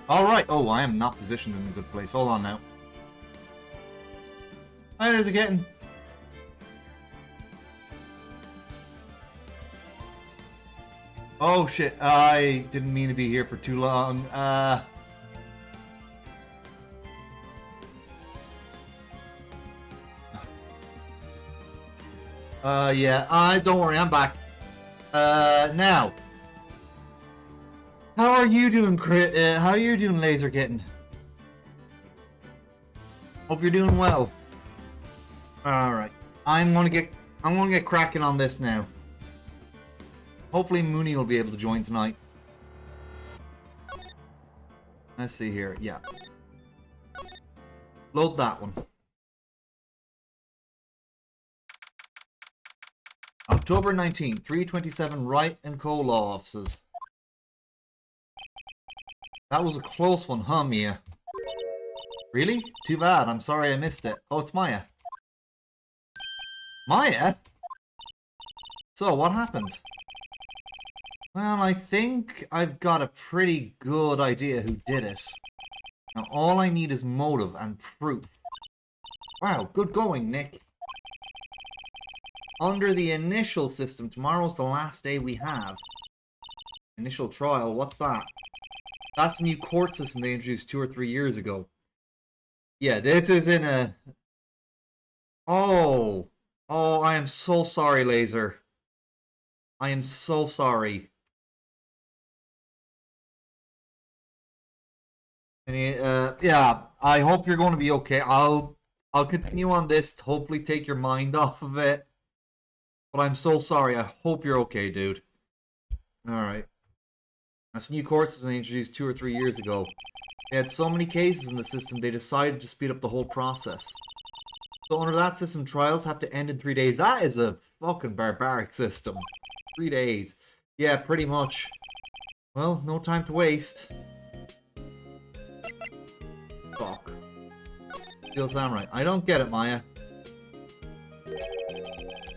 Alright. Oh, I am not positioned in a good place. Hold on now. Hi, there's a kitten. Oh shit, I didn't mean to be here for too long. Yeah, don't worry, I'm back. Now. How are you doing, how are you doing, Laser Kitten? Hope you're doing well. Alright. I'm gonna get cracking on this now. Hopefully Mooney will be able to join tonight. Let's see here. Yeah. Load that one. October 19th, 327 Wright & Co. Law Offices. That was a close one, huh, Mia? Really? Too bad. I'm sorry I missed it. Oh, it's Maya. Maya? So, what happened? Well, I think I've got a pretty good idea who did it. Now, all I need is motive and proof. Wow, good going, Nick. Under the initial system, tomorrow's the last day we have. Initial trial, what's that? That's the new court system they introduced 2 or 3 years ago. Yeah, this is in a... Oh, I am so sorry, Laser. I am so sorry. Yeah, I hope you're going to be okay. I'll continue on this to hopefully take your mind off of it. But I'm so sorry. I hope you're okay, dude. Alright. That's new court system they introduced 2 or 3 years ago. They had so many cases in the system, they decided to speed up the whole process. So under that system, trials have to end in 3 days. That is a fucking barbaric system. 3 days. Yeah, pretty much. Well, no time to waste. Fuck. Steel Samurai. I don't get it, Maya.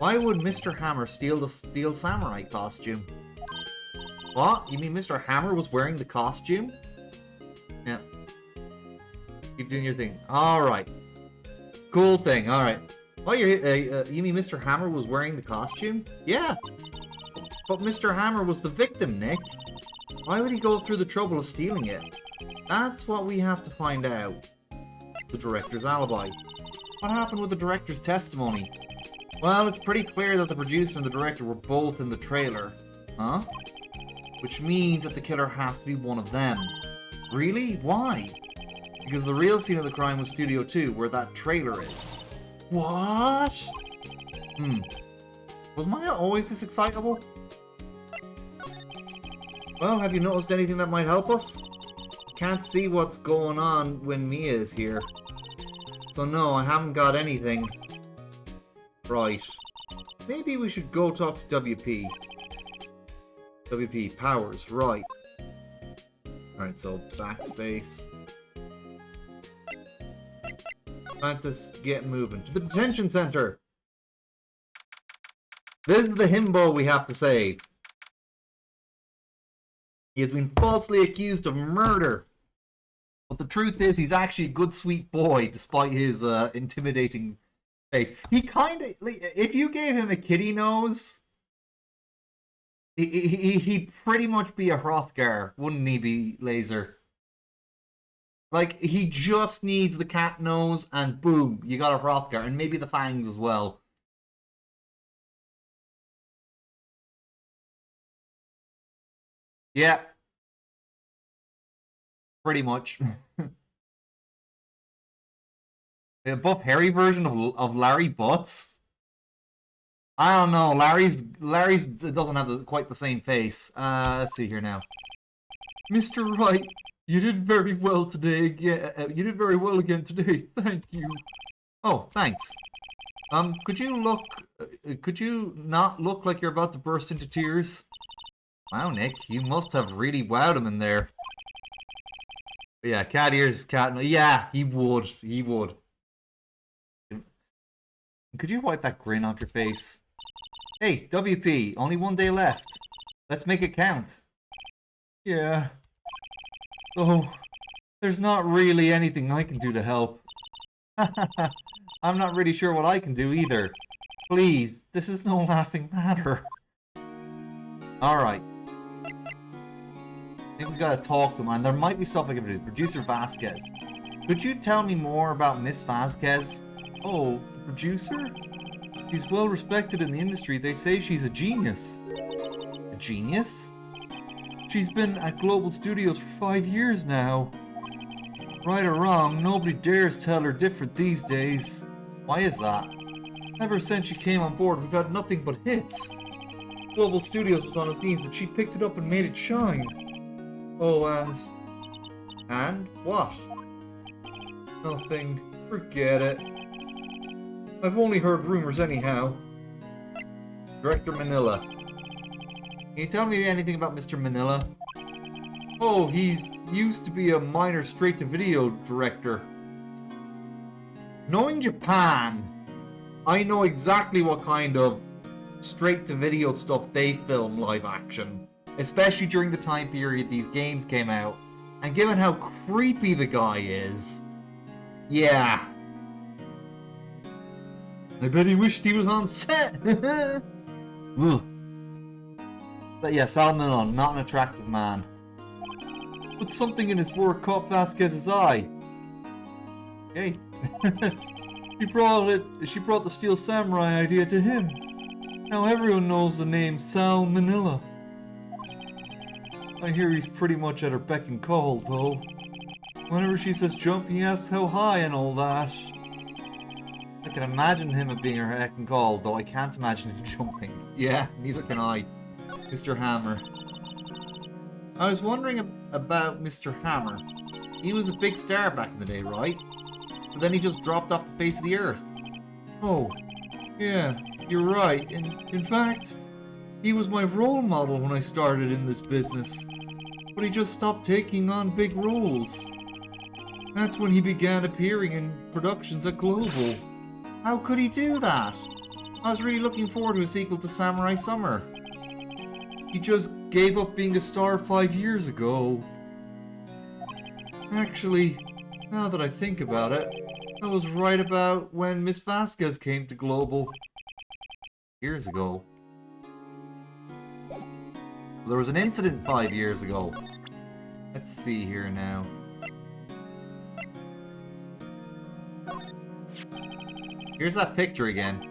Why would Mr. Hammer steal the Steel Samurai costume? What? You mean Mr. Hammer was wearing the costume? Yeah. Keep doing your thing. Alright. Cool thing. Alright. Oh, you mean Mr. Hammer was wearing the costume? Yeah. But Mr. Hammer was the victim, Nick. Why would he go through the trouble of stealing it? That's what we have to find out. The director's alibi. What happened with the director's testimony? Well, it's pretty clear that the producer and the director were both in the trailer. Huh? Which means that the killer has to be one of them. Really? Why? Because the real scene of the crime was Studio 2, where that trailer is. What? Was Maya always this excitable? Well, have you noticed anything that might help us? Can't see what's going on when Mia is here. So no, I haven't got anything. Right. Maybe we should go talk to WP. WP Powers, right. Alright, so backspace. Time to get moving. To the detention center! This is the himbo we have to save. He has been falsely accused of murder. But the truth is, he's actually a good, sweet boy, despite his intimidating face. He kind of... If you gave him a kitty nose... He'd pretty much be a Hrothgar, wouldn't he be, Laser? Like, he just needs the cat nose, and boom, you got a Hrothgar, and maybe the fangs as well. Yeah. Pretty much. A buff hairy version of Larry Butts? I don't know. Larry's doesn't have quite the same face. Let's see here now. Mr. Wright, you did very well today again. You did very well again today. Thank you. Oh, thanks. Could you not look like you're about to burst into tears? Wow, Nick, you must have really wowed him in there. But yeah, cat ears, cat. Yeah, he would. He would. Could you wipe that grin off your face? Hey, WP, only 1 day left. Let's make it count. Yeah. Oh, There's not really anything I can do to help. I'm not really sure what I can do either. Please, this is no laughing matter. Alright. I think we gotta talk to him, and there might be stuff I can do. Producer Vasquez. Could you tell me more about Miss Vasquez? Oh, the producer? She's well respected in the industry. They say she's a genius. A genius? She's been at Global Studios for 5 years now. Right or wrong, nobody dares tell her different these days. Why is that? Ever since she came on board, we've had nothing but hits. Global Studios was on its knees, but she picked it up and made it shine. Oh, and what? Nothing. Forget it. I've only heard rumors anyhow. Director Manila. Can you tell me anything about Mr. Manila? Oh, he's used to be a minor straight-to-video director. Knowing Japan, I know exactly what kind of straight-to-video stuff they film live action. Especially during the time period these games came out. And given how creepy the guy is, yeah. I bet he wished he was on set. But yeah, Salmon, not an attractive man. But something in his work caught Vasquez's eye. Okay. She brought the Steel Samurai idea to him. Now everyone knows the name Sal Manila. I hear he's pretty much at her beck and call, though. Whenever she says jump, he asks how high and all that. I can imagine him being her beck and call, though I can't imagine him jumping. Yeah, neither can I. Mr. Hammer. I was wondering about Mr. Hammer. He was a big star back in the day, right? But then he just dropped off the face of the earth. Oh, yeah, you're right. In fact, he was my role model when I started in this business. But he just stopped taking on big roles. That's when he began appearing in productions at Global. How could he do that? I was really looking forward to a sequel to Samurai Summer. He just gave up being a star 5 years ago. Actually, now that I think about it, that was right about when Miss Vasquez came to Global. Years ago. There was an incident 5 years ago. Let's see here now. Here's that picture again.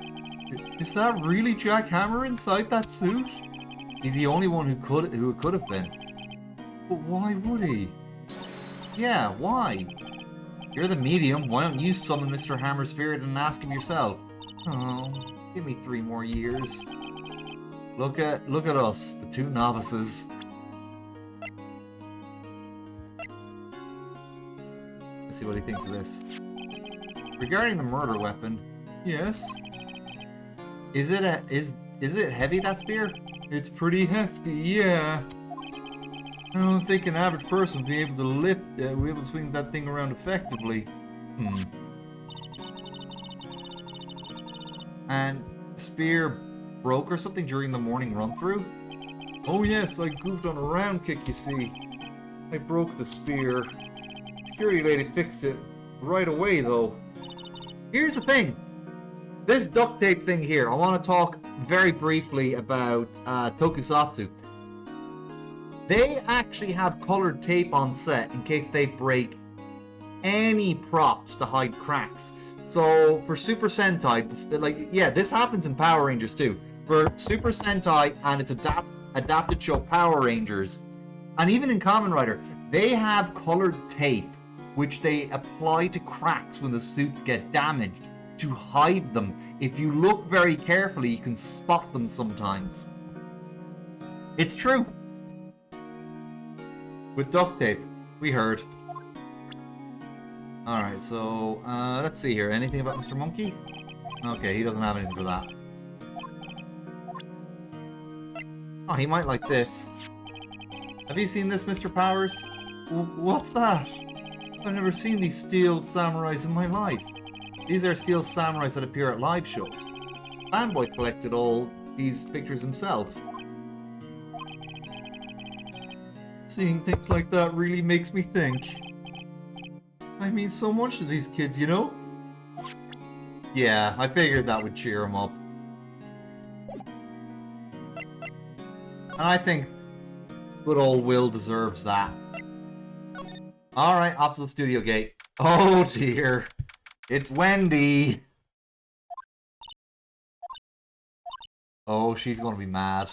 Is that really Jack Hammer inside that suit? He's the only one who could have been. But why would he? Yeah, why? You're the medium. Why don't you summon Mr. Hammer's spirit and ask him yourself? Oh, give me 3 more years. Look at us, the 2 novices. Let's see what he thinks of this. Regarding the murder weapon, yes. Is it heavy, that spear? It's pretty hefty, yeah. I don't think an average person would be able to swing that thing around effectively. And spear broke or something during the morning run-through? Oh yes, I goofed on a round kick, you see. I broke the spear. Security lady fixed it right away, though. Here's the thing. This duct tape thing here, I want to talk very briefly about Tokusatsu. They actually have colored tape on set in case they break any props to hide cracks. So for Super Sentai, like, yeah, this happens in Power Rangers too. For Super Sentai and its adapted show Power Rangers, and even in Kamen Rider, they have colored tape which they apply to cracks when the suits get damaged to hide them. If you look very carefully, you can spot them sometimes. It's true. With duct tape, we heard. Alright, so, let's see here. Anything about Mr. Monkey? Okay, he doesn't have anything for that. Oh, he might like this. Have you seen this, Mr. Powers? What's that? I've never seen these steel samurais in my life. These are steel samurais that appear at live shows. Fanboy collected all these pictures himself. Seeing things like that really makes me think. I mean so much to these kids, you know? Yeah, I figured that would cheer them up. And I think good old Will deserves that. Alright, off to the studio gate. Oh dear. It's Wendy. Oh, she's gonna be mad.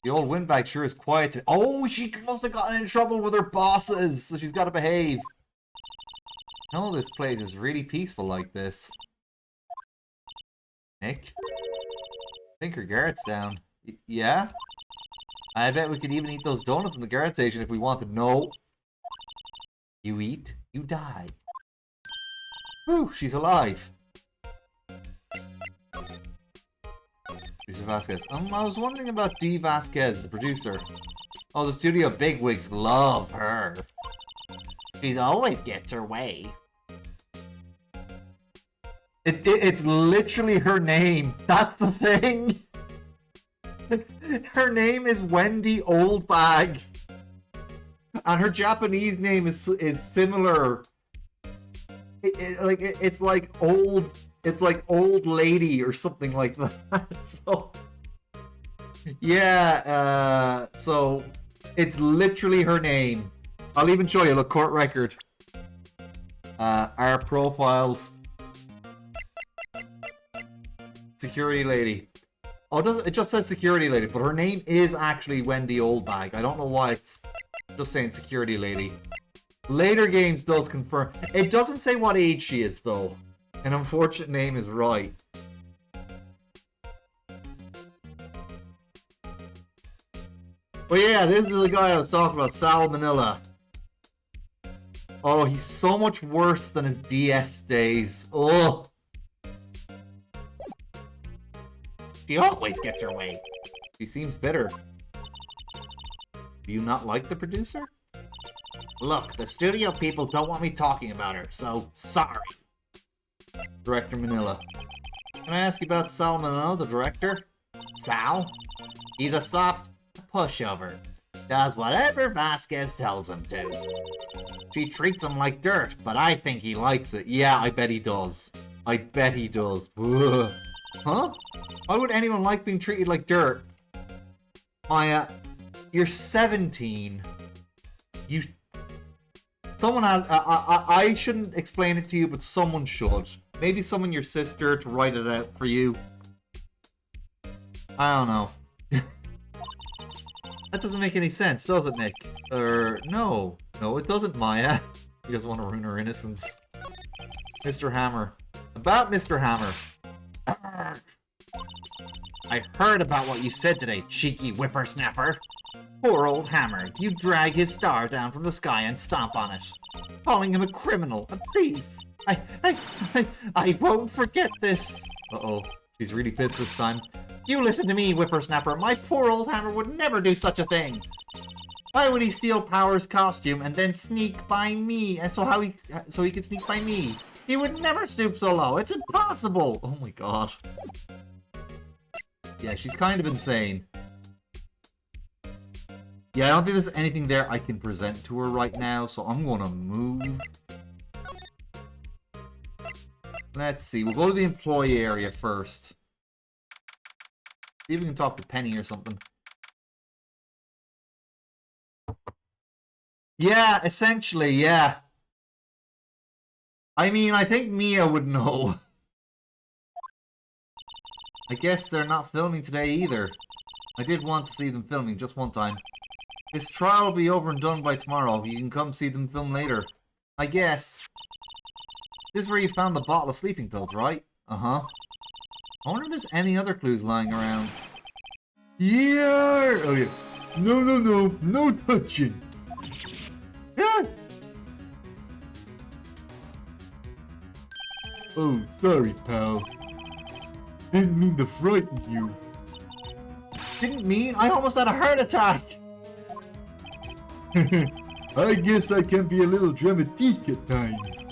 The old windbag sure is quiet. Oh, she must have gotten in trouble with her bosses, so she's gotta behave. No, this place is really peaceful like this. Nick? I think her guard's down. Yeah? I bet we could even eat those donuts in the guard station if we wanted. No. You eat, you die. Whew, she's alive. Producer Vasquez. I was wondering about Dee Vasquez, the producer. Oh, the studio bigwigs love her. She always gets her way. It's literally her name. That's the thing. Her name is Wendy Oldbag. And her Japanese name is similar. It's like old lady or something like that. So yeah, so it's literally her name. I'll even show you. Look, court record. Our profiles. Security lady. Oh, it just says security lady, but her name is actually Wendy Oldbag. I don't know why it's just saying security lady. Later games does confirm. It doesn't say what age she is, though. An unfortunate name is right. But yeah, this is the guy I was talking about, Sal Manila. Oh, he's so much worse than his DS days. Oh. She always gets her way. She seems bitter. Do you not like the producer? Look, the studio people don't want me talking about her, so sorry. Director Manila. Can I ask you about Sal Manila, the director? Sal? He's a soft pushover. Does whatever Vasquez tells him to. She treats him like dirt, but I think he likes it. Yeah, I bet he does. I bet he does. Ugh. Huh? Why would anyone like being treated like dirt? Maya, you're 17. Someone has... I shouldn't explain it to you, but someone should. Maybe someone your sister to write it out for you. I don't know. That doesn't make any sense, does it, Nick? No. No, it doesn't, Maya. He doesn't want to ruin her innocence. Mr. Hammer. About Mr. Hammer. I heard about what you said today, cheeky whippersnapper. Poor old Hammer. You drag his star down from the sky and stomp on it. Calling him a criminal, a thief. I won't forget this. Uh-oh. She's really pissed this time. You listen to me, whippersnapper. My poor old Hammer would never do such a thing. Why would he steal Power's costume and then sneak by me? And so he could sneak by me? He would never stoop so low. It's impossible. Oh my god. Yeah, she's kind of insane. Yeah, I don't think there's anything there I can present to her right now, so I'm gonna move. Let's see, we'll go to the employee area first. See if we can talk to Penny or something. Yeah, essentially, yeah. I mean, I think Mia would know. I guess they're not filming today either. I did want to see them filming just one time. This trial will be over and done by tomorrow. You can come see them film later. I guess. This is where you found the bottle of sleeping pills, right? Uh-huh. I wonder if there's any other clues lying around. Yeah! Oh yeah. No, no, no. No touching. Ah! Oh, sorry, pal. Didn't mean to frighten you. Didn't mean? I almost had a heart attack! I guess I can be a little dramatique at times.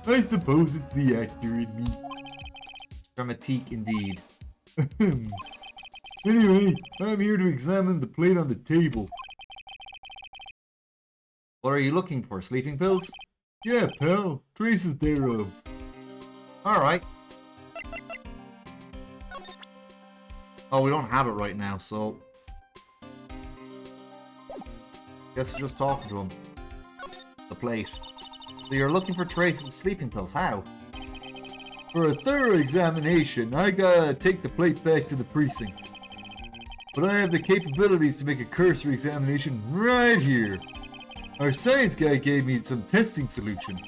I suppose it's the actor in me. Dramatique indeed. Anyway, I'm here to examine the plate on the table. What are you looking for? Sleeping pills? Yeah, pal. Traces thereof. Alright. Oh, we don't have it right now, so... Guess we're just talking to him. The plate. So you're looking for traces of sleeping pills. How? For a thorough examination, I gotta take the plate back to the precinct. But I have the capabilities to make a cursory examination right here. Our science guy gave me some testing solution.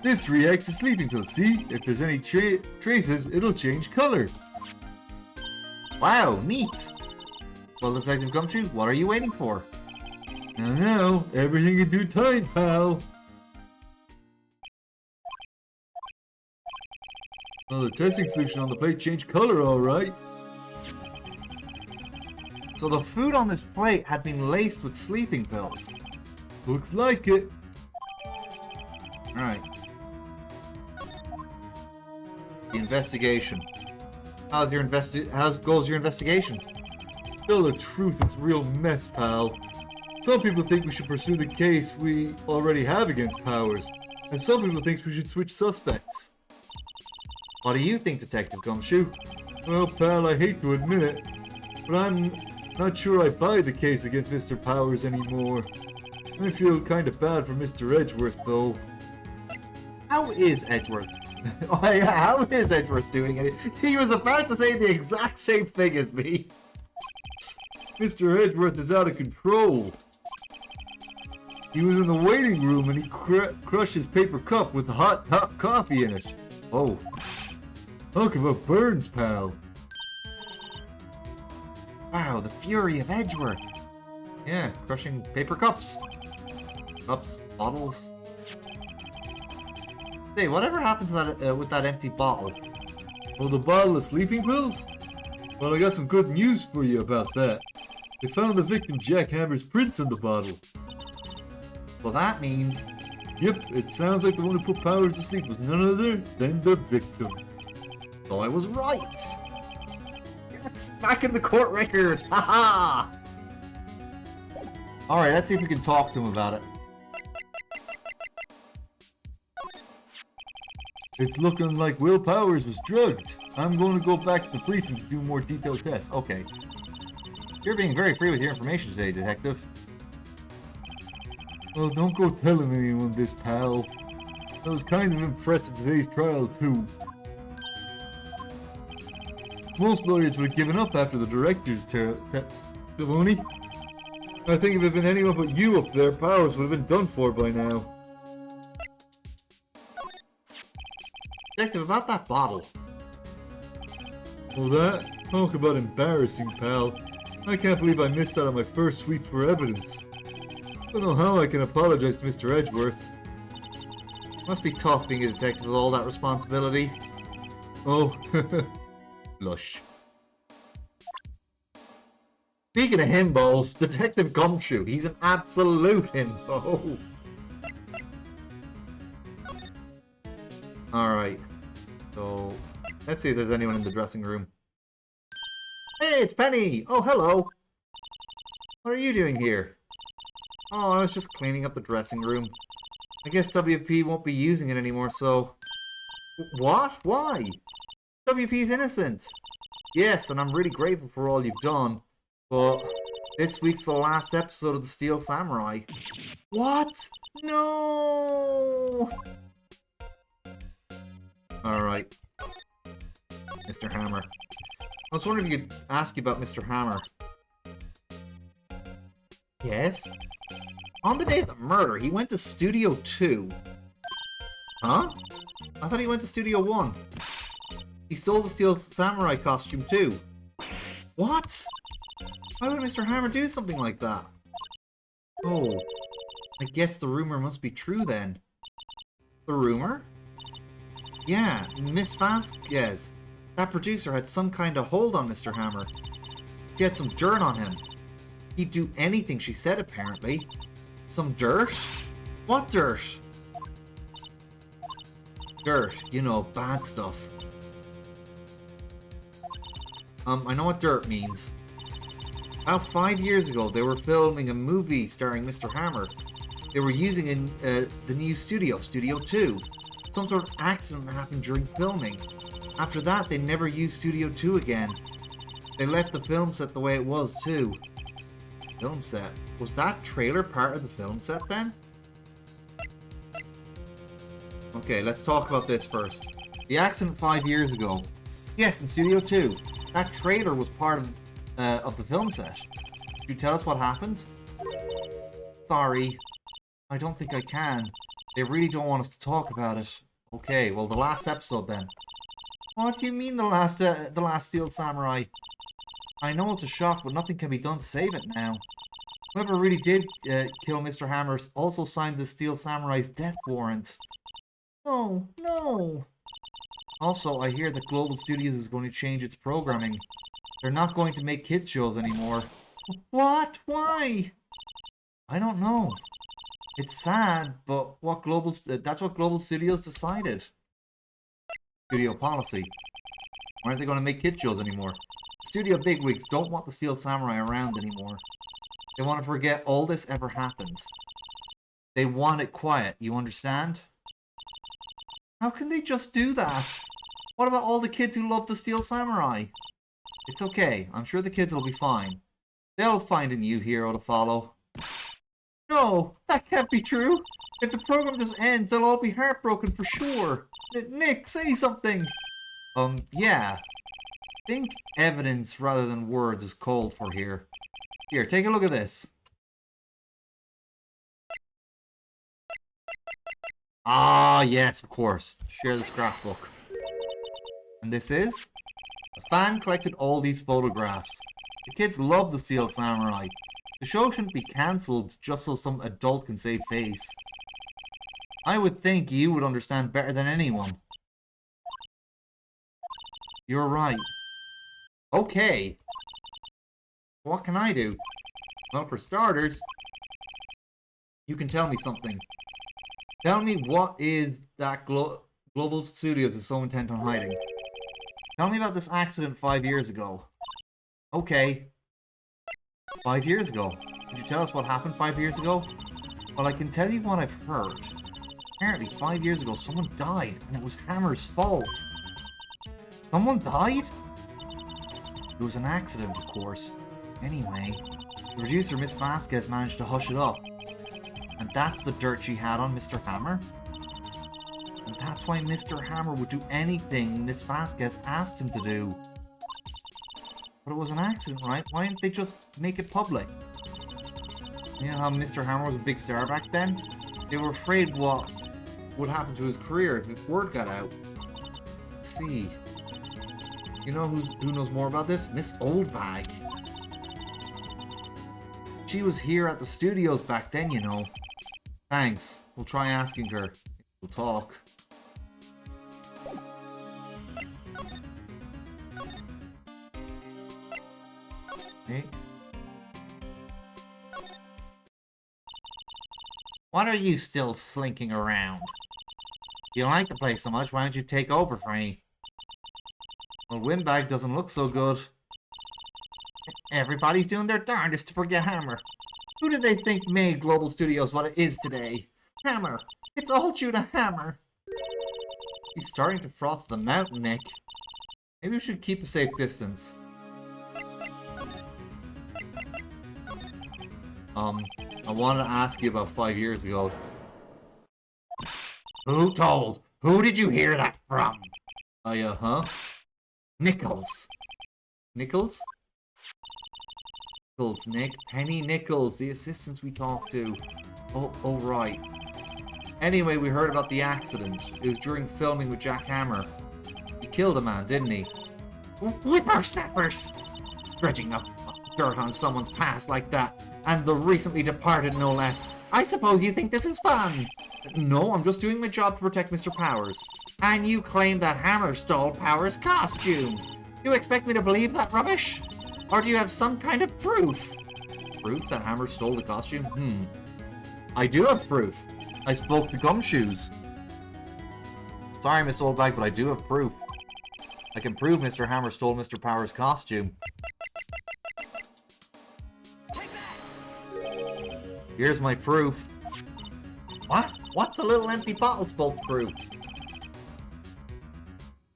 This reacts to sleeping pills. See? If there's any traces, it'll change color. Wow, neat. Well, Detective Gumshoe, what are you waiting for? Now, everything in due time, pal. Well, the testing solution on the plate changed color, alright. So the food on this plate had been laced with sleeping pills. Looks like it. Alright. The investigation. How goes your investigation? Tell the truth, it's a real mess, pal. Some people think we should pursue the case we already have against Powers, and some people think we should switch suspects. What do you think, Detective Gumshoe? Well, pal, I hate to admit it, but I'm not sure I buy the case against Mr. Powers anymore. I feel kind of bad for Mr. Edgeworth, though. How is Edgeworth? Oh yeah, how is Edgeworth doing it? He was about to say the exact same thing as me. Mr. Edgeworth is out of control. He was in the waiting room and he crushed his paper cup with hot coffee in it. Oh. Talk about burns, pal. Wow, the fury of Edgeworth. Yeah, crushing paper cups. Cups, bottles. Hey, whatever happened to that with that empty bottle? Oh, the bottle of sleeping pills? Well, I got some good news for you about that. They found the victim Jack Hammer's prints on the bottle. Well, that means... Yep, it sounds like the one who put Powers to sleep was none other than the victim. So I was right! Yes, back in the court record! Haha! Alright, let's see if we can talk to him about it. It's looking like Will Powers was drugged. I'm going to go back to the precinct to do more detailed tests. Okay. You're being very free with your information today, Detective. Well, don't go telling anyone this, pal. I was kind of impressed at today's trial, too. Most lawyers would have given up after the director's test. Devoni? I think if it had been anyone but you up there, Powers would have been done for by now. Detective, about that bottle. Well, that? Talk about embarrassing, pal. I can't believe I missed out on my first sweep for evidence. I don't know how I can apologize to Mr. Edgeworth. Must be tough being a detective with all that responsibility. Oh, blush. Speaking of himbos, Detective Gumshoe, he's an absolute himbo. Alright, so let's see if there's anyone in the dressing room. Hey, it's Penny! Oh, hello! What are you doing here? Oh, I was just cleaning up the dressing room. I guess WP won't be using it anymore, so... What? Why? WP's innocent! Yes, and I'm really grateful for all you've done, but this week's the last episode of the Steel Samurai. What? No! Alright. Mr. Hammer. I was wondering if you could ask you about Mr. Hammer. Yes? On the day of the murder, he went to Studio 2. Huh? I thought he went to Studio 1. He stole the Steel Samurai costume too. What? Why would Mr. Hammer do something like that? Oh, I guess the rumor must be true then. The rumor? Yeah, Miss Vasquez. That producer had some kind of hold on Mr. Hammer. She had some dirt on him. He'd do anything she said, apparently. Some dirt? What dirt? Dirt, you know, bad stuff. I know what dirt means. About 5 years ago, they were filming a movie starring Mr. Hammer. They were using in the new studio, Studio 2. Some sort of accident happened during filming. After that, they never used Studio 2 again. They left the film set the way it was, too. Film set? Was that trailer part of the film set, then? Okay, let's talk about this first. The accident 5 years ago. Yes, in Studio 2. That trailer was part of the film set. Could you tell us what happened? Sorry. I don't think I can. They really don't want us to talk about it. Okay, well, the last episode, then. What do you mean the last Steel Samurai? I know it's a shock, but nothing can be done to save it now. Whoever really did kill Mr. Hammer also signed the Steel Samurai's death warrant. No, no. Also, I hear that Global Studios is going to change its programming. They're not going to make kids shows anymore. What? Why? I don't know. It's sad, but that's what Global Studios decided. Studio policy. Why aren't they going to make kid shows anymore? Studio bigwigs don't want the Steel Samurai around anymore. They want to forget all this ever happened. They want it quiet, you understand? How can they just do that? What about all the kids who love the Steel Samurai? It's okay, I'm sure the kids will be fine. They'll find a new hero to follow. No, that can't be true. If the program just ends, they'll all be heartbroken for sure. Nick, say something. Yeah. I think evidence rather than words is called for here. Here, take a look at this. Ah, yes, of course. Share the scrapbook. And this is? A fan collected all these photographs. The kids love the Steel Samurai. The show shouldn't be cancelled just so some adult can save face. I would think you would understand better than anyone. You're right. Okay. What can I do? Well, for starters, you can tell me something. Tell me what is that Global Studios is so intent on hiding. Tell me about this accident 5 years ago. Okay. 5 years ago. Could you tell us what happened 5 years ago? Well, I can tell you what I've heard. Apparently, 5 years ago, someone died, and it was Hammer's fault. Someone died? It was an accident, of course. Anyway, the producer, Miss Vasquez, managed to hush it up. And that's the dirt she had on Mr. Hammer. And that's why Mr. Hammer would do anything Miss Vasquez asked him to do. But it was an accident, right? Why didn't they just make it public? You know how Mr. Hammer was a big star back then? They were afraid what would happen to his career if word got out. Let's see. You know who knows more about this? Miss Oldbag. She was here at the studios back then, you know. Thanks. We'll try asking her. We'll talk. Hey. What are you still slinking around? If you like the place so much, why don't you take over for me? Well, Windbag doesn't look so good. Everybody's doing their darndest to forget Hammer. Who did they think made Global Studios what it is today? Hammer! It's all due to Hammer! He's starting to froth the mountain, Nick. Maybe we should keep a safe distance. I wanted to ask you about 5 years ago. Who told? Who did you hear that from? Huh? Nichols. Nichols? Nichols, Nick. Penny Nichols, the assistants we talked to. Oh, right. Anyway, we heard about the accident. It was during filming with Jack Hammer. He killed a man, didn't he? Whippersnappers! Dredging up dirt on someone's past like that. And the recently departed, no less. I suppose you think this is fun? No, I'm just doing my job to protect Mr. Powers. And you claim that Hammer stole Powers' costume. You expect me to believe that rubbish? Or do you have some kind of proof? Proof that Hammer stole the costume? I do have proof. I spoke to Gumshoes. Sorry, Miss Oldbag, but I do have proof. I can prove Mr. Hammer stole Mr. Powers' costume. Here's my proof. What? What's a little empty bottle supposed to prove?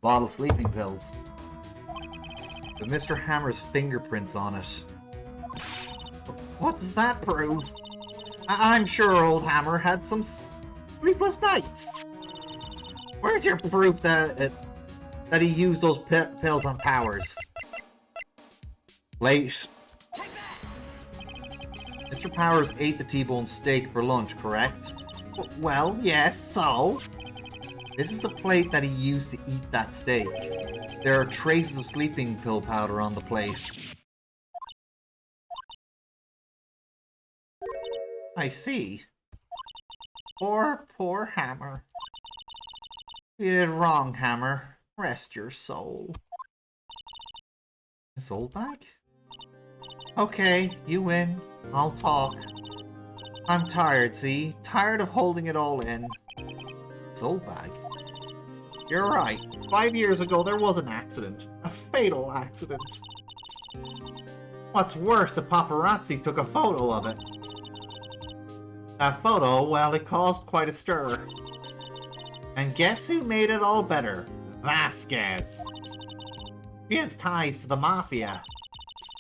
Bottle sleeping pills. With Mr. Hammer's fingerprints on it. What does that prove? I'm sure old Hammer had some sleepless nights. Where's your proof that he used those pills on Powers? Late. Mr. Powers ate the T-bone steak for lunch, correct? Well, yes, so? This is the plate that he used to eat that steak. There are traces of sleeping pill powder on the plate. I see. Poor Hammer. You did wrong, Hammer. Rest your soul. His old bag? Okay, you win. I'll talk. I'm tired, see? Tired of holding it all in. His old bag? You're right. 5 years ago there was an accident. A fatal accident. What's worse, the paparazzi took a photo of it. That photo, well, it caused quite a stir. And guess who made it all better? Vasquez. She has ties to the Mafia.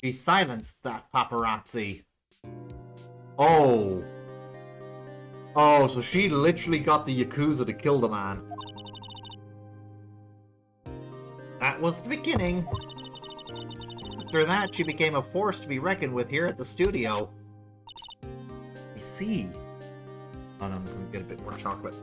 She silenced that paparazzi. Oh. Oh, so she literally got the Yakuza to kill the man. That was the beginning. After that, she became a force to be reckoned with here at the studio. I see. Oh no, I'm gonna get a bit more chocolate.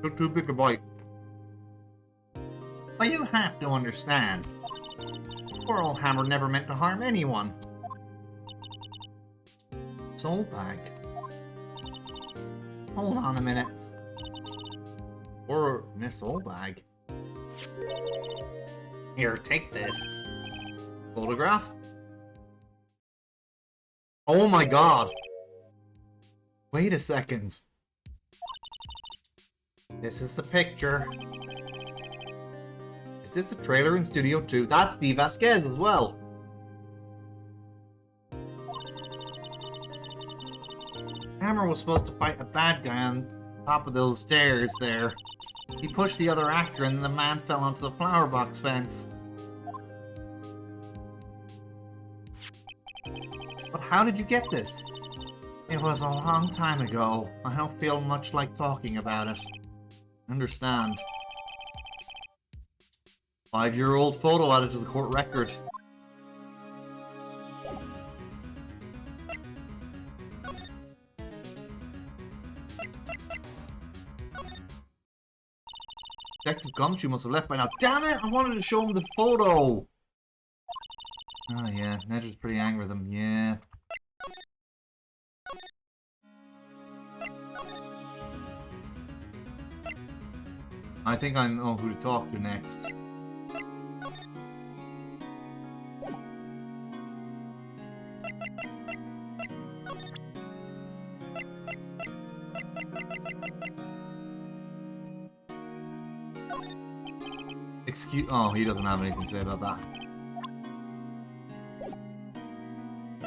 Took too big a bite. But you have to understand. Poor old Hammer never meant to harm anyone. Soul bag. Hold on a minute. Or Miss Soul bag. Here, take this. Photograph? Oh my god! Wait a second. This is the picture. Is this the trailer in Studio 2? That's Steve Vasquez as well. Hammer was supposed to fight a bad guy on top of those stairs there. He pushed the other actor and the man fell onto the flower box fence. But how did you get this? It was a long time ago. I don't feel much like talking about it. Understand. 5-year-old photo added to the court record. Detective Gumshoe must have left by now. Damn it! I wanted to show him the photo! Oh yeah, Ned was pretty angry with him, yeah. I think I know who to talk to next. Oh, he doesn't have anything to say about that.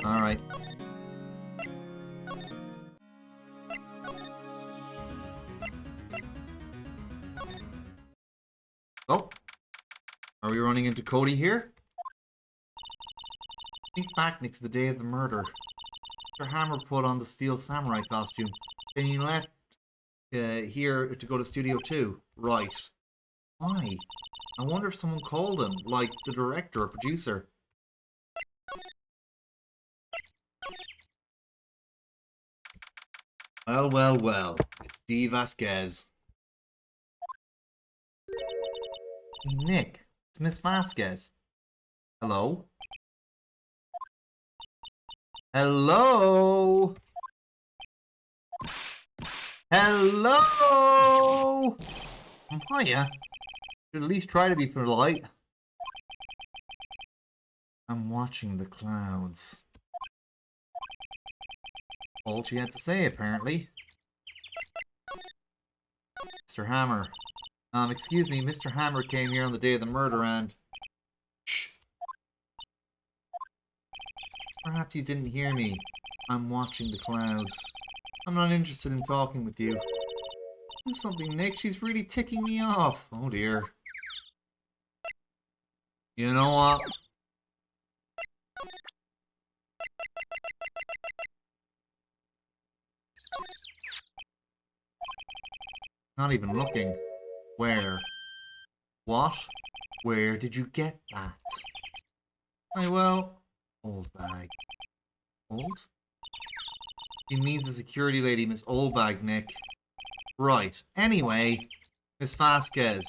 Alright. Oh. Are we running into Cody here? Think back next to the day of the murder. Mr. Hammer put on the Steel Samurai costume. Then he left here to go to Studio 2. Right. Why? I wonder if someone called him, like the director or producer. Well, well, well. It's Steve Vasquez. Hey, Nick. It's Miss Vasquez. Hello? Hello? Hello? Hiya. Should at least try to be polite. I'm watching the clouds. All she had to say, apparently. Mr. Hammer. Excuse me, Mr. Hammer came here on the day of the murder and... Shh. Perhaps you didn't hear me. I'm watching the clouds. I'm not interested in talking with you. Do something, Nick. She's really ticking me off. Oh dear. You know what? Not even looking. Where? What? Where did you get that? Why, well... Old bag. Old? He means the security lady, Miss Oldbag, Nick. Right. Anyway, Miss Vasquez,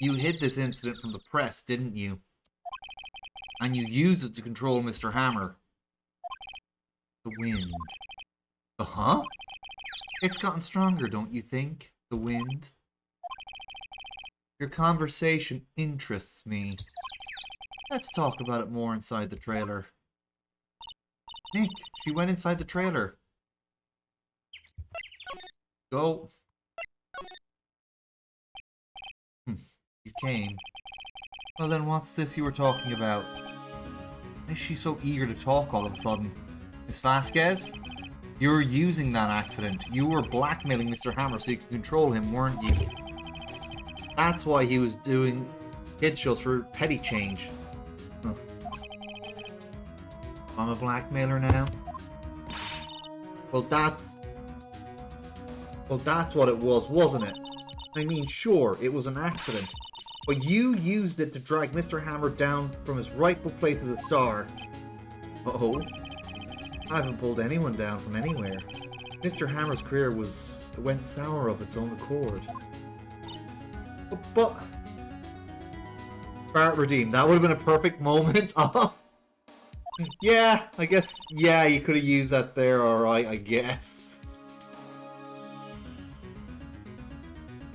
you hid this incident from the press, didn't you? And you used it to control Mr. Hammer. The wind. Uh-huh? It's gotten stronger, don't you think? The wind. Your conversation interests me. Let's talk about it more inside the trailer. Nick, she went inside the trailer. Go. You came. Well then, what's this you were talking about? Why is she so eager to talk all of a sudden? Miss Vasquez? You were using that accident. You were blackmailing Mr. Hammer so you could control him, weren't you? That's why he was doing kid shows for petty change. Huh. I'm a blackmailer now? Well, that's what it was, wasn't it? I mean, sure, it was an accident. But you used it to drag Mr. Hammer down from his rightful place as a star. Uh-oh. I haven't pulled anyone down from anywhere. Mr. Hammer's career went sour of its own accord. But... Bart redeemed. That would have been a perfect moment. Yeah, I guess, yeah, you could have used that there, alright, I guess.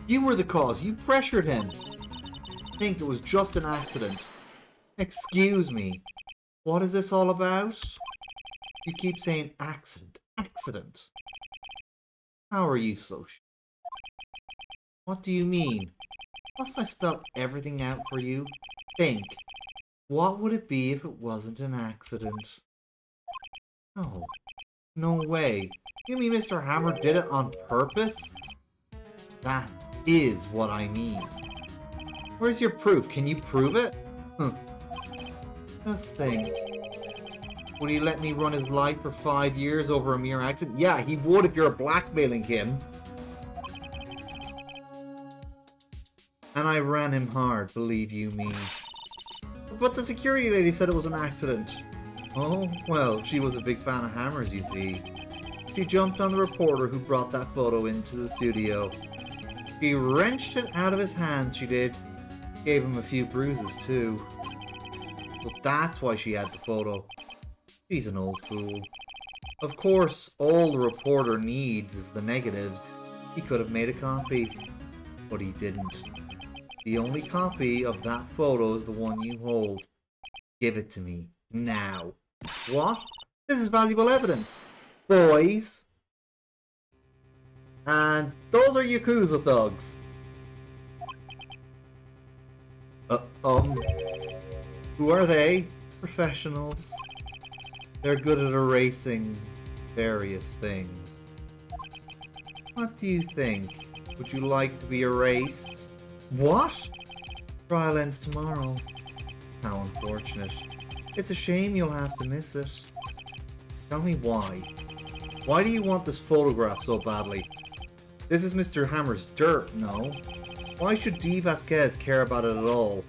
You were the cause. You pressured him. Think it was just an accident. Excuse me. What is this all about? You keep saying accident. Accident. How are you so sure? What do you mean? Must I spell everything out for you? Think. What would it be if it wasn't an accident? Oh. No way. You mean Mr. Hammer did it on purpose? That is what I mean. Where's your proof? Can you prove it? Just think. Would he let me run his life for 5 years over a mere accident? Yeah, he would if you're blackmailing him. And I ran him hard, believe you me. But the security lady said it was an accident. Oh, well, she was a big fan of Hammers, you see. She jumped on the reporter who brought that photo into the studio. She wrenched it out of his hands, she did. Gave him a few bruises, too. But that's why she had the photo. She's an old fool. Of course, all the reporter needs is the negatives. He could have made a copy. But he didn't. The only copy of that photo is the one you hold. Give it to me. Now. What? This is valuable evidence. Boys. And those are Yakuza thugs. Who are they? Professionals. They're good at erasing various things. What do you think? Would you like to be erased? What? Trial ends tomorrow. How unfortunate. It's a shame you'll have to miss it. Tell me why. Why do you want this photograph so badly? This is Mr. Hammer's dirt, no? Why should D. Vasquez care about it at all?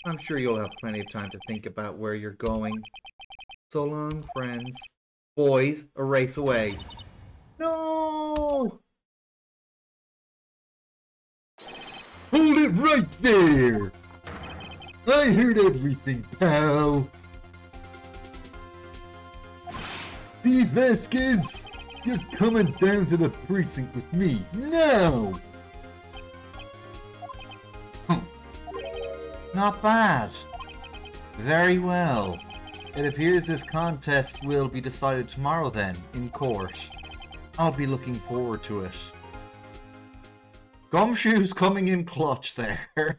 I'm sure you'll have plenty of time to think about where you're going. So long, friends. Boys, erase away. No! Hold it right there! I heard everything, pal! D. Vasquez, you're coming down to the precinct with me, now! Not bad. Very well. It appears this contest will be decided tomorrow then, in court. I'll be looking forward to it. Gumshoe's coming in clutch there.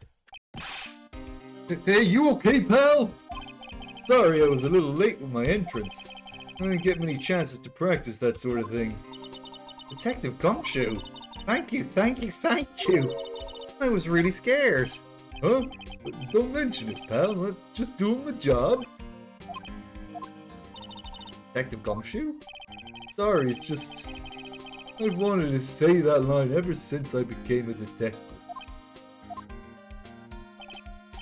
Hey, you okay, pal? Sorry I was a little late with my entrance. I didn't get many chances to practice that sort of thing. Detective Gumshoe? Thank you. I was really scared. Huh? Don't mention it, pal. I'm just doing my job. Detective Gumshoe? Sorry, it's just... I've wanted to say that line ever since I became a detective.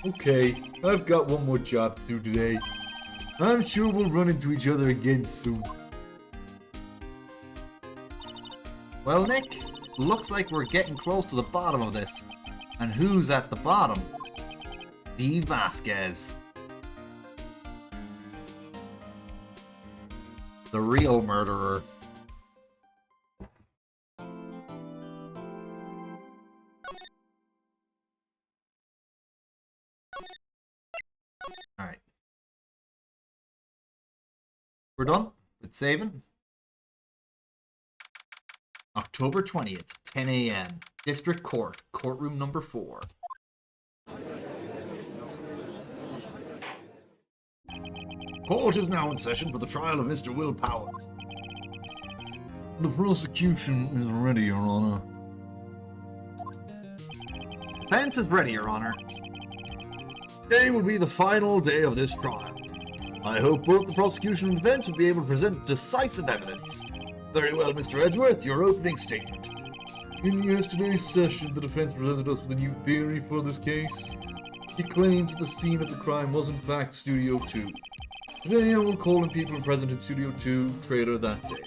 Okay, I've got one more job to do today. I'm sure we'll run into each other again soon. Well, Nick, looks like we're getting close to the bottom of this. And who's at the bottom? Steve Vasquez. The real murderer. Alright. We're done with saving. October 20th, 10 a.m. District Court, courtroom number 4. Court is now in session for the trial of Mr. Will Powers. The prosecution is ready, Your Honor. Defense is ready, Your Honor. Today will be the final day of this trial. I hope both the prosecution and defense will be able to present decisive evidence. Very well, Mr. Edgeworth, your opening statement. In yesterday's session, the defense presented us with a new theory for this case. He claims that the scene of the crime was in fact Studio 2. Today I will call in people present in Studio 2 trailer that day.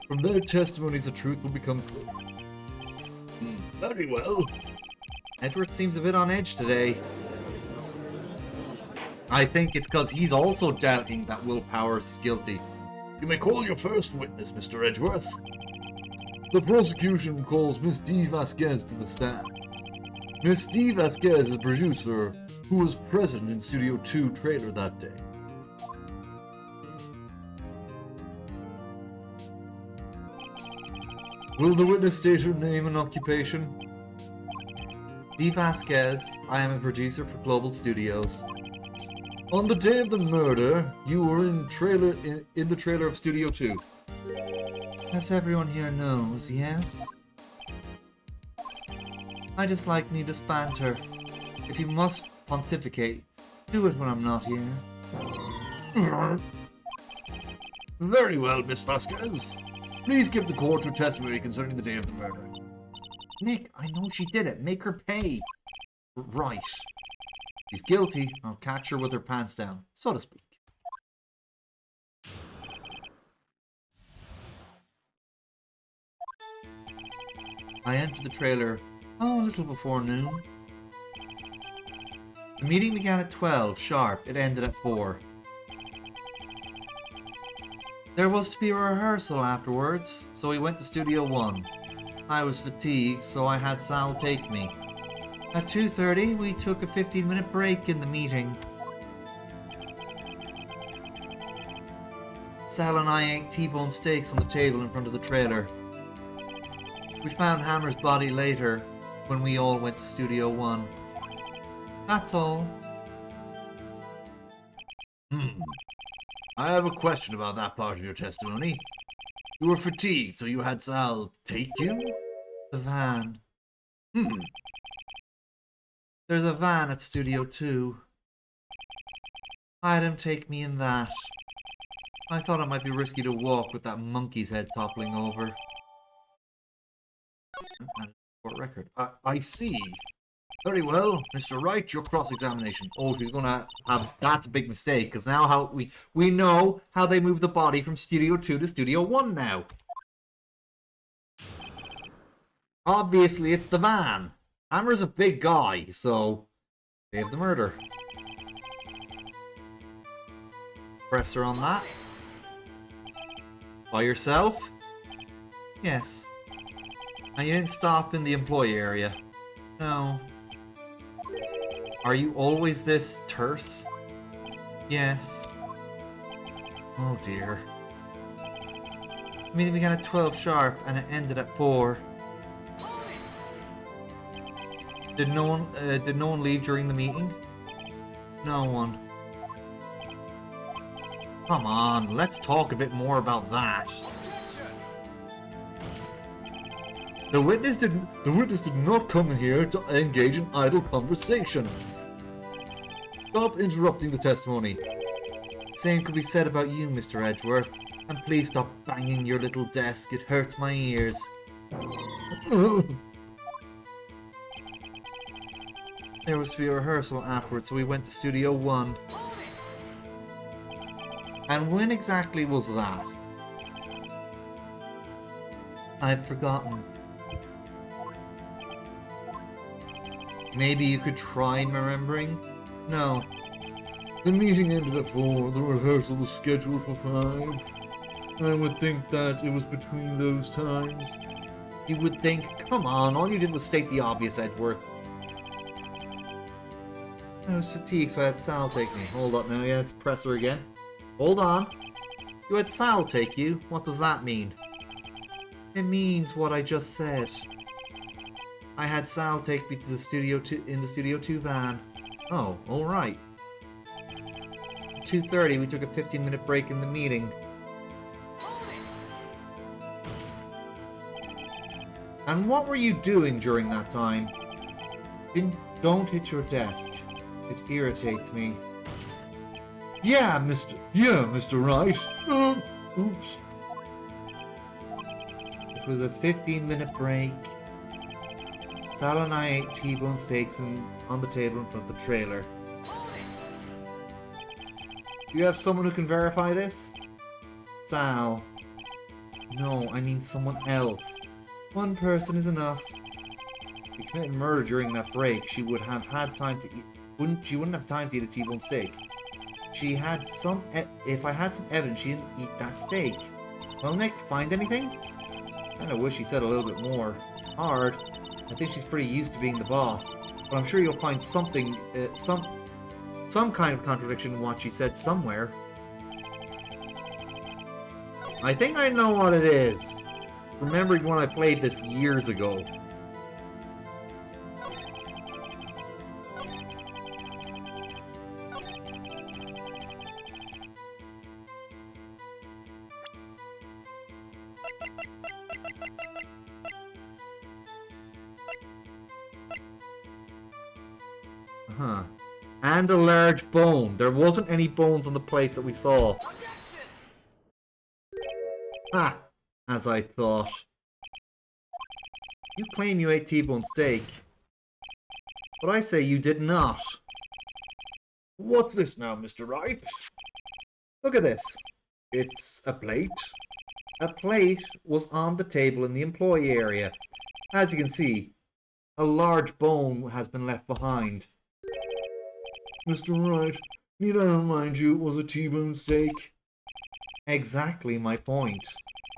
From their testimonies, the truth will become clear. Very well. Edgeworth seems a bit on edge today. I think it's because he's also doubting that Will Powers is guilty. You may call your first witness, Mr. Edgeworth. The prosecution calls Miss D. Vasquez to the stand. Miss D. Vasquez is a producer who was present in Studio 2 trailer that day. Will the witness state her name and occupation? D. Vasquez, I am a producer for Global Studios. On the day of the murder, you were in the trailer of Studio 2. As everyone here knows, yes? I dislike needless banter. If you must pontificate, do it when I'm not here. Very well, Miss Vasquez. Please give the court your testimony concerning the day of the murder. Nick, I know she did it. Make her pay. Right. She's guilty. I'll catch her with her pants down, so to speak. I entered the trailer, a little before noon. The meeting began at 12 sharp. It ended at 4. There was to be a rehearsal afterwards, so we went to Studio 1. I was fatigued, so I had Sal take me. At 2:30, we took a 15-minute break in the meeting. Sal and I ate T-bone steaks on the table in front of the trailer. We found Hammer's body later, when we all went to Studio 1. That's all. I have a question about that part of your testimony. You were fatigued, so you had Sal take you? The van. There's a van at Studio 2. I had him take me in that. I thought it might be risky to walk with that monkey's head toppling over. Court record. I see. Very well, Mr. Wright, your cross-examination. Oh, she's gonna have... That's a big mistake, because now how we know how they moved the body from Studio 2 to Studio 1 now. Obviously, it's the van. Hammer's a big guy, so... Day of the murder. Press her on that. By yourself? Yes. And you didn't stop in the employee area? No. Are you always this terse? Yes. Oh dear. Meeting began at 12 sharp and it ended at 4. Did no one leave during the meeting? No one. Come on, let's talk a bit more about that. The witness did not come in here to engage in idle conversation. Stop interrupting the testimony. Same could be said about you, Mr. Edgeworth. And please stop banging your little desk. It hurts my ears. There was to be a rehearsal afterwards, so we went to Studio 1. And when exactly was that? I've forgotten. Maybe you could try remembering? No. The meeting ended at 4. The rehearsal was scheduled for 5. I would think that it was between those times. You would think? Come on, all you did was state the obvious, Edgeworth. I was fatigued, so I had Sal take me. Hold up now, yeah, let's press her again. Hold on. You had Sal take you? What does that mean? It means what I just said. I had Sal take me to the Studio 2 in the Studio 2 van. Oh, alright. At 2:30, we took a 15-minute break in the meeting. And what were you doing during that time? Don't hit your desk. It irritates me. Yeah, Mr. Wright. Oops. It was a 15-minute break. Sal and I ate T-bone steaks on the table in front of the trailer. Do you have someone who can verify this? Sal. No, I mean someone else. One person is enough. If you committed murder during that break, she would have had time to eat. She wouldn't have time to eat a T-bone steak. If I had some evidence, she didn't eat that steak. Well, Nick, find anything? I kinda wish she said a little bit more. Hard. I think she's pretty used to being the boss, but I'm sure you'll find something, some kind of contradiction in what she said somewhere. I think I know what it is. Remembering when I played this years ago. Huh. And a large bone. There wasn't any bones on the plates that we saw. Ah, as I thought. You claim you ate T-bone steak, but I say you did not. What's this now, Mr. Wright? Look at this. It's a plate. A plate was on the table in the employee area. As you can see, a large bone has been left behind. Mr. Wright, need I remind you it was a T-bone steak? Exactly my point.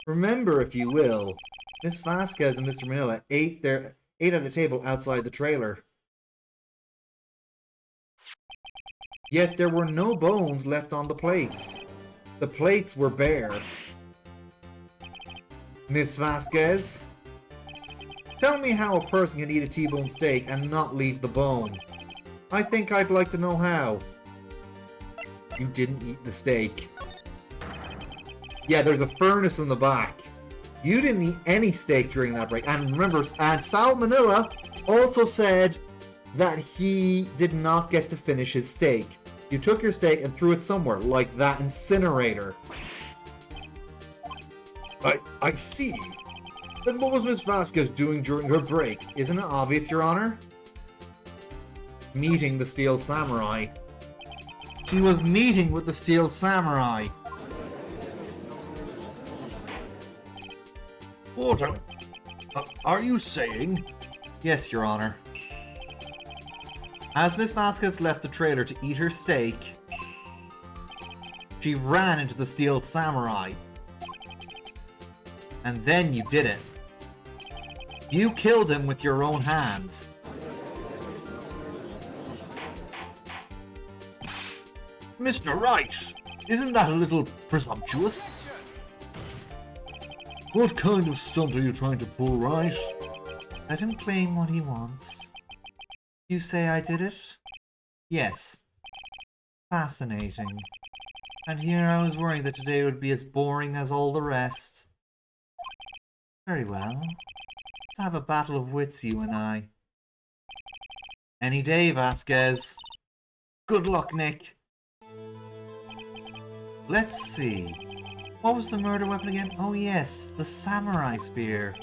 Remember, if you will, Miss Vasquez and Mr. Manila ate at a table outside the trailer. Yet there were no bones left on the plates. The plates were bare. Miss Vasquez? Tell me how a person can eat a T-bone steak and not leave the bone. I think I'd like to know how. You didn't eat the steak. Yeah, there's a furnace in the back. You didn't eat any steak during that break. And remember, Sal Manila also said that he did not get to finish his steak. You took your steak and threw it somewhere, like that incinerator. I see. Then what was Miss Vasquez doing during her break? Isn't it obvious, Your Honor? Meeting the Steel Samurai. She was meeting with the Steel Samurai. What are you saying? Yes, Your Honor. As Miss Vasquez left the trailer to eat her steak, she ran into the Steel Samurai. And then you did it. You killed him with your own hands. Mr. Wright, Isn't that a little presumptuous? What kind of stunt are you trying to pull, Wright? Let him claim what he wants. You say I did it? Yes. Fascinating. And here I was worrying that today would be as boring as all the rest. Very well. Let's have a battle of wits, you and I. Any day, Vasquez. Good luck, Nick. Let's see. What was the murder weapon again? Oh yes, the samurai spear.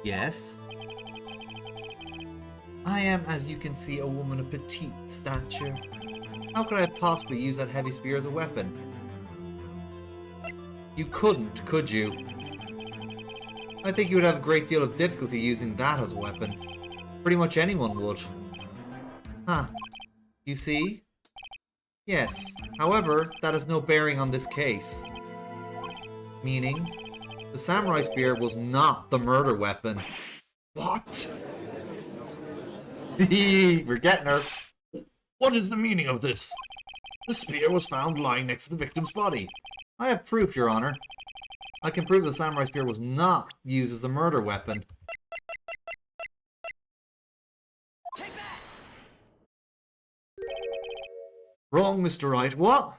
Yes. I am, as you can see, a woman of petite stature. How could I possibly use that heavy spear as a weapon? You couldn't, could you? I think you would have a great deal of difficulty using that as a weapon. Pretty much anyone would. Huh. You see? Yes. However, that has no bearing on this case. Meaning, the samurai spear was not the murder weapon. What? We're getting her. What is the meaning of this? The spear was found lying next to the victim's body. I have proof, Your Honor. I can prove the samurai spear was not used as the murder weapon. Take that! Wrong, Mr. Wright. What?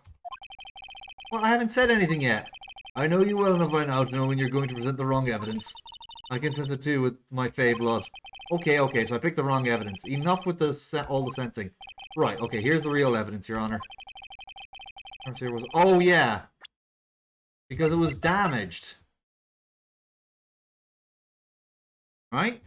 Well, I haven't said anything yet. I know you well enough by now to know when you're going to present the wrong evidence. I can sense it too with my fey blood. Okay, so I picked the wrong evidence. Enough with all the sensing. Right, okay, here's the real evidence, Your Honor. Oh, yeah. Because it was damaged. Right?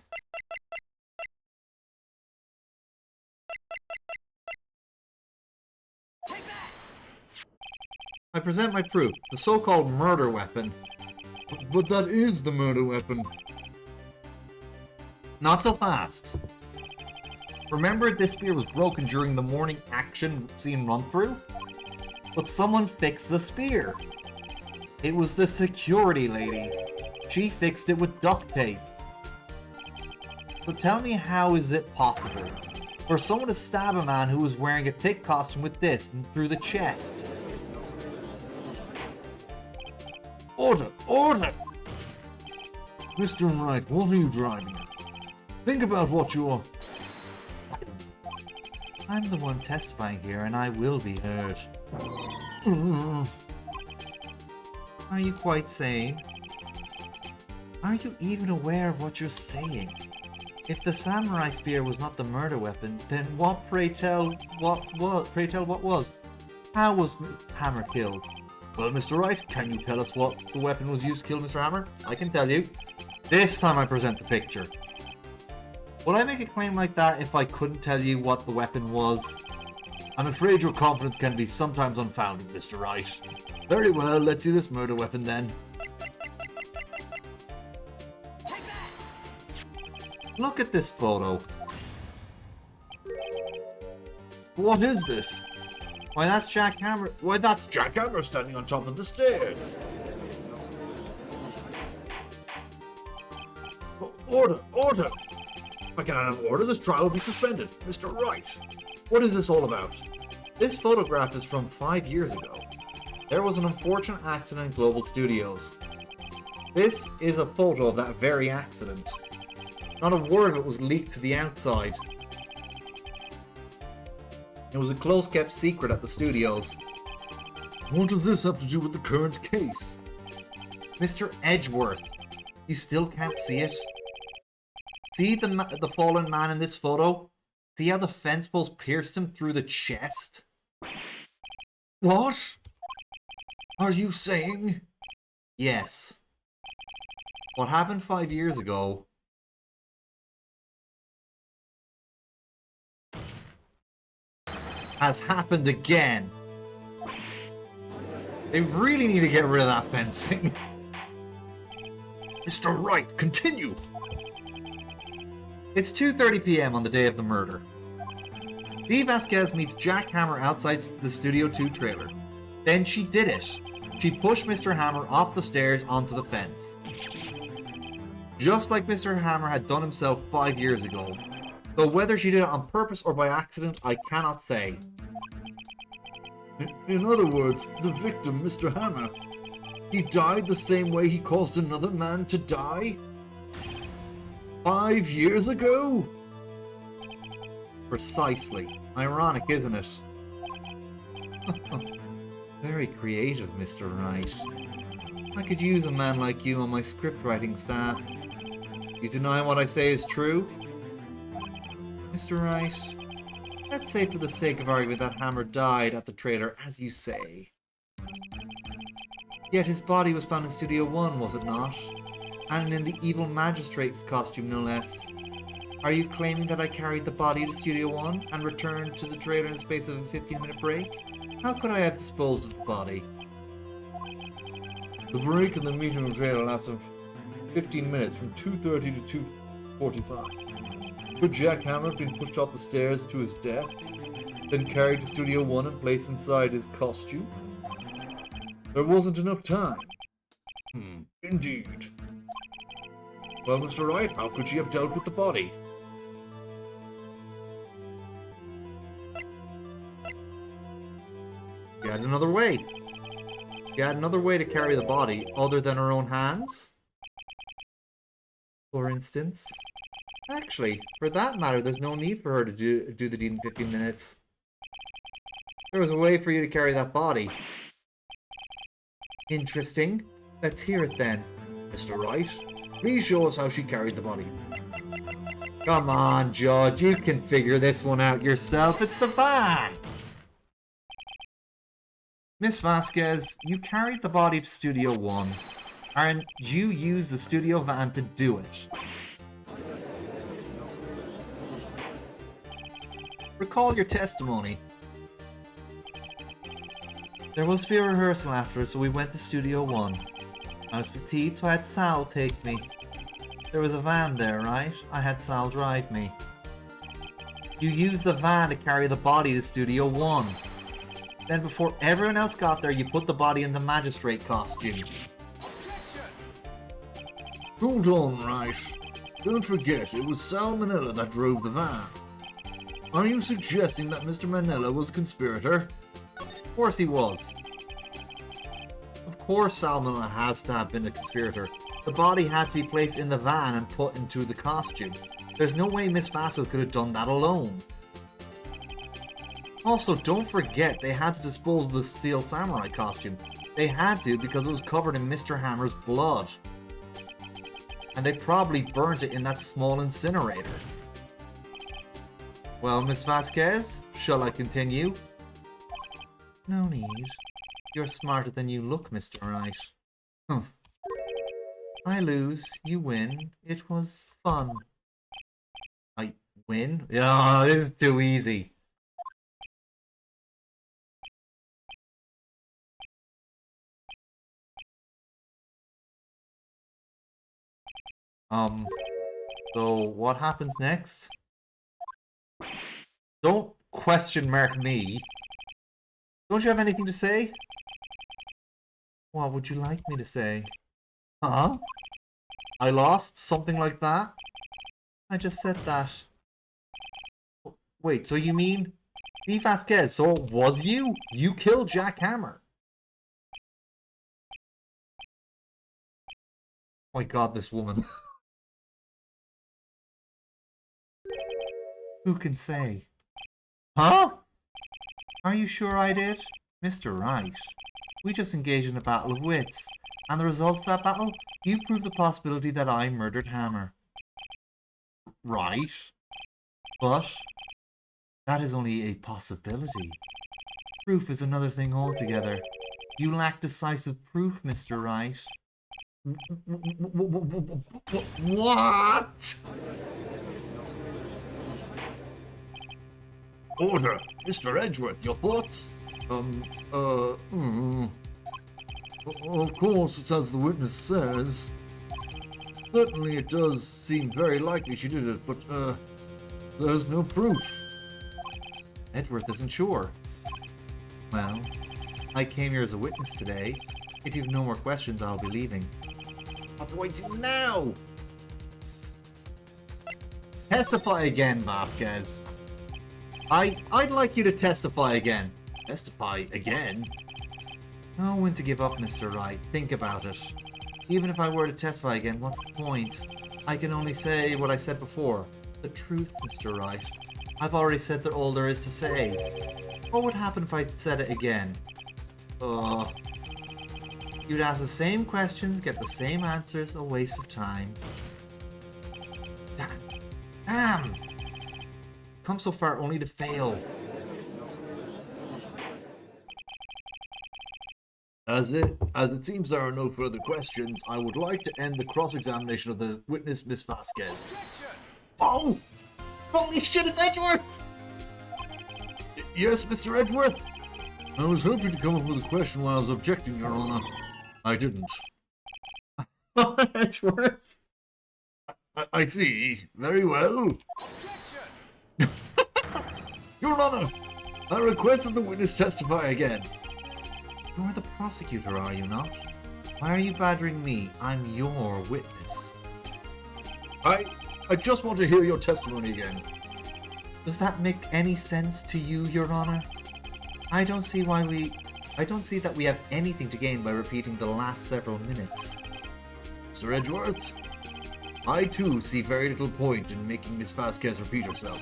I present my proof, the so-called murder weapon. But that is the murder weapon. Not so fast. Remember, this spear was broken during the morning action scene run-through? But someone fixed the spear. It was the security lady. She fixed it with duct tape. So tell me, how is it possible for someone to stab a man who was wearing a thick costume with this through the chest? Order! Order! Mr. Wright, what are you driving at? Think about what you are... I'm the one testifying here, and I will be heard. Are you quite sane? Are you even aware of what you're saying? If the samurai spear was not the murder weapon, then what, pray tell, what was? How was Hammer killed? Well, Mr. Wright, can you tell us what the weapon was used to kill Mr. Hammer? I can tell you. This time I present the picture. Would I make a claim like that if I couldn't tell you what the weapon was? I'm afraid your confidence can be sometimes unfounded, Mr. Wright. Very well, let's see this murder weapon then. Look at this photo. What is this? Why, that's Jack Hammer. Why, that's Jack Hammer standing on top of the stairs. Order! Order! If I cannot have order, this trial will be suspended. Mr. Wright, what is this all about? This photograph is from 5 years ago. There was an unfortunate accident in Global Studios. This is a photo of that very accident. Not a word of it was leaked to the outside. It was a close-kept secret at the studios. What does this have to do with the current case? Mr. Edgeworth, you still can't see it? See the fallen man in this photo? See how the fence post pierced him through the chest? What? Are you saying? Yes. What happened 5 years ago has happened again. They really need to get rid of that fencing. Mr. Wright, continue! It's 2:30 p.m. on the day of the murder. Dee Vasquez meets Jack Hammer outside the Studio 2 trailer. Then she did it. She pushed Mr. Hammer off the stairs onto the fence. Just like Mr. Hammer had done himself 5 years ago. Though whether she did it on purpose or by accident, I cannot say. In other words, the victim, Mr. Hammer, he died the same way he caused another man to die? 5 years ago? Precisely. Ironic, isn't it? Very creative, Mr. Wright. I could use a man like you on my script-writing staff. You deny what I say is true? Mr. Wright, let's say for the sake of argument that Hammer died at the trailer, as you say. Yet his body was found in Studio 1, was it not? And in the evil magistrate's costume, no less. Are you claiming that I carried the body to Studio 1 and returned to the trailer in the space of a 15-minute break? How could I have disposed of the body? The break in the meeting room trailer lasted 15 minutes, from 2:30 to 2:45. Could Jack Hammer have been pushed off the stairs to his death, then carried to Studio 1 and placed inside his costume? There wasn't enough time. Indeed. Well, Mr. Wright, how could she have dealt with the body? She had another way. She had another way to carry the body other than her own hands. For instance. Actually, for that matter, there's no need for her to do the deed in 15 minutes. There was a way for you to carry that body. Interesting. Let's hear it then. Mr. Wright, please show us how she carried the body. Come on, Judge, you can figure this one out yourself. It's the van! Miss Vasquez, you carried the body to Studio 1, and you used the studio van to do it. Recall your testimony. There was to be a rehearsal after, so we went to Studio 1. I was fatigued, so I had Sal take me. There was a van there, right? I had Sal drive me. You used the van to carry the body to Studio 1. Then before everyone else got there, you put the body in the magistrate costume. Hold on, Wright. Don't forget, it was Sal Manella that drove the van. Are you suggesting that Mr. Manella was a conspirator? Of course he was. Of course Sal Manella has to have been a conspirator. The body had to be placed in the van and put into the costume. There's no way Miss Vasquez could have done that alone. Also, don't forget, they had to dispose of the Steel Samurai costume. They had to because it was covered in Mr. Hammer's blood. And they probably burnt it in that small incinerator. Well, Miss Vasquez, shall I continue? No need. You're smarter than you look, Mr. Wright. I lose, you win. It was fun. I win? Oh, this is too easy. So what happens next? Don't question mark me. Don't you have anything to say? What would you like me to say? Huh? I lost? Something like that? I just said that. Wait, so you mean... Steve Vasquez, so it was you? You killed Jack Hammer? Oh my god, this woman. Who can say? Huh? Are you sure I did? Mr. Wright, we just engaged in a battle of wits. And the result of that battle, you proved the possibility that I murdered Hammer. Right. But that is only a possibility. Proof is another thing altogether. You lack decisive proof, Mr. Wright. What? Order! Mr. Edgeworth, your thoughts? Of course, it's as the witness says. Certainly it does seem very likely she did it, but, there's no proof. Edgeworth isn't sure. Well, I came here as a witness today. If you've no more questions, I'll be leaving. What do I do now? Testify again, Vasquez. I'd like you to testify again. Testify again? Know when to give up, Mr. Wright. Think about it. Even if I were to testify again, what's the point? I can only say what I said before. The truth, Mr. Wright. I've already said that all there is to say. What would happen if I said it again? You'd ask the same questions, get the same answers, a waste of time. Damn! Come so far only to fail. As it seems there are no further questions, I would like to end the cross-examination of the witness, Miss Vasquez. Oh! Holy shit, it's Edgeworth! Yes, Mr. Edgeworth? I was hoping to come up with a question while I was objecting, Your Honor. I didn't. Edgeworth? I see. Very well. Your Honor, I request that the witness testify again. You're the prosecutor, are you not? Why are you badgering me? I'm your witness. I just want to hear your testimony again. Does that make any sense to you, Your Honor? I don't see that we have anything to gain by repeating the last several minutes. Mr. Edgeworth, I too see very little point in making Miss Vasquez repeat herself.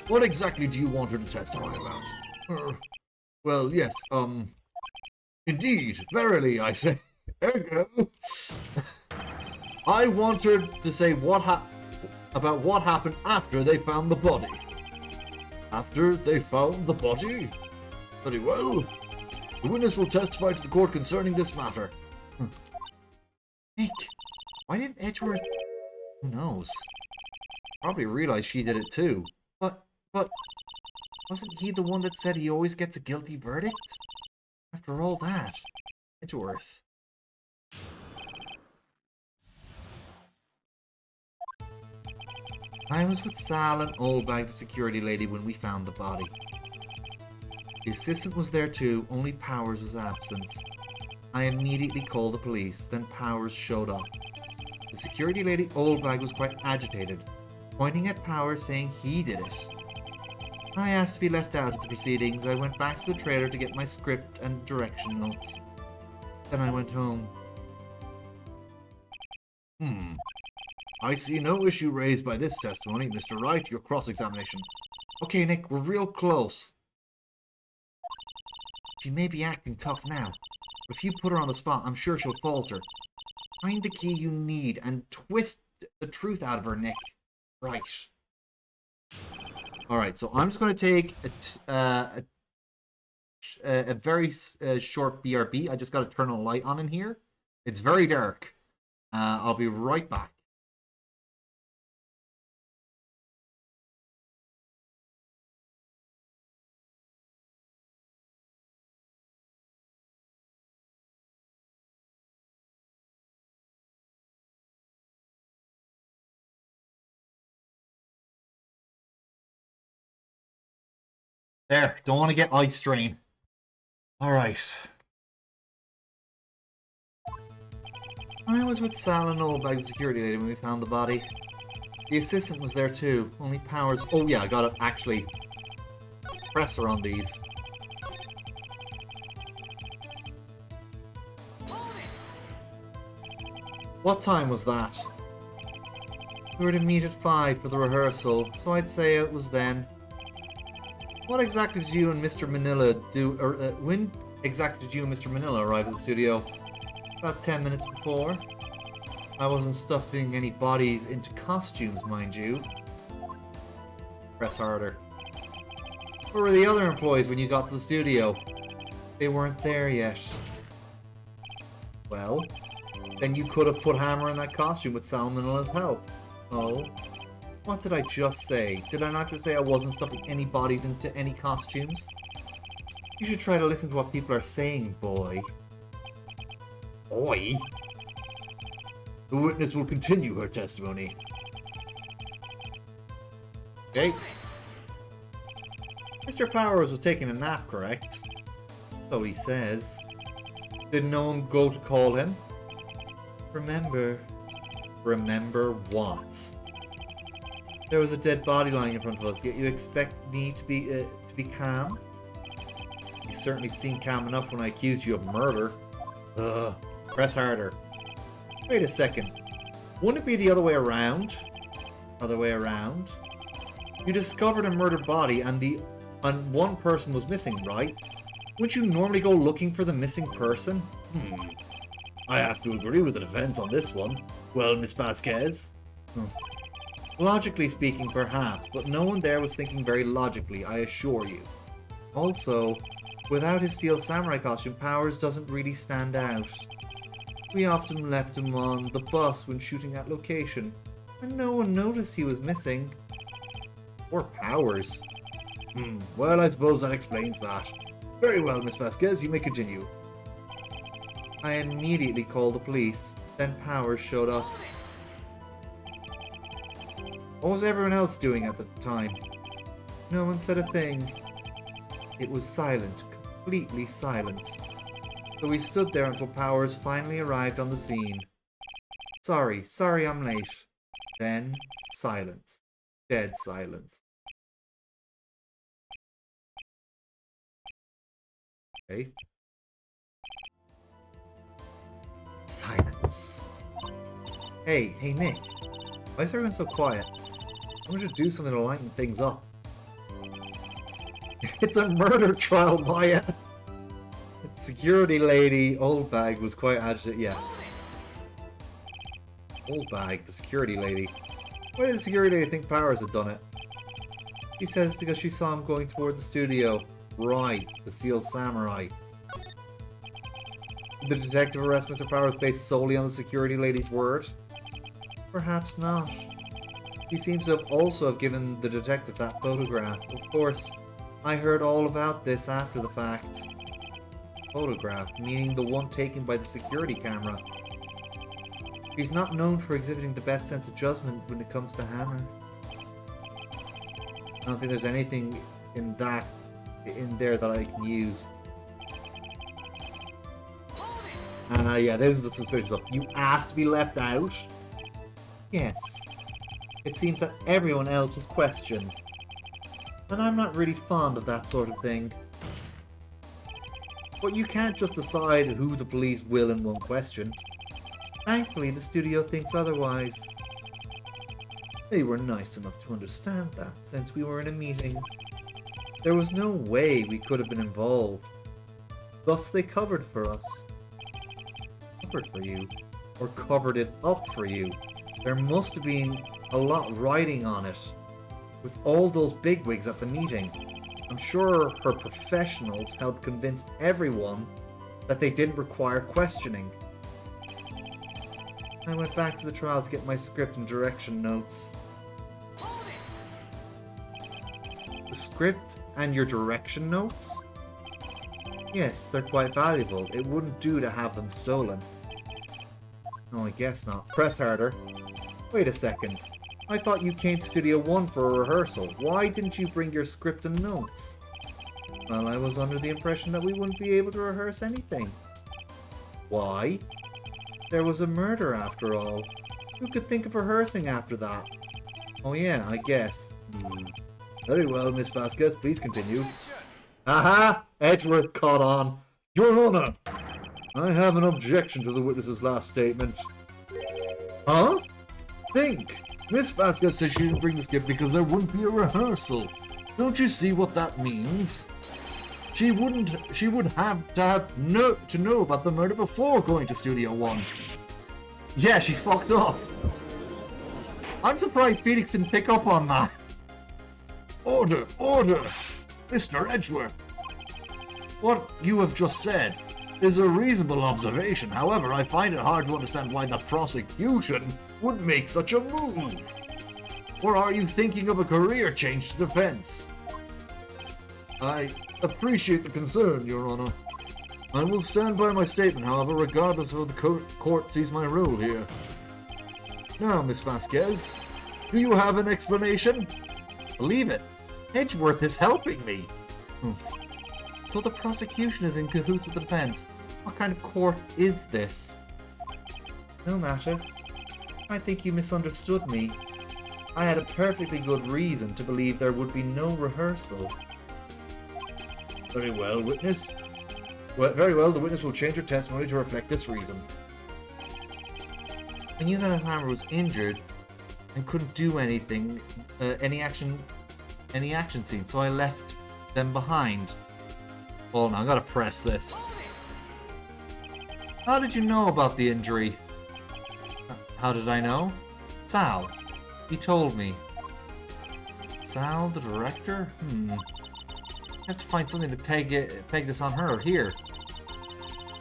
What exactly do you want her to testify about? Well, yes, indeed, verily, I say. Ergo. I want her to say about what happened after they found the body. After they found the body? Very well. The witness will testify to the court concerning this matter. Nick, why didn't Edgeworth... Who knows? Probably realized she did it too. But... Wasn't he the one that said he always gets a guilty verdict? After all that, Edgeworth... I was with Sal and Oldbag, the security lady, when we found the body. The assistant was there too, only Powers was absent. I immediately called the police, then Powers showed up. The security lady, Oldbag, was quite agitated, pointing at Powers saying he did it. I asked to be left out of the proceedings. I went back to the trailer to get my script and direction notes. Then I went home. I see no issue raised by this testimony, Mr. Wright, your cross-examination. Okay, Nick, we're real close. She may be acting tough now, but if you put her on the spot, I'm sure she'll falter. Find the key you need and twist the truth out of her, Nick. Right. Alright, so I'm just going to take a very short BRB. I just got to turn a light on in here. It's very dark. I'll be right back. There, don't want to get eye strain. Alright. I was with Sal and Oldbag's security lady when we found the body. The assistant was there too, only Powers... Oh yeah, I gotta actually press her on these. What time was that? We were to meet at 5 for the rehearsal, so I'd say it was then. What exactly did you and Mr. Manila do, when exactly did you and Mr. Manila arrive at the studio? About 10 minutes before. I wasn't stuffing any bodies into costumes, mind you. Press harder. Where were the other employees when you got to the studio? They weren't there yet. Well, then you could have put Hammer in that costume with Sal Manila's help. Oh? What did I just say? Did I not just say I wasn't stuffing any bodies into any costumes? You should try to listen to what people are saying, boy. Boy? The witness will continue her testimony. Okay. Mr. Powers was taking a nap, correct? So he says. Did no one go to call him? Remember. Remember what? There was a dead body lying in front of us, yet you expect me to be calm? You certainly seemed calm enough when I accused you of murder. Ugh. Press harder. Wait a second. Wouldn't it be the other way around? Other way around? You discovered a murdered body and one person was missing, right? Wouldn't you normally go looking for the missing person? I have to agree with the defense on this one. Well, Miss Vasquez? Logically speaking, perhaps, but no one there was thinking very logically, I assure you. Also, without his steel samurai costume, Powers doesn't really stand out. We often left him on the bus when shooting at location, and no one noticed he was missing. Poor Powers. Well, I suppose that explains that. Very well, Miss Vasquez, you may continue. I immediately called the police. Then Powers showed up. What was everyone else doing at the time? No one said a thing. It was silent, completely silent. So we stood there until Powers finally arrived on the scene. Sorry I'm late. Then, silence. Dead silence. Okay. Silence. Hey Nick. Why is everyone so quiet? We should do something to lighten things up. It's a murder trial, Maya! Security lady, Old Bag, was quite agitated. Yeah. Old Bag, the security lady. Why did the security lady think Powers had done it? She says because she saw him going toward the studio. Right, the sealed samurai. Did the detective arrest Mr. Powers based solely on the security lady's word? Perhaps not. He seems to have also given the detective that photograph. Of course, I heard all about this after the fact. Photograph, meaning the one taken by the security camera. He's not known for exhibiting the best sense of judgment when it comes to Hammer. I don't think there's anything in there that I can use. Yeah, this is the suspicious stuff. You asked to be left out? Yes. It seems that everyone else is questioned. And I'm not really fond of that sort of thing. But you can't just decide who the police will and won't question. Thankfully, the studio thinks otherwise. They were nice enough to understand that, since we were in a meeting. There was no way we could have been involved. Thus, they covered for us. Covered for you? Or covered it up for you? There must have been a lot riding on it. With all those bigwigs at the meeting. I'm sure her professionals helped convince everyone that they didn't require questioning. I went back to the trial to get my script and direction notes. The script and your direction notes? Yes, they're quite valuable. It wouldn't do to have them stolen. No, I guess not. Press harder. Wait a second. I thought you came to Studio 1 for a rehearsal. Why didn't you bring your script and notes? Well, I was under the impression that we wouldn't be able to rehearse anything. Why? There was a murder after all. Who could think of rehearsing after that? Oh yeah, I guess. Very well, Miss Vasquez, please continue. Aha! Edgeworth caught on. Your Honor, I have an objection to the witness's last statement. Huh? Think! Miss Vasquez says she didn't bring the script because there wouldn't be a rehearsal. Don't you see what that means? She would have to know about the murder before going to Studio 1. Yeah, she fucked up. I'm surprised Felix didn't pick up on that. Order! Mr. Edgeworth. What you have just said is a reasonable observation. However, I find it hard to understand why the prosecution would make such a move. Or are you thinking of a career change to defense? I appreciate the concern, Your Honor. I will stand by my statement, however, regardless of the court sees my role here. Now, Miss Vasquez, do you have an explanation? Believe it, Edgeworth is helping me. So the prosecution is in cahoots with the defense. What kind of court is this? No matter. I think you misunderstood me. I had a perfectly good reason to believe there would be no rehearsal. Very well, witness. Well, very well, the witness will change her testimony to reflect this reason. I knew that Hammer was injured and couldn't do anything, any action scene, so I left them behind. Hold on, I gotta press this. How did you know about the injury? How did I know? Sal. He told me. Sal, the director? I have to find something to peg this on her here.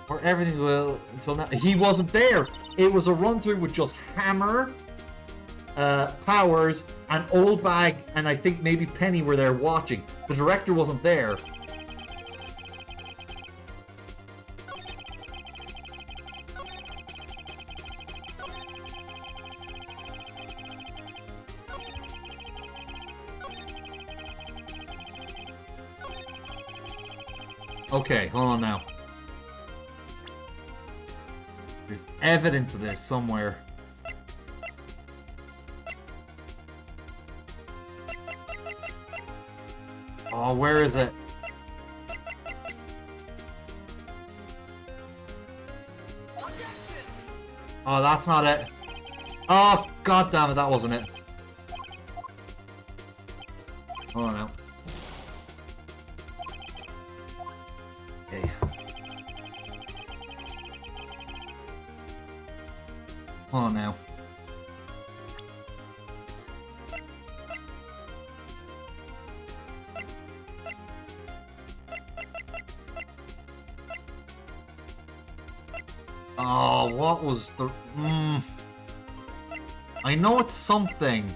Or everything will until now. He wasn't there. It was a run through with just Hammer, Powers, and Old Bag, and I think maybe Penny were there watching. The director wasn't there. Okay, hold on now. There's evidence of this somewhere. Oh, where is it? Oh, that's not it. Oh, god damn it, that wasn't it. Hold on now. Okay. Hold on now. Oh, what was the... I know it's something.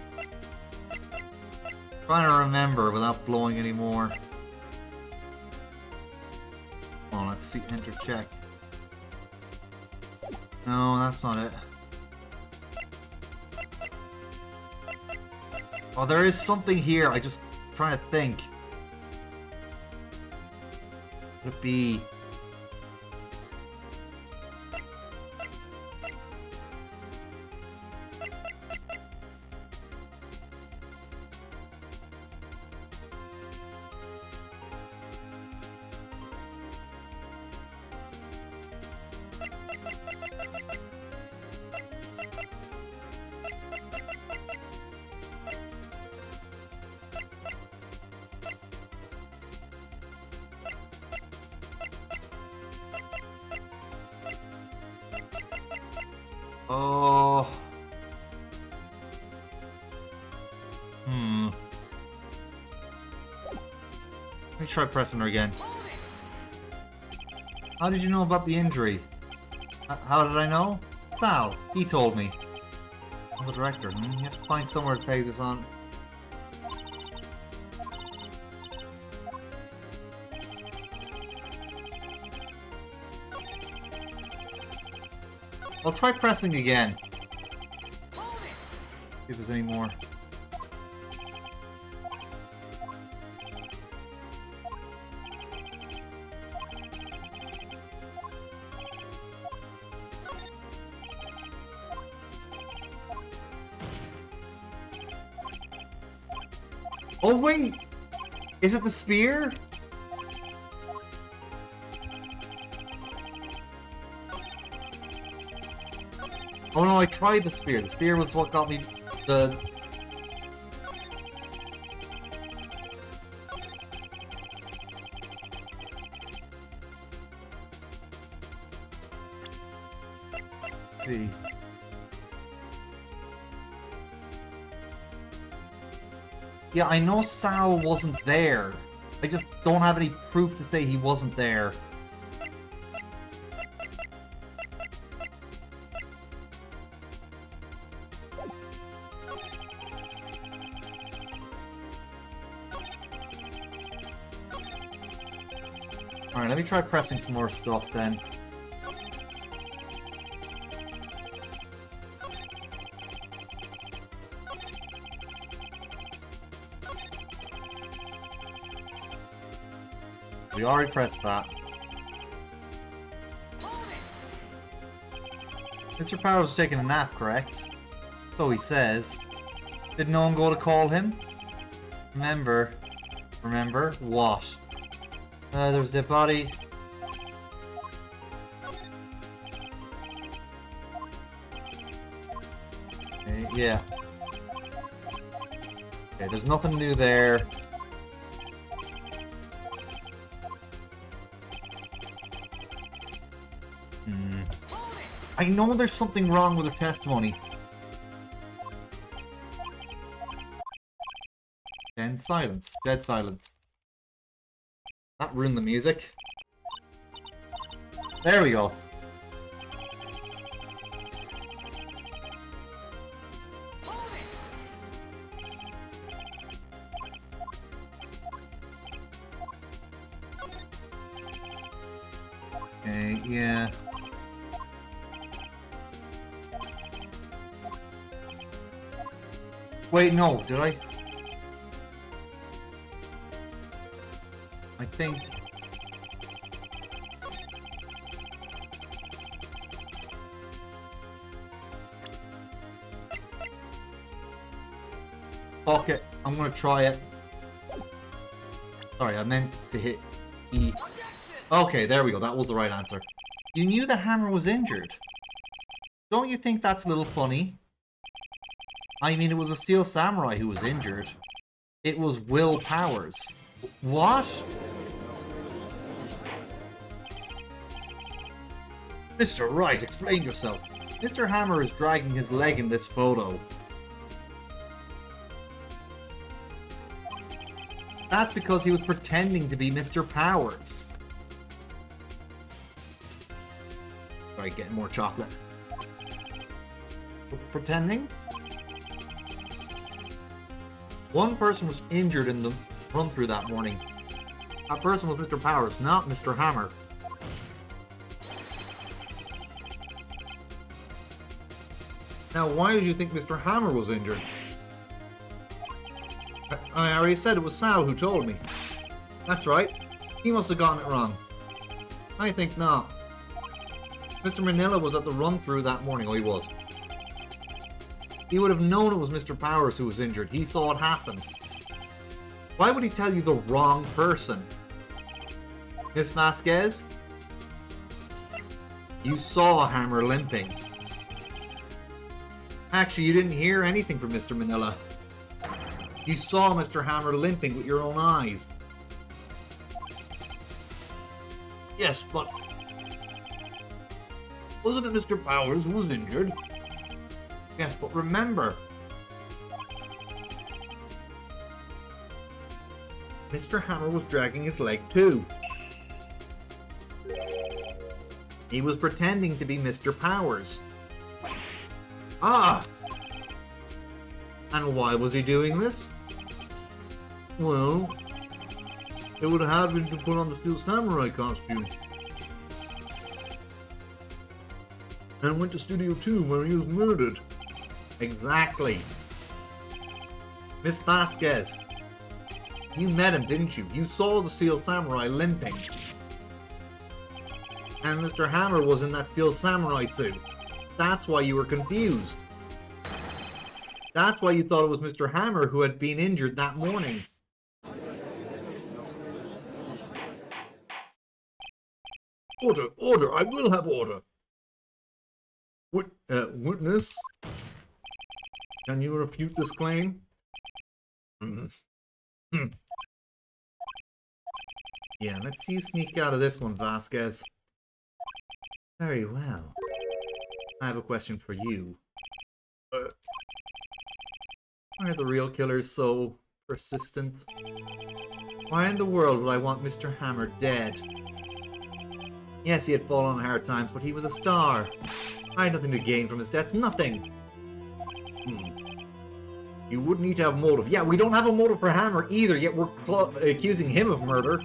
Trying to remember without blowing anymore. Oh, let's see. Enter check. No, that's not it. Oh, there is something here. I just trying to think. Could it be? Oh. Let me try pressing her again. How did you know about the injury? How did I know? Sal. He told me. I'm the director. You have to find somewhere to peg this on. I'll try pressing again. See if there's any more. Oh wait! Is it the spear? Oh no, I tried the spear. The spear was what got me the... Let's see. Yeah, I know Sal wasn't there. I just don't have any proof to say he wasn't there. Alright, let me try pressing some more stuff then. We already pressed that. Mr. Powers was taking a nap, correct? So he says. Did no one go to call him? Remember what? There's the body. Okay, yeah. Okay, there's nothing new there. I know there's something wrong with her testimony. Then silence. Dead silence. That ruined the music. There we go. Okay, yeah. Wait, no, did I? I think... Fuck it, I'm gonna try it. Sorry, I meant to hit E. Okay, there we go, that was the right answer. You knew the hammer was injured. Don't you think that's a little funny? I mean, it was a Steel Samurai who was injured. It was Will Powers. What? Mr. Wright, explain yourself. Mr. Hammer is dragging his leg in this photo. That's because he was pretending to be Mr. Powers. Sorry, getting more chocolate. Pretending? One person was injured in the run-through that morning. That person was Mr. Powers, not Mr. Hammer. Now, why did you think Mr. Hammer was injured? I already said it was Sal who told me. That's right. He must have gotten it wrong. I think not. Mr. Manila was at the run-through that morning. Oh, he was. He would have known it was Mr. Powers who was injured. He saw it happen. Why would he tell you the wrong person? Miss Vasquez? You saw Hammer limping. Actually, you didn't hear anything from Mr. Manila. You saw Mr. Hammer limping with your own eyes. Yes, but... wasn't it Mr. Powers who was injured? Yes, but remember... Mr. Hammer was dragging his leg too. He was pretending to be Mr. Powers. Ah! And why was he doing this? Well, it would have been to put on the Steel Samurai costume. And went to Studio 2 where he was murdered. Exactly. Miss Vasquez, you met him, didn't you? You saw the Steel Samurai limping. And Mr. Hammer was in that Steel Samurai suit. That's why you were confused. That's why you thought it was Mr. Hammer who had been injured that morning. Order, order, I will have order. Witness? Can you refute this claim? Yeah, let's see you sneak out of this one, Vasquez. Very well. I have a question for you. Why are the real killers so persistent? Why in the world would I want Mr. Hammer dead? Yes, he had fallen on hard times, but he was a star. I had nothing to gain from his death. Nothing! You would need to have a motive. Yeah, we don't have a motive for Hammer either, yet we're accusing him of murder.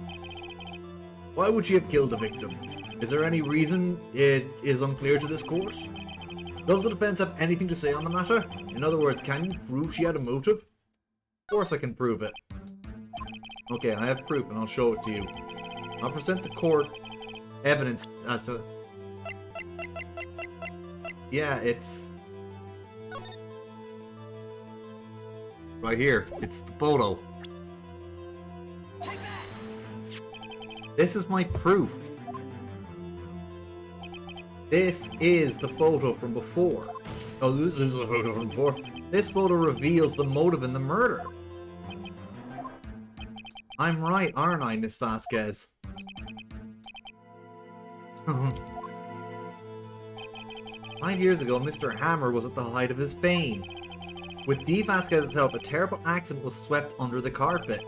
Why would she have killed the victim? Is there any reason it is unclear to this court? Does the defense have anything to say on the matter? In other words, can you prove she had a motive? Of course I can prove it. Okay, I have proof and I'll show it to you. I'll present the court evidence as to... Yeah, it's... right here. It's the photo. This is my proof. This is the photo from before. Oh, this is the photo from before. This photo reveals the motive in the murder. I'm right, aren't I, Miss Vasquez? 5 years ago, Mr. Hammer was at the height of his fame. With D. Vasquez's help, a terrible accident was swept under the carpet.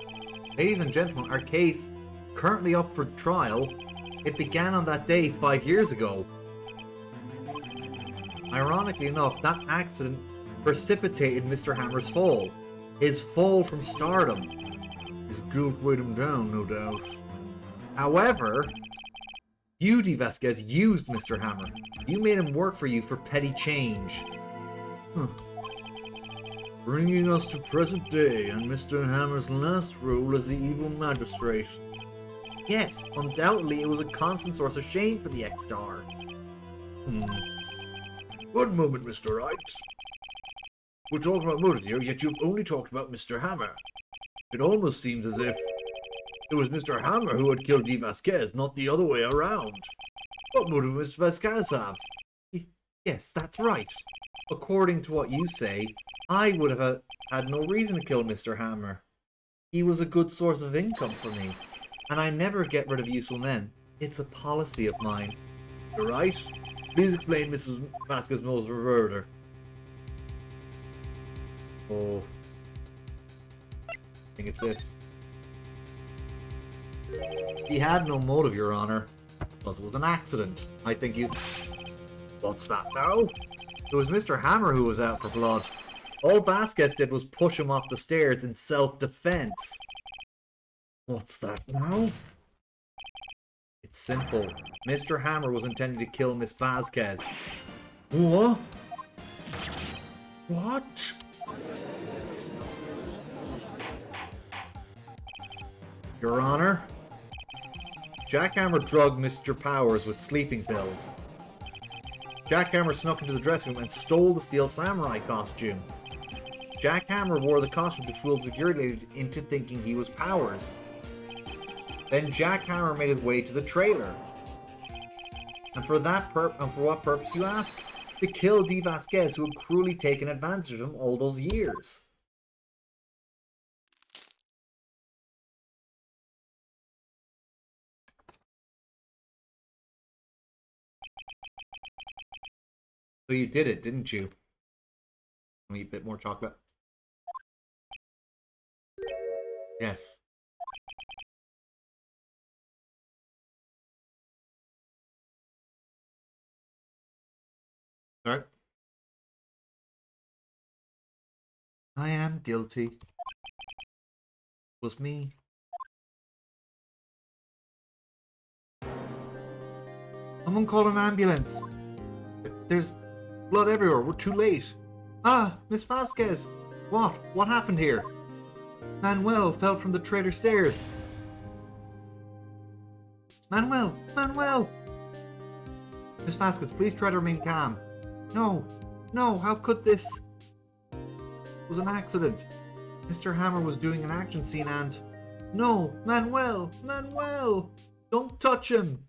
Ladies and gentlemen, our case, currently up for trial, it began on that day 5 years ago. Ironically enough, that accident precipitated Mr. Hammer's fall. His fall from stardom. His guilt weighed him down, no doubt. However, you, D. Vasquez, used Mr. Hammer. You made him work for you for petty change. Bringing us to present day and Mr. Hammer's last role as the evil magistrate. Yes, undoubtedly it was a constant source of shame for the ex-star. One moment, Mr. Wright. We're talking about motive here, yet you've only talked about Mr. Hammer. It almost seems as if it was Mr. Hammer who had killed D. Vasquez, not the other way around. What motive does Mr. Vasquez have? Yes, that's right. According to what you say, I would have had no reason to kill Mr. Hammer. He was a good source of income for me, and I never get rid of useful men. It's a policy of mine. You're right. Please explain Mrs. Vasquez's motive for murder. Oh. I think it's this. He had no motive, Your Honor, because it was an accident. I think you... What's that now? It was Mr. Hammer who was out for blood. All Vasquez did was push him off the stairs in self-defense. What's that now? It's simple. Mr. Hammer was intending to kill Miss Vasquez. What? What? Your Honor, Jack Hammer drugged Mr. Powers with sleeping pills. Jack Hammer snuck into the dressing room and stole the steel samurai costume. Jack Hammer wore the costume to fool security into thinking he was Powers. Then Jack Hammer made his way to the trailer. And for what purpose, you ask? To kill D. Vasquez, who had cruelly taken advantage of him all those years. So you did it, didn't you? Need a bit more chocolate. Yes. Alright. I am guilty. It was me. Someone call an ambulance. There's blood everywhere. We're too late. Ah, Miss Vasquez. What? What happened here? Manuel fell from the trailer stairs. Manuel! Manuel! Miss Vasquez, please try to remain calm. No! No! How could this? It was an accident. Mr. Hammer was doing an action scene and... No! Manuel! Manuel! Don't touch him!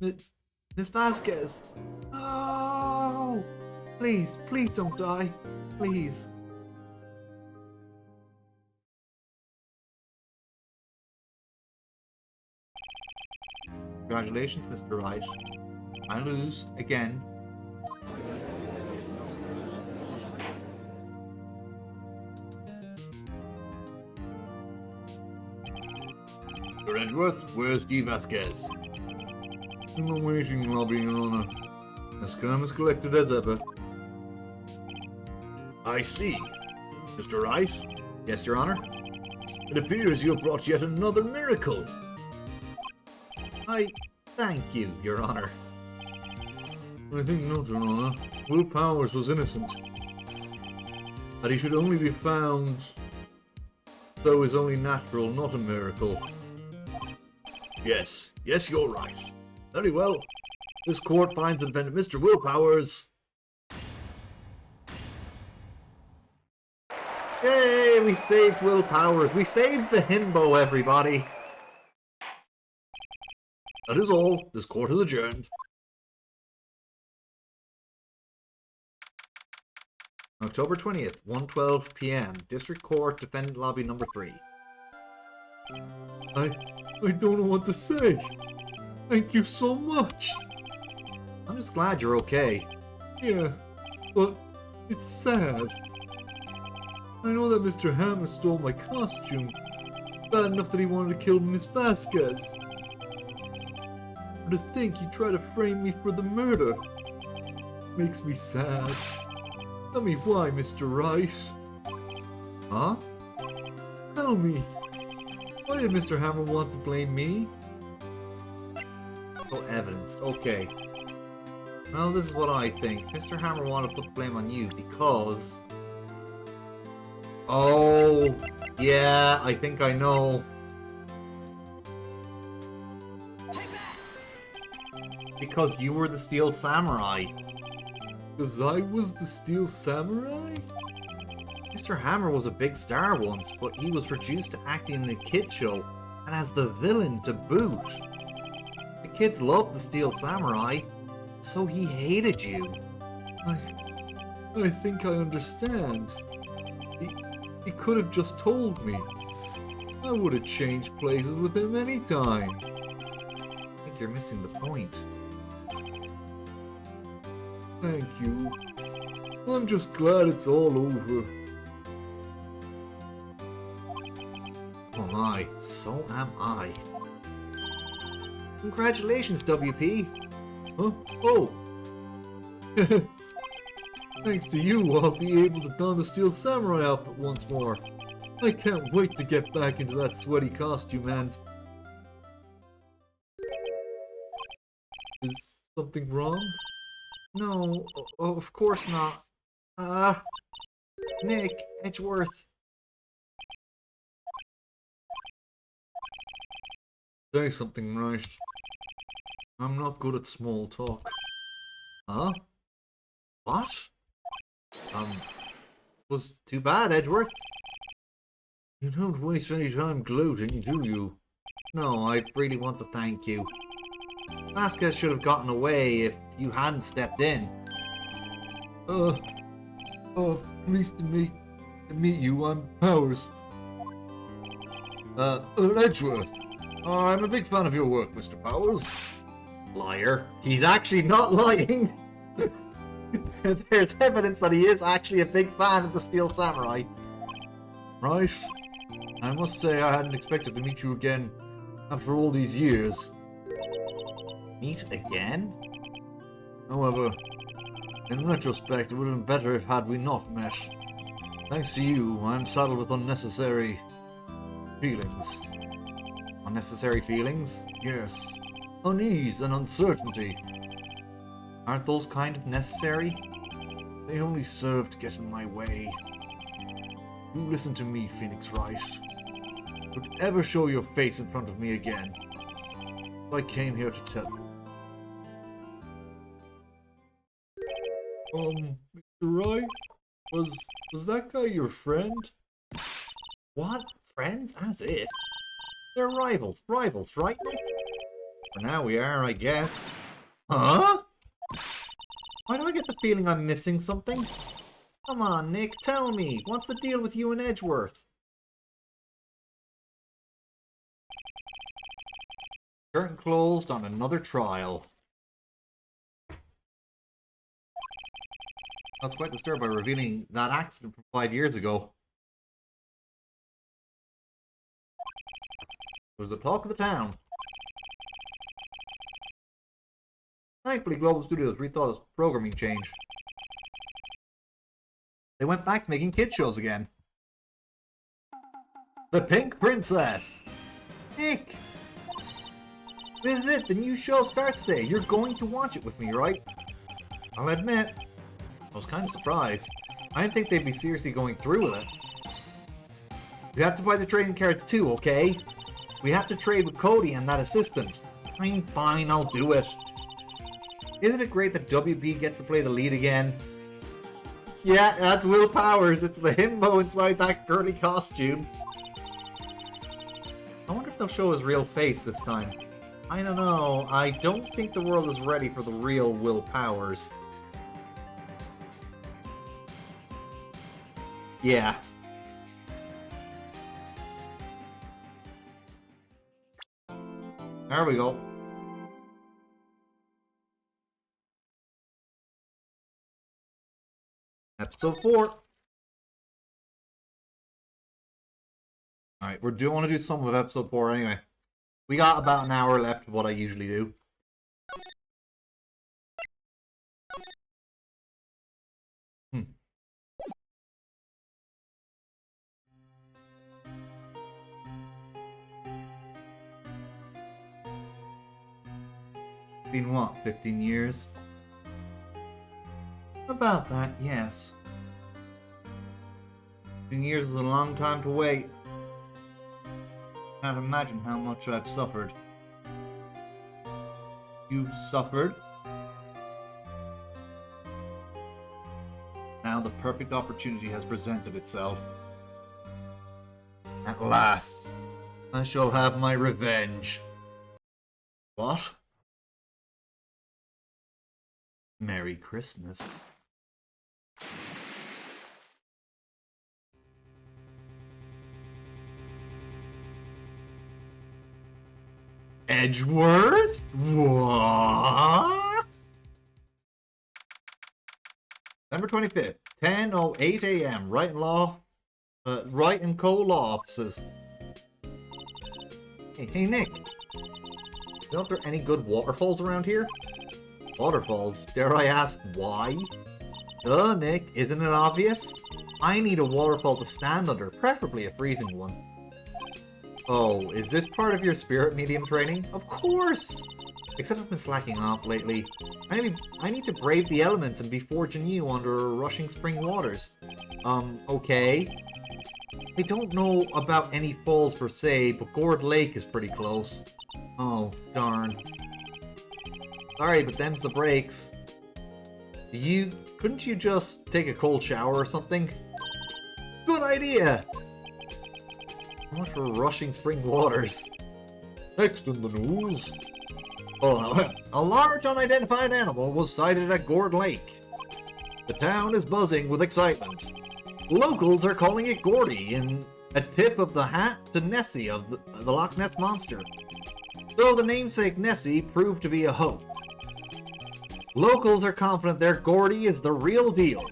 Miss Vasquez! Oh! Please, please don't die. Please. Congratulations, Mr. Wright. I lose again. Sir Edgeworth, where's D. Vasquez? In the waiting lobby, Your Honor. As calm as collected as ever. I see. Mr. Wright? Yes, Your Honor? It appears you have brought yet another miracle. I thank you, Your Honor. I think not, Your Honor. Will Powers was innocent. That he should only be found, though, is only natural, not a miracle. Yes, yes, you're right. Very well. This court finds the defendant, Mr. Will Powers. Yay, we saved Will Powers. We saved the himbo, everybody. That is all. This court is adjourned. October 20th, 1:12 p.m. District Court, Defendant Lobby number 3. I don't know what to say. Thank you so much. I'm just glad you're okay. Yeah, but it's sad. I know that Mr. Hammer stole my costume. Bad enough that he wanted to kill Miss Vasquez. But to think he tried to frame me for the murder makes me sad. Tell me why, Mr. Wright. Huh? Tell me. Why did Mr. Hammer want to blame me? No evidence. Okay. Well, this is what I think. Mr. Hammer wanted to put the blame on you because... Oh, yeah, I think I know. Because you were the Steel Samurai. Because I was the Steel Samurai? Mr. Hammer was a big star once, but he was reduced to acting in the kids show, and as the villain to boot. The kids loved the Steel Samurai, so he hated you. I think I understand. He could have just told me. I would have changed places with him anytime. I think you're missing the point. Thank you. I'm just glad it's all over. Oh my, so am I. Congratulations, WP. Huh? Oh! Thanks to you, I'll be able to don the Steel Samurai outfit once more. I can't wait to get back into that sweaty costume and... Is something wrong? No, of course not. Nick, Edgeworth. Say something right. I'm not good at small talk. Huh? What? Was too bad, Edgeworth. You don't waste any time gloating, do you? No, I really want to thank you. Vasquez should have gotten away if you hadn't stepped in. Pleased to meet you. I'm Powers. Edgeworth. I'm a big fan of your work, Mr. Powers. Liar. He's actually not lying. There's evidence that he is actually a big fan of the Steel Samurai. Right. I must say I hadn't expected to meet you again after all these years. Meet again? However, in retrospect, it would have been better if had we not met. Thanks to you, I'm saddled with unnecessary feelings. Unnecessary feelings? Yes. Unease and uncertainty. Aren't those kind of necessary? They only serve to get in my way. You listen to me, Phoenix Wright. Don't ever show your face in front of me again. I came here to tell you. Mr. Wright? Was that guy your friend? What? Friends? As if. They're rivals. Rivals, right, Nick? For now we are, I guess. Huh? Why do I get the feeling I'm missing something? Come on, Nick, tell me. What's the deal with you and Edgeworth? Curtain closed on another trial. I was quite disturbed by revealing that accident from 5 years ago. It was the talk of the town. Thankfully, Global Studios rethought its programming change. They went back to making kid shows again. The Pink Princess! Nick! This is it, the new show starts today. You're going to watch it with me, right? I'll admit, I was kind of surprised. I didn't think they'd be seriously going through with it. You have to buy the trading cards too, okay? We have to trade with Cody and that assistant. Fine, I'll do it. Isn't it great that WB gets to play the lead again? Yeah, that's Will Powers. It's the himbo inside that girly costume. I wonder if they'll show his real face this time. I don't know. I don't think the world is ready for the real Will Powers. Yeah. There we go. Episode 4. Alright, we want to do some of episode 4 anyway. We got about an hour left of what I usually do. Been what, 15 years? About that, yes. 15 years is a long time to wait. Can't imagine how much I've suffered. You suffered? Now the perfect opportunity has presented itself. At last, I shall have my revenge. What? Merry Christmas. Edgeworth? What? November 25th, 10:08 a.m. Wright and Co. Law Offices. Hey, Nick. You know if there are any good waterfalls around here? Waterfalls? Dare I ask why? Duh, Nick. Isn't it obvious? I need a waterfall to stand under, preferably a freezing one. Oh, is this part of your spirit medium training? Of course! Except I've been slacking off lately. I need to brave the elements and be forging you under rushing spring waters. Okay. I don't know about any falls per se, but Gourd Lake is pretty close. Oh, darn. Sorry, but them's the breaks. Couldn't you just take a cold shower or something? Good idea! How much for rushing spring waters? Next in the news. Oh, a large unidentified animal was sighted at Gourd Lake. The town is buzzing with excitement. Locals are calling it Gordy in a tip of the hat to Nessie of the Loch Ness Monster. Though the namesake Nessie proved to be a hoax. Locals are confident their Gordy is the real deal.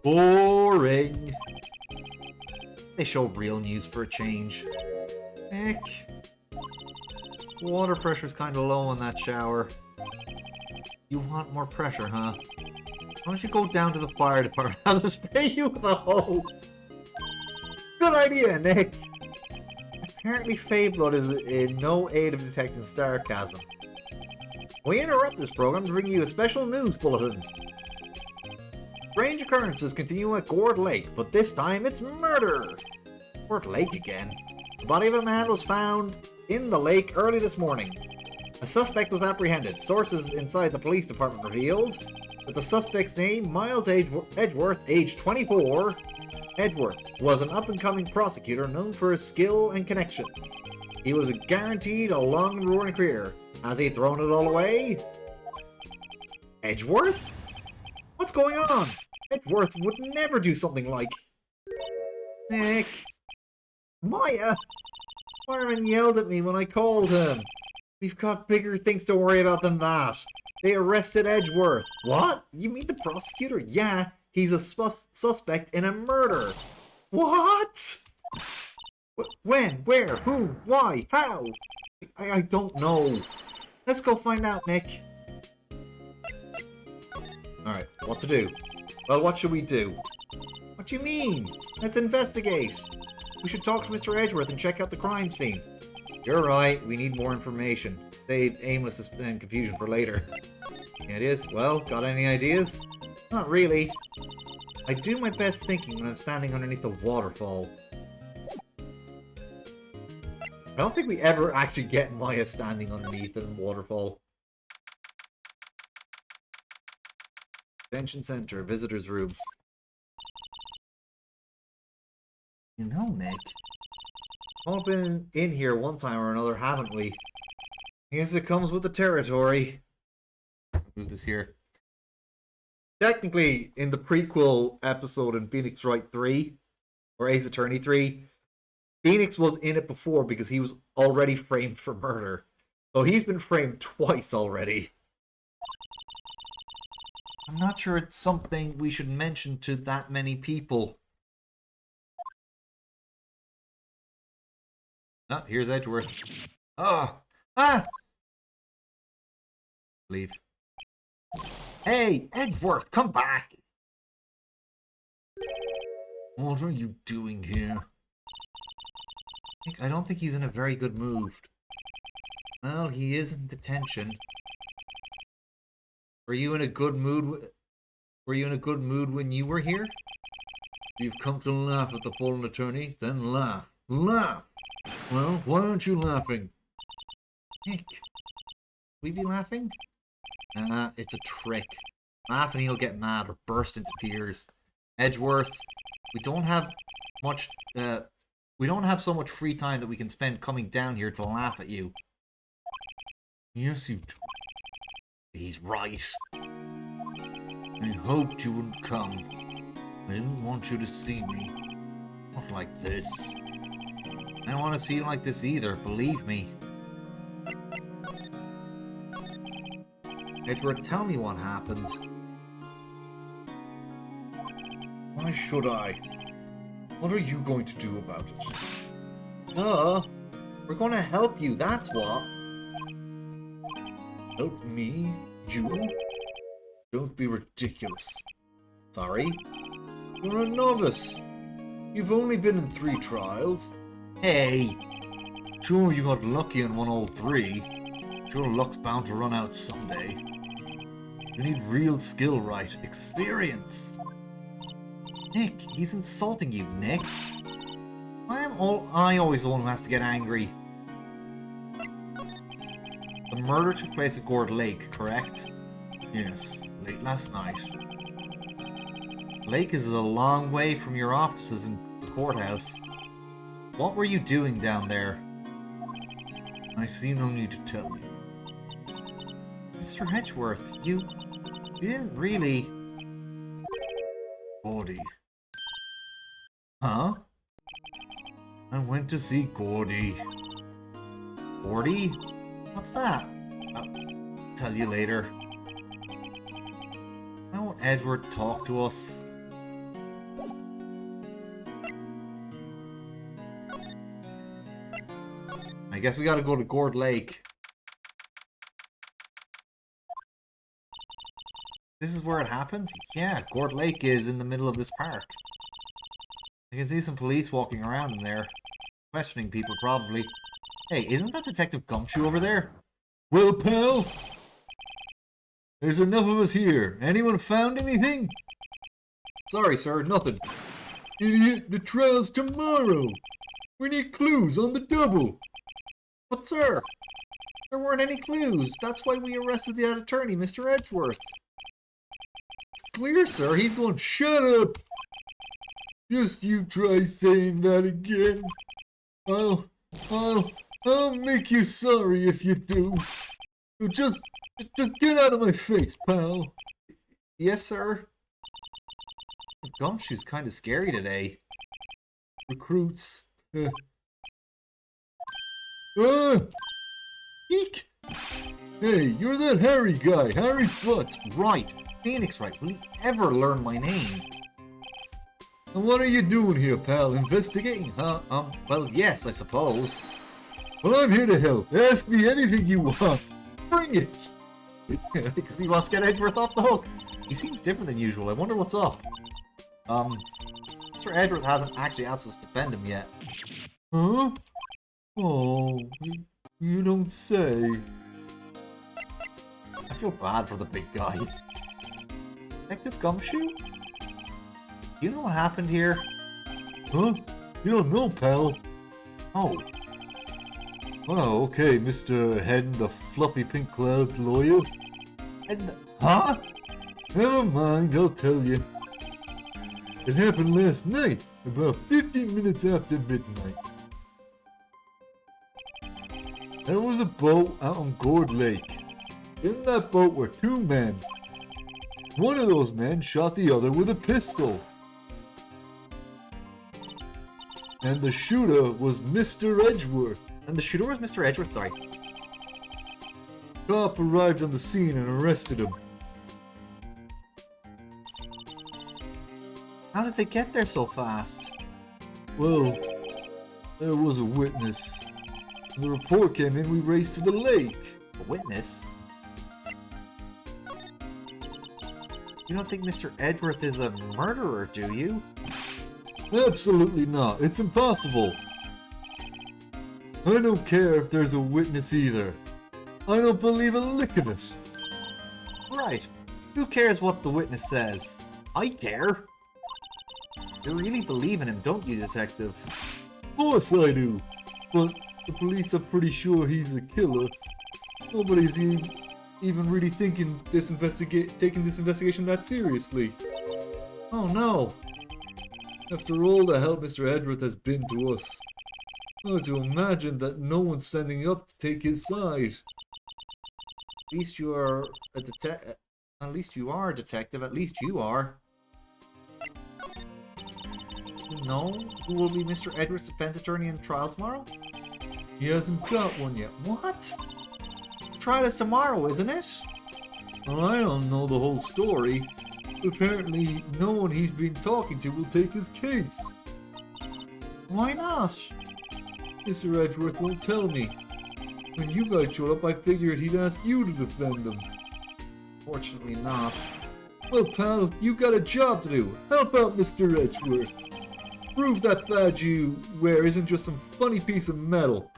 Boring. They show real news for a change. Heck. Water pressure's kinda low in that shower. You want more pressure, huh? Why don't you go down to the fire department and have them spray you with a hose? Good idea, Nick! Apparently Feyblood is in no aid of detecting sarcasm. We interrupt this program to bring you a special news bulletin. Strange occurrences continue at Gourd Lake, but this time it's murder! Gourd Lake again? The body of a man was found in the lake early this morning. A suspect was apprehended. Sources inside the police department revealed that the suspect's name, Miles Edgeworth, age 24, Edgeworth was an up-and-coming prosecutor known for his skill and connections. He was guaranteed a long and rewarding career. Has he thrown it all away? Edgeworth? What's going on? Edgeworth would never do something like... Nick. Maya! Fireman yelled at me when I called him. We've got bigger things to worry about than that. They arrested Edgeworth. What? You mean the prosecutor? Yeah, he's a suspect in a murder. What? When? Where? Who? Why? How? I don't know. Let's go find out, Nick. Alright, what to do? Well, what should we do? What do you mean? Let's investigate. We should talk to Mr. Edgeworth and check out the crime scene. You're right, we need more information. Save aimless and confusion for later. Any ideas? Well, got any ideas? Not really. I do my best thinking when I'm standing underneath a waterfall. I don't think we ever actually get Maya standing underneath a waterfall. Convention Center, visitor's room. You know, Nick, All been in here one time or another, haven't we? I guess it comes with the territory. Move this here. Technically, in the prequel episode in Phoenix Wright 3, or Ace Attorney 3, Phoenix was in it before because he was already framed for murder. So he's been framed twice already. I'm not sure it's something we should mention to that many people. Oh, here's Edgeworth. Oh! Ah! Leave. Hey, Edgeworth, come back! What are you doing here? I don't think he's in a very good mood. Well, he is in detention. Were you in a good mood? Were you in a good mood when you were here? You've come to laugh at the fallen attorney? Then laugh. Laugh! Well, why aren't you laughing? Nick, we be laughing? It's a trick. Laugh and he'll get mad or burst into tears. Edgeworth, we don't have much, we don't have so much free time that we can spend coming down here to laugh at you. Yes, you do. He's right. I hoped you wouldn't come. I didn't want you to see me. Not like this. I don't want to see you like this either, believe me. Edward, tell me what happened. Why should I? What are you going to do about it? We're going to help you, that's what. Help me? You? Don't be ridiculous. Sorry? You're a novice. You've only been in 3 trials. Hey! Sure, you got lucky in 103. Sure, luck's bound to run out someday. You need real skill, right? Experience! Nick, he's insulting you, Nick. Why am I always the one who has to get angry? The murder took place at Gourd Lake, correct? Yes, late last night. Lake is a long way from your offices in the courthouse. What were you doing down there? I see no need to tell you. Mr. Edgeworth, you didn't really... Gordy. Huh? I went to see Gordy. Gordy? What's that? I'll tell you later. Why won't Edward talk to us? I guess we gotta go to Gourd Lake. This is where it happened? Yeah, Gourd Lake is in the middle of this park. I can see some police walking around in there. Questioning people, probably. Hey, isn't that Detective Gumshoe over there? Well, pal? There's enough of us here. Anyone found anything? Sorry, sir, nothing. Idiot, the trial's tomorrow. We need clues on the double. But, sir, there weren't any clues. That's why we arrested the attorney, Mr. Edgeworth. It's clear, sir. He's the one. Shut up! Just you try saying that again. I'll make you sorry if you do. So just get out of my face, pal. Yes, sir. Gumshoe's kind of scary today. Recruits. Eek! Hey, you're that Harry guy, Harry Butts. Right. Phoenix Wright. Will he ever learn my name? And what are you doing here, pal? Investigating, huh? Well, yes, I suppose. Well, I'm here to help. Ask me anything you want. Bring it! Because he wants to get Edgeworth off the hook. He seems different than usual. I wonder what's up. Mr. Edgeworth hasn't actually asked us to defend him yet. Huh? Oh, you don't say. I feel bad for the big guy. Detective Gumshoe? You know what happened here? Huh? You don't know, pal. Oh. Oh, okay, Mr. Head in the Fluffy Pink Clouds lawyer. Huh? Never mind, I'll tell you. It happened last night, about 15 minutes after midnight. There was a boat out on Gourd Lake. In that boat were two men. One of those men shot the other with a pistol. And the shooter was Mr. Edgeworth. And the shooter was Mr. Edgeworth, sorry. Cop arrived on the scene and arrested him. How did they get there so fast? Well, there was a witness. When the report came in, we raced to the lake. A witness? You don't think Mr. Edgeworth is a murderer, do you? Absolutely not. It's impossible. I don't care if there's a witness either. I don't believe a lick of it. Right. Who cares what the witness says? I care. You really believe in him, don't you, Detective? Of course I do. But the police are pretty sure he's a killer. Nobody's even really taking this investigation that seriously. Oh no. After all the help Mr. Edgeworth has been to us, hard to imagine that no one's standing up to take his side. At least you are a detective. At least you are a detective. At least you are. You know who will be Mr. Edgeworth's defense attorney in trial tomorrow? He hasn't got one yet. What? Trial is tomorrow, isn't it? Well, I don't know the whole story. Apparently, no one he's been talking to will take his case. Why not? Mr. Edgeworth won't tell me. When you guys showed up, I figured he'd ask you to defend him. Fortunately not. Well, pal, you got a job to do. Help out Mr. Edgeworth. Prove that badge you wear isn't just some funny piece of metal.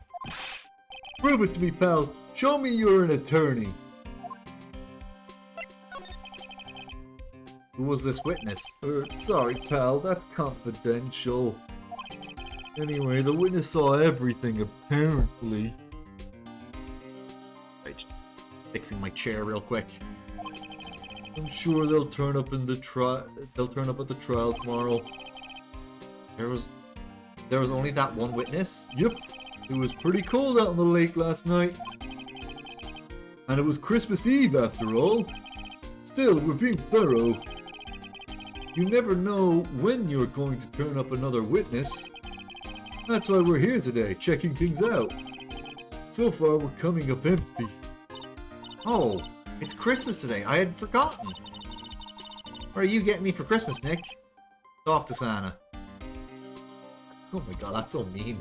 Prove it to me, pal. Show me you're an attorney. Who was this witness? Sorry, pal, that's confidential. Anyway, the witness saw everything, apparently. Right, just fixing my chair real quick. I'm sure they'll turn up in the They'll turn up at the trial tomorrow. There was only that one witness? Yep. It was pretty cold out on the lake last night. And it was Christmas Eve after all. Still, we're being thorough. You never know when you're going to turn up another witness. That's why we're here today, checking things out. So far, we're coming up empty. Oh, it's Christmas today. I had forgotten. What are you getting me for Christmas, Nick? Talk to Santa. Oh my god, that's so mean.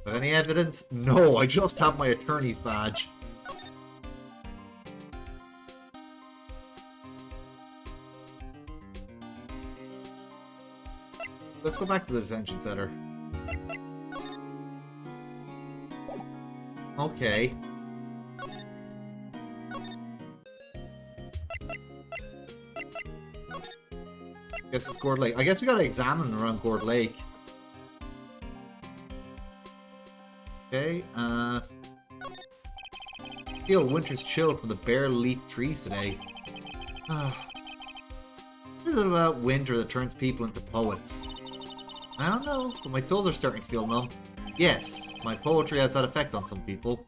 Have any evidence? No, I just have my attorney's badge. Let's go back to the detention center. Okay. Guess it's Gourd Lake. I guess we gotta examine around Gourd Lake. Okay, feel winter's chill from the bare leaf trees today. What is it about winter that turns people into poets? I don't know, but my toes are starting to feel numb. Yes, my poetry has that effect on some people.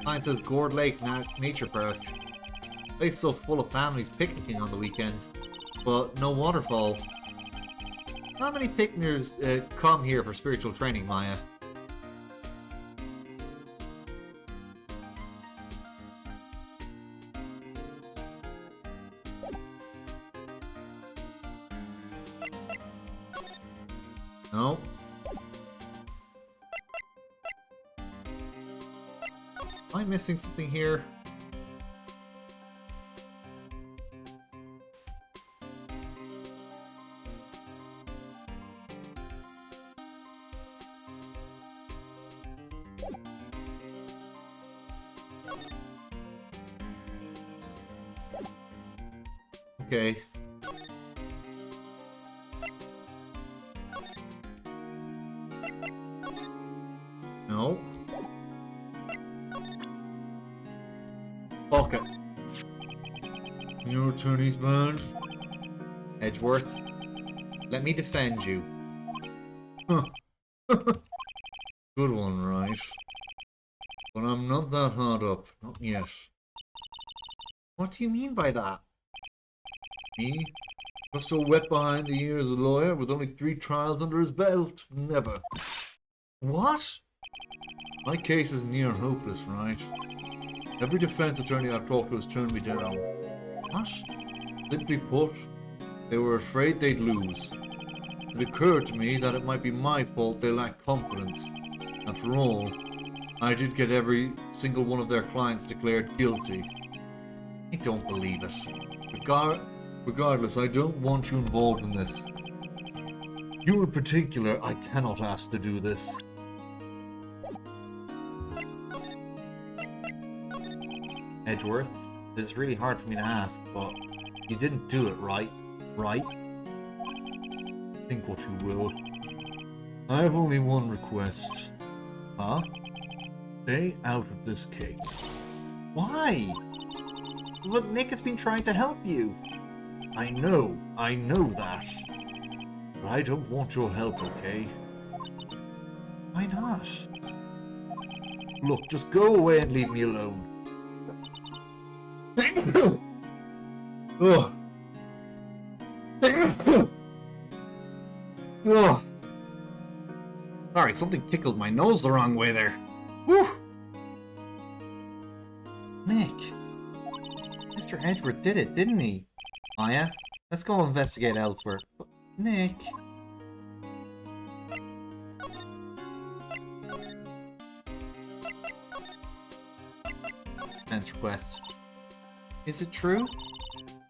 Mine says Gourd Lake Nature Park. Place so full of families picnicking on the weekend, but no waterfall. Not many picnickers come here for spiritual training, Maya. No. Am I missing something here? Okay. No. Pocket. Your attorney's badge? Edgeworth. Let me defend you. Huh. Good one, right? But I'm not that hard up. Not yet. What do you mean by that? Me? Just so wet behind the ears a lawyer with only 3 trials under his belt. Never. What? My case is near hopeless, right? Every defense attorney I've talked to has turned me down. What? Simply put, they were afraid they'd lose. It occurred to me that it might be my fault they lacked confidence. After all, I did get every single one of their clients declared guilty. I don't believe it. Regardless, I don't want you involved in this. You in particular, I cannot ask to do this. Edgeworth, this is really hard for me to ask, but you didn't do it right, right? Think what you will. I have only one request. Huh? Stay out of this case. Why? But Nick has been trying to help you. I know that. But I don't want your help, okay? Why not? Look, just go away and leave me alone. Ugh. Ugh. Sorry, something tickled my nose the wrong way there. Whew. Nick. Mr. Edgeworth did it, didn't he? Oh yeah? Let's go investigate elsewhere. But, Nick... Defense request. Is it true?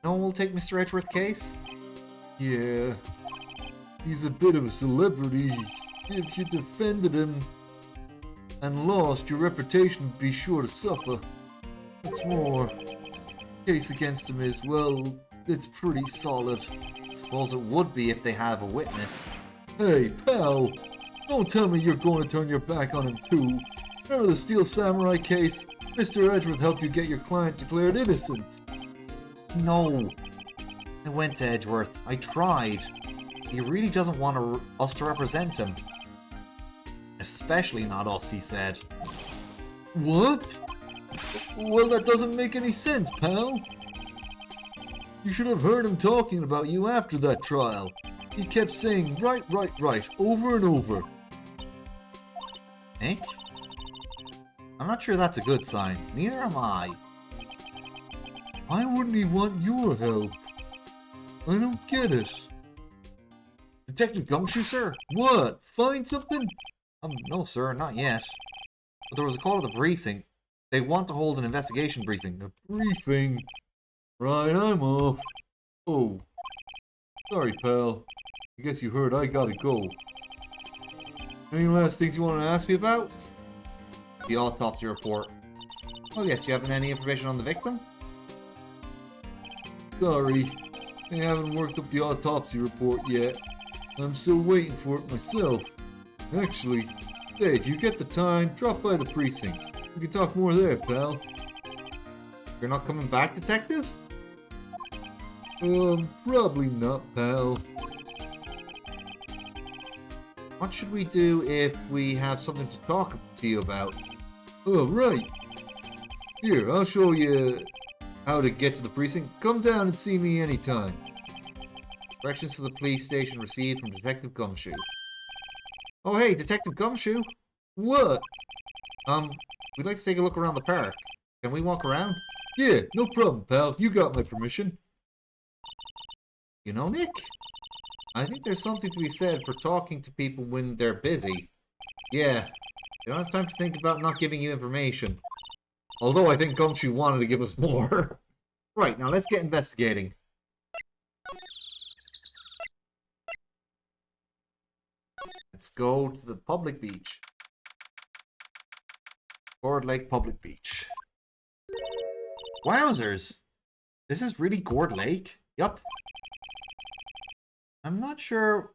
No one will take Mr. Edgeworth's case? Yeah. He's a bit of a celebrity. If you defended him and lost, your reputation would be sure to suffer. What's more, case against him is, well, it's pretty solid. Suppose it would be if they have a witness. Hey, pal, don't tell me you're going to turn your back on him too. Remember the Steel Samurai case? Mr. Edgeworth helped you get your client declared innocent. No. I went to Edgeworth. I tried. He really doesn't want us to represent him. Especially not us, he said. What? Well, that doesn't make any sense, pal. You should have heard him talking about you after that trial. He kept saying, right, over and over. Nick? I'm not sure that's a good sign. Neither am I. Why wouldn't he want your help? I don't get it. Detective Gumshoe, sir? What? Find something? No, sir, not yet. But there was a call to the precinct. They want to hold an investigation briefing. A briefing? Right, I'm off. Oh. Sorry, pal. I guess you heard I gotta go. Any last things you want to ask me about? The autopsy report. Oh yes, do you have any information on the victim? Sorry. I haven't worked up the autopsy report yet. I'm still waiting for it myself. Actually, hey, if you get the time, drop by the precinct. We can talk more there, pal. You're not coming back, detective? Probably not, pal. What should we do if we have something to talk to you about? Oh, right. Here, I'll show you how to get to the precinct. Come down and see me anytime. Directions to the police station received from Detective Gumshoe. Oh hey, Detective Gumshoe! What? We'd like to take a look around the park. Can we walk around? Yeah, no problem, pal. You got my permission. You know, Nick? I think there's something to be said for talking to people when they're busy. Yeah, they don't have time to think about not giving you information. Although I think Gumshoe wanted to give us more. Right, now let's get investigating. Let's go to the public beach. Gourd Lake Public Beach. Wowzers! This is really Gourd Lake? Yup. I'm not sure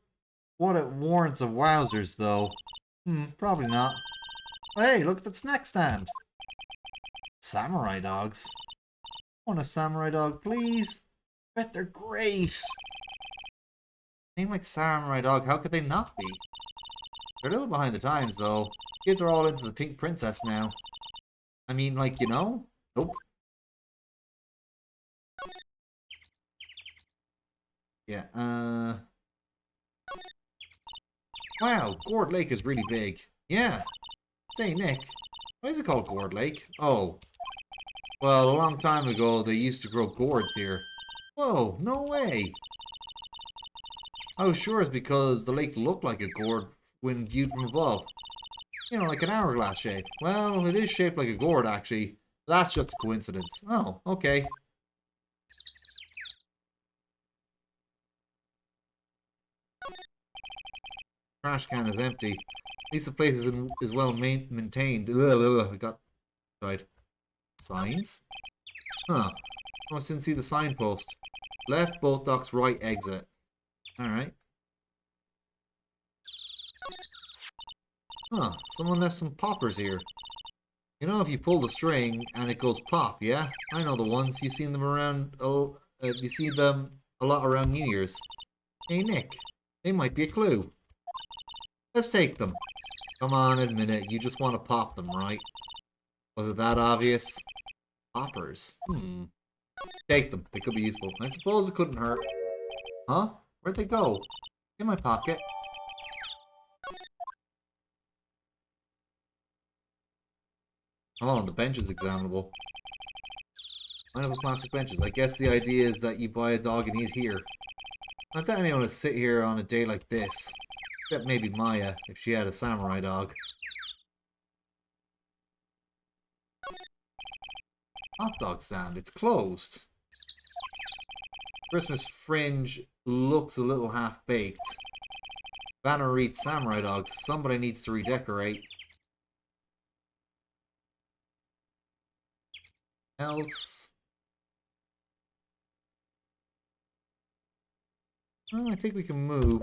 what it warrants of wowzers, though. Probably not. Hey, look at that snack stand! Samurai dogs. I want a samurai dog, please. Bet they're great. Name like Samurai Dog, how could they not be? They're a little behind the times, though. Kids are all into the Pink Princess now. I mean, like, you know? Nope. Yeah, wow, Gourd Lake is really big. Yeah. Say, Nick, why is it called Gourd Lake? Oh. Well, a long time ago, they used to grow gourds here. Whoa, no way. I was sure it's because the lake looked like a gourd when viewed from above. You know, like an hourglass shape. Well, it is shaped like a gourd, actually. That's just a coincidence. Oh, okay. Trash can is empty. At least the place is well maintained. I got died. Signs? Huh. Oh, I didn't see the signpost. Left, boat docks, right, exit. Alright. Huh. Someone left some poppers here. You know, if you pull the string and it goes pop, yeah? I know the ones. You've seen them around. Oh, you see them a lot around New Year's. Hey, Nick. They might be a clue. Let's take them. Come on, admit it. You just want to pop them, right? Was it that obvious? Poppers. Take them. They could be useful. I suppose it couldn't hurt. Huh? Where'd they go? In my pocket. Oh, the bench is examinable. Pineapple plastic benches. I guess the idea is that you buy a dog and eat here. Not that anyone would sit here on a day like this. Except maybe Maya, if she had a samurai dog. Hot dog stand. It's closed. Christmas fringe looks a little half-baked. Banner reads samurai dogs. Somebody needs to redecorate. Else... Oh, I think we can move.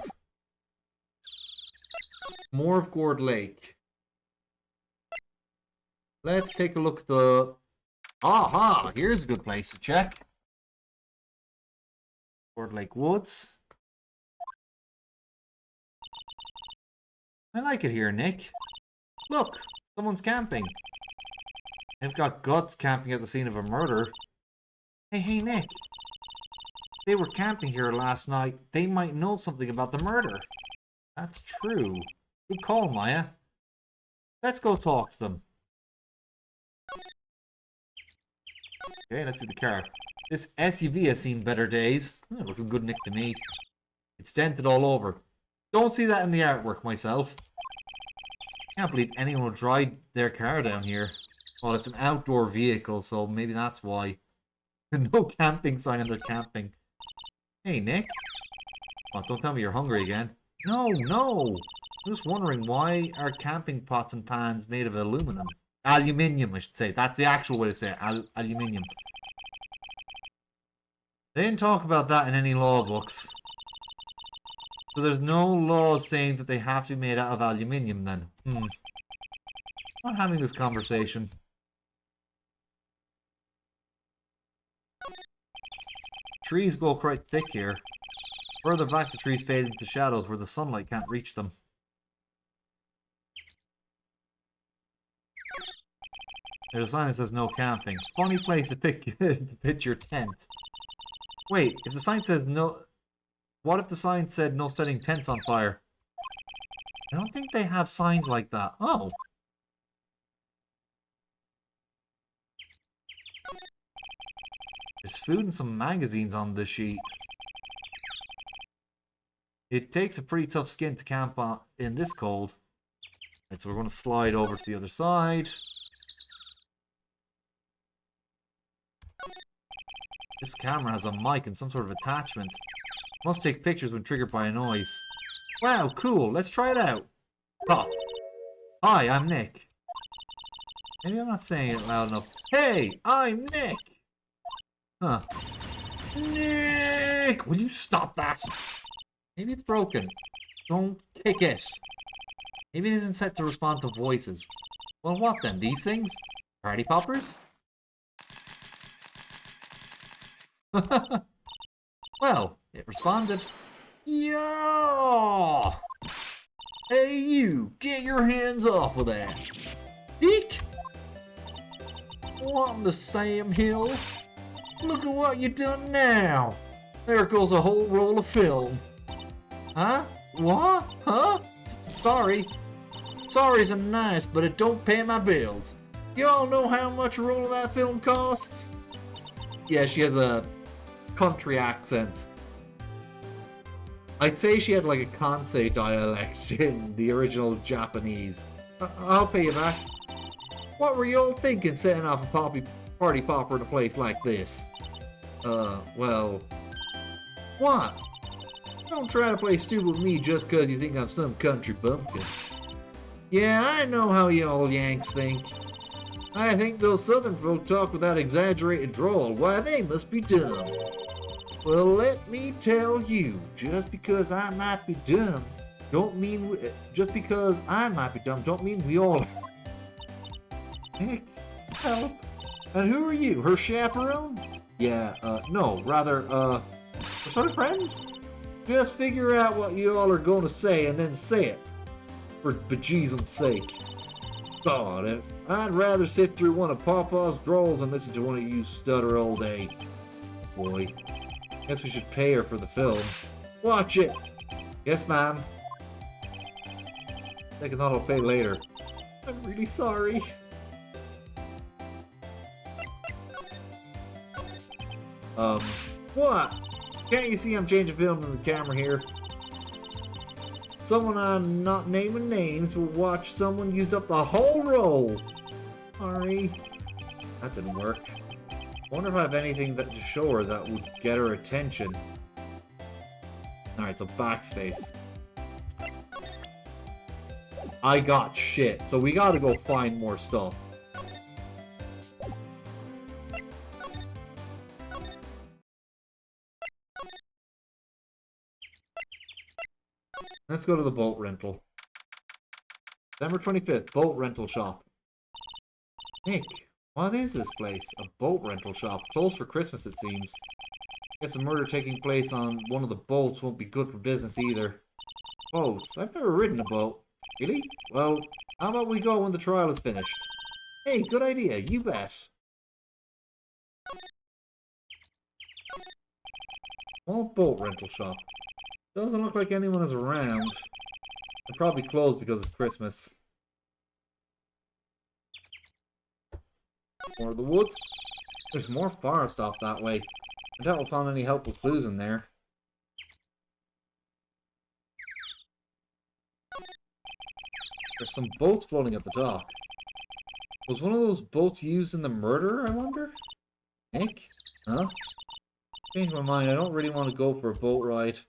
More of Gourd Lake. Let's take a look at the... Aha! Here's a good place to check. Gourd Lake Woods. I like it here, Nick. Look! Someone's camping. They've got guts camping at the scene of a murder. Hey, Nick. They were camping here last night. They might know something about the murder. That's true. Good call, Maya. Let's go talk to them. Okay, let's see the car. This SUV has seen better days. Looking good, Nick, to me. It's dented all over. Don't see that in the artwork myself. Can't believe anyone would drive their car down here. Well, it's an outdoor vehicle, so maybe that's why. No camping sign and they're camping. Hey, Nick. Oh, don't tell me you're hungry again. No. I'm just wondering, why are camping pots and pans made of aluminum? Aluminium, I should say. That's the actual way to say it. Aluminium. They didn't talk about that in any law books. So there's no laws saying that they have to be made out of aluminium then. Not having this conversation. Trees grow quite thick here. Further back, the trees fade into shadows where the sunlight can't reach them. There's a sign that says no camping. Funny place to pitch your tent. Wait, if the sign says no... What if the sign said no setting tents on fire? I don't think they have signs like that. Oh. There's food and some magazines on this sheet. It takes a pretty tough skin to camp on in this cold. Right, so we're going to slide over to the other side. This camera has a mic and some sort of attachment. Must take pictures when triggered by a noise. Wow, cool. Let's try it out. Cough. Hi, I'm Nick. Maybe I'm not saying it loud enough. Hey, I'm Nick. Huh. Nick! Will you stop that? Maybe it's broken. Don't kick it. Maybe it isn't set to respond to voices. Well, what then? These things? Party poppers? Well, it responded. Yeah! Hey you, get your hands off of that. Eek! What in the Sam Hill? Look at what you done now. There goes a whole roll of film. Huh? What? Huh? Sorry. Sorry's a nice, but it don't pay my bills. Y'all know how much a roll of that film costs? Yeah, she has a country accent. I'd say she had like a Kansai dialect in the original Japanese. I'll pay you back. What were y'all thinking setting off a party popper in a place like this? Well... What? Don't try to play stupid with me just cause you think I'm some country bumpkin. Yeah, I know how y'all Yanks think. I think those southern folk talk with that exaggerated drawl. Why, they must be dumb. Well, let me tell you, just because I might be dumb, don't mean just because I might be dumb, don't mean we all are. Heck, help. And who are you, her chaperone? Yeah, no, rather, we're sort of friends? Just figure out what you all are going to say and then say it. For bejesus's sake. God, I'd rather sit through one of Papa's drawls than listen to one of you stutter all day. Boy. Guess we should pay her for the film. Watch it! Yes, ma'am. Second thought I'll pay later. I'm really sorry. What? Can't you see I'm changing film in the camera here? Someone I'm not naming names will watch someone use up the whole roll. Sorry. That didn't work. Wonder if I have anything that to show her that would get her attention. Alright, so backspace. I got shit, so we gotta go find more stuff. Let's go to the boat rental. December 25th, boat rental shop. Nick, what is this place? A boat rental shop. Closed for Christmas, it seems. Guess a murder taking place on one of the boats won't be good for business either. Boats? I've never ridden a boat. Really? Well, how about we go when the trial is finished? Hey, good idea. You bet. Small boat rental shop. Doesn't look like anyone is around. They're probably closed because it's Christmas. More of the woods. There's more forest off that way. I doubt we'll find any helpful clues in there. There's some boats floating at the dock. Was one of those boats used in the murder, I wonder? Nick? Huh? Changed my mind. I don't really want to go for a boat ride.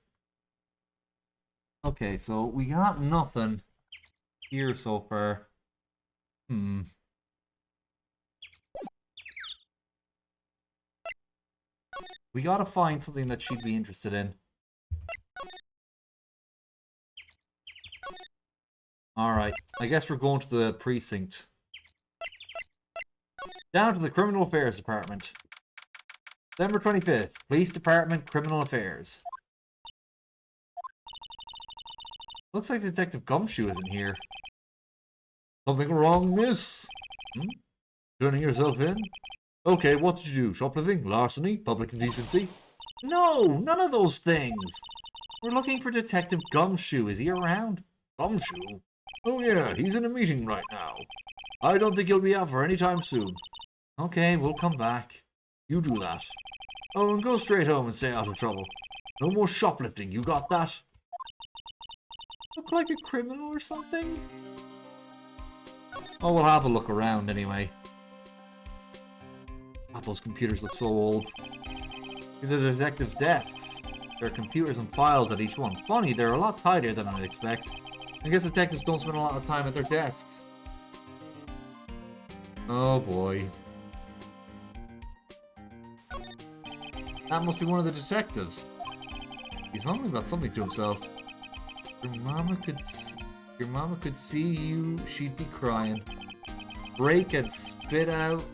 Okay, so we got nothing here so far. We gotta find something that she'd be interested in. Alright, I guess we're going to the precinct. Down to the Criminal Affairs Department. December 25th, Police Department, Criminal Affairs. Looks like Detective Gumshoe isn't here. Something wrong, miss? Turning yourself in? Okay, what did you do? Shoplifting? Larceny? Public indecency? No, none of those things! We're looking for Detective Gumshoe. Is he around? Gumshoe? Oh yeah, he's in a meeting right now. I don't think he'll be out for any time soon. Okay, we'll come back. You do that. Oh, and go straight home and stay out of trouble. No more shoplifting, you got that? Look like a criminal or something? Oh, we'll have a look around anyway. God, those computers look so old. These are the detectives' desks. There are computers and files at each one. Funny, they're a lot tidier than I'd expect. I guess detectives don't spend a lot of time at their desks. Oh boy. That must be one of the detectives. He's mumbling about something to himself. Your mama could see you, she'd be crying. Break and spit out,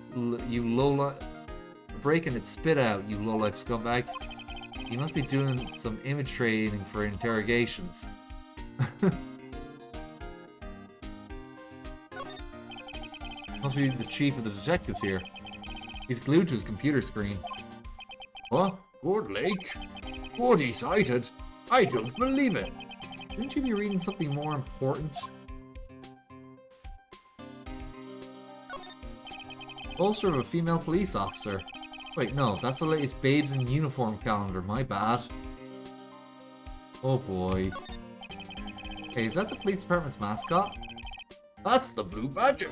you lowlife. Break and it spit out, you lowlife scumbag. He must be doing some image training for interrogations. Must be the chief of the detectives here. He's glued to his computer screen. What? Good Lake? What he cited? I don't believe it. Shouldn't you be reading something more important? Poster of a female police officer. Wait, no, that's the latest Babes in Uniform calendar. My bad. Oh boy. Hey, is that the police department's mascot? That's the Blue Badger.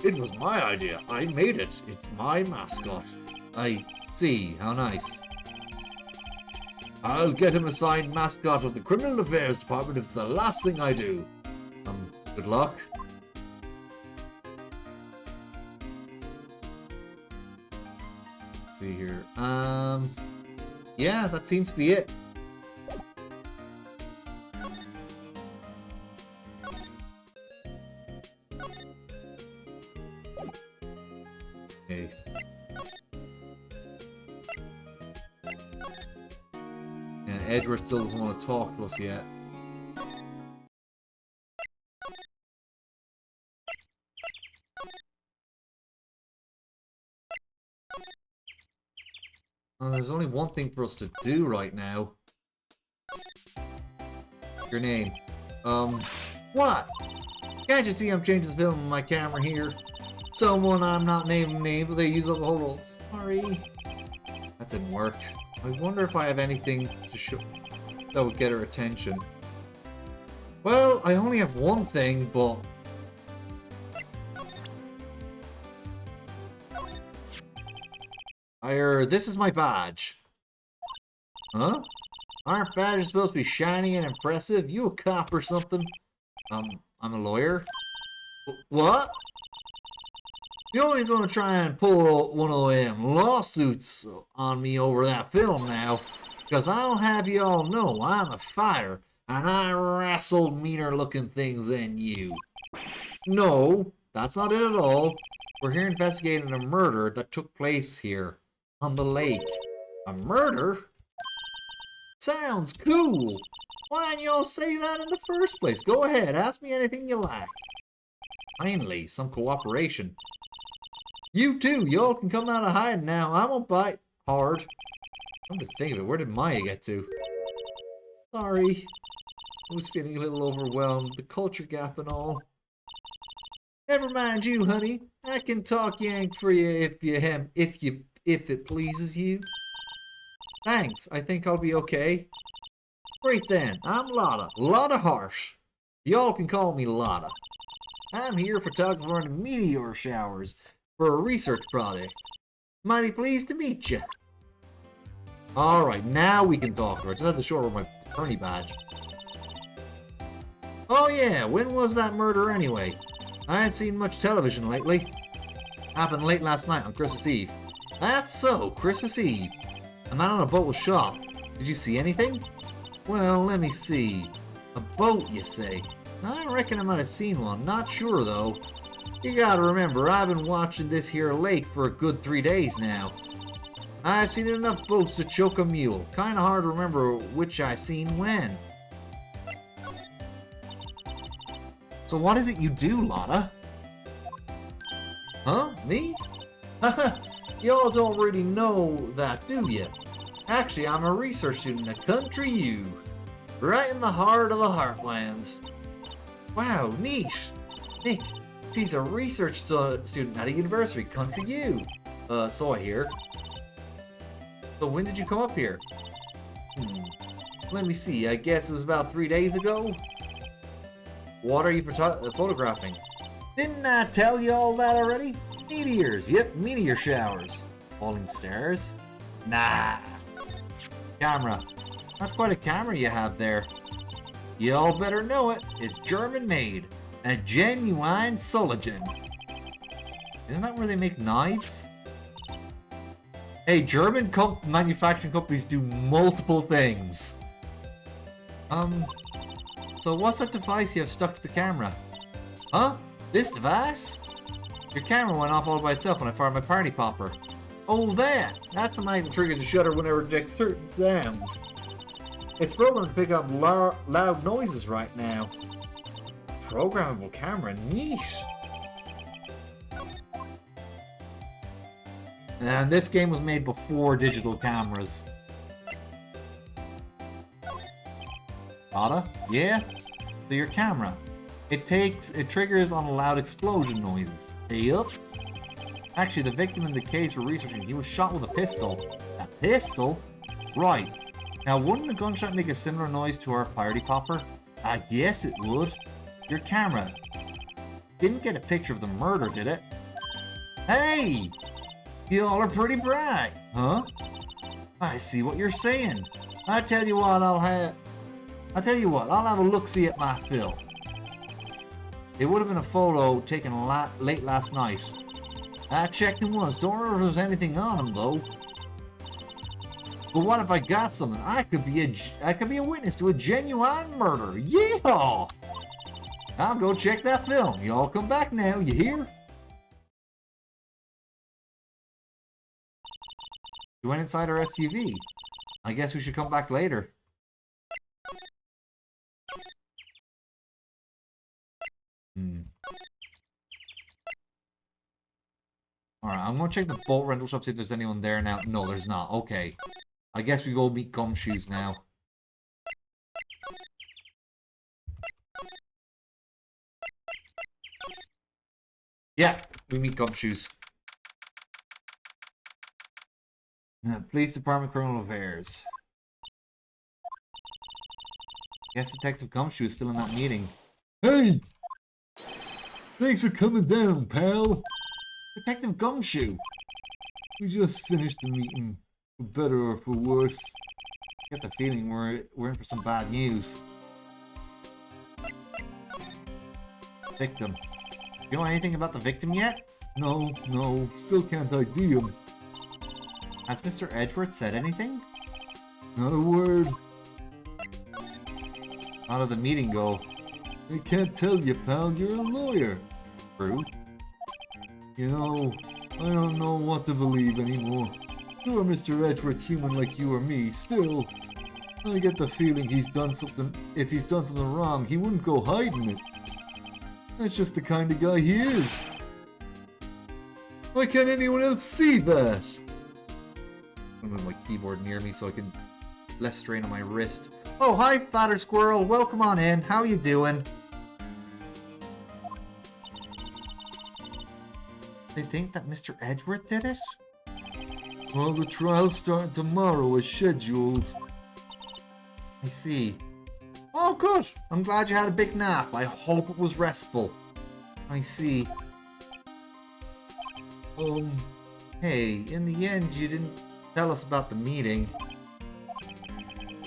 It was my idea. I made it. It's my mascot. I see. How nice. I'll get him assigned mascot of the Criminal Affairs Department if it's the last thing I do. Good luck. Let's see here. Yeah, that seems to be it. Okay. Yeah, Edward still doesn't want to talk to us yet. Well, there's only one thing for us to do right now. Your name. What? Can't you see I'm changing the film on my camera here? Someone I'm not naming name, but they use up the whole roll. Sorry. That didn't work. I wonder if I have anything to show that would get her attention. Well, I only have one thing, but... this is my badge. Huh? Aren't badges supposed to be shiny and impressive? You a cop or something? I'm a lawyer. What? You're only gonna try and pull one of them lawsuits on me over that film now, because I'll have you all know I'm a fighter, and I wrestled meaner looking things than you. No, that's not it at all. We're here investigating a murder that took place here, on the lake. A murder? Sounds cool. Why didn't y'all say that in the first place? Go ahead, ask me anything you like. Finally, some cooperation. You too, y'all can come out of hiding now. I won't bite hard. Come to think of it, where did Maya get to? Sorry. I was feeling a little overwhelmed, the culture gap and all. Never mind you, honey. I can talk Yank for you if it pleases you. Thanks, I think I'll be okay. Great then, I'm Lotta Harsh. Y'all can call me Lotta. I'm here photographer in meteor showers for a research project. Mighty pleased to meet you. Alright, now we can talk. I just had to show her my attorney badge. Oh yeah, when was that murder anyway? I ain't seen much television lately. Happened late last night on Christmas Eve. That's so, Christmas Eve. A man on a boat was shot. Did you see anything? Well, let me see. A boat, you say? I reckon I might have seen one. Not sure, though. You gotta remember, I've been watching this here lake for a good 3 days now. I've seen enough boats to choke a mule. Kinda hard to remember which I seen when. So what is it you do, Lotta? Huh? Me? Haha, y'all don't really know that, do ya? Actually, I'm a research student at Country U. Right in the heart of the heartland. Wow, neat. Nick, she's a research student at a university, Country U. So I hear. So when did you come up here? Let me see, I guess it was about 3 days ago? What are you photographing? Didn't I tell you all that already? Meteors, yep, meteor showers. Falling stars? Nah. Camera. That's quite a camera you have there. You all better know it. It's German made. A genuine Soligen. Isn't that where they make knives? Hey, German manufacturing companies do multiple things. So what's that device you have stuck to the camera? Huh? This device? Your camera went off all by itself when I fired my party popper. Oh, that's the mic that triggers the shutter whenever it detects certain sounds. It's programmed to pick up loud noises right now. Programmable camera, neat. And this game was made before digital cameras. Ada? Yeah? So your camera. It triggers on loud explosion noises. Yup. Actually, the victim in the case we're researching, he was shot with a pistol. A pistol? Right. Now, wouldn't a gunshot make a similar noise to our party popper? I guess it would. Your camera didn't get a picture of the murder, did it? Hey! You all are pretty bright, huh? I see what you're saying. I tell you what, I'll have a look-see at my film. It would have been a photo taken late last night. I checked him once. Don't remember if there was anything on him though. But what if I got something? I could be a witness to a genuine murder. Yeehaw! I'll go check that film. Y'all come back now. You hear? We went inside our SUV. I guess we should come back later. Alright, I'm gonna check the boat rental shop, see if there's anyone there now. No, there's not. Okay. I guess we go meet Gumshoes now. Yeah, we meet Gumshoes. Police Department Criminal Affairs. Guess Detective Gumshoe is still in that meeting. Hey! Thanks for coming down, pal. Detective Gumshoe! We just finished the meeting. For better or for worse. I get the feeling we're in for some bad news. Victim. You know anything about the victim yet? No, still can't ID him. Has Mr. Edgeworth said anything? Not a word. How did the meeting go? I can't tell you, pal. You're a lawyer. True. You know, I don't know what to believe anymore. Sure, Mr. Edgeworth's human like you or me. Still, I get the feeling he's done something. If he's done something wrong, he wouldn't go hiding it. That's just the kind of guy he is. Why can't anyone else see that? I'm gonna move my keyboard near me so I can less strain on my wrist. Oh, hi, Fatter Squirrel. Welcome on in. How you doing? They think that Mr. Edgeworth did it? Well, the trial's starting tomorrow as scheduled. I see. Oh, good. I'm glad you had a big nap. I hope it was restful. I see. Hey, in the end, you didn't tell us about the meeting.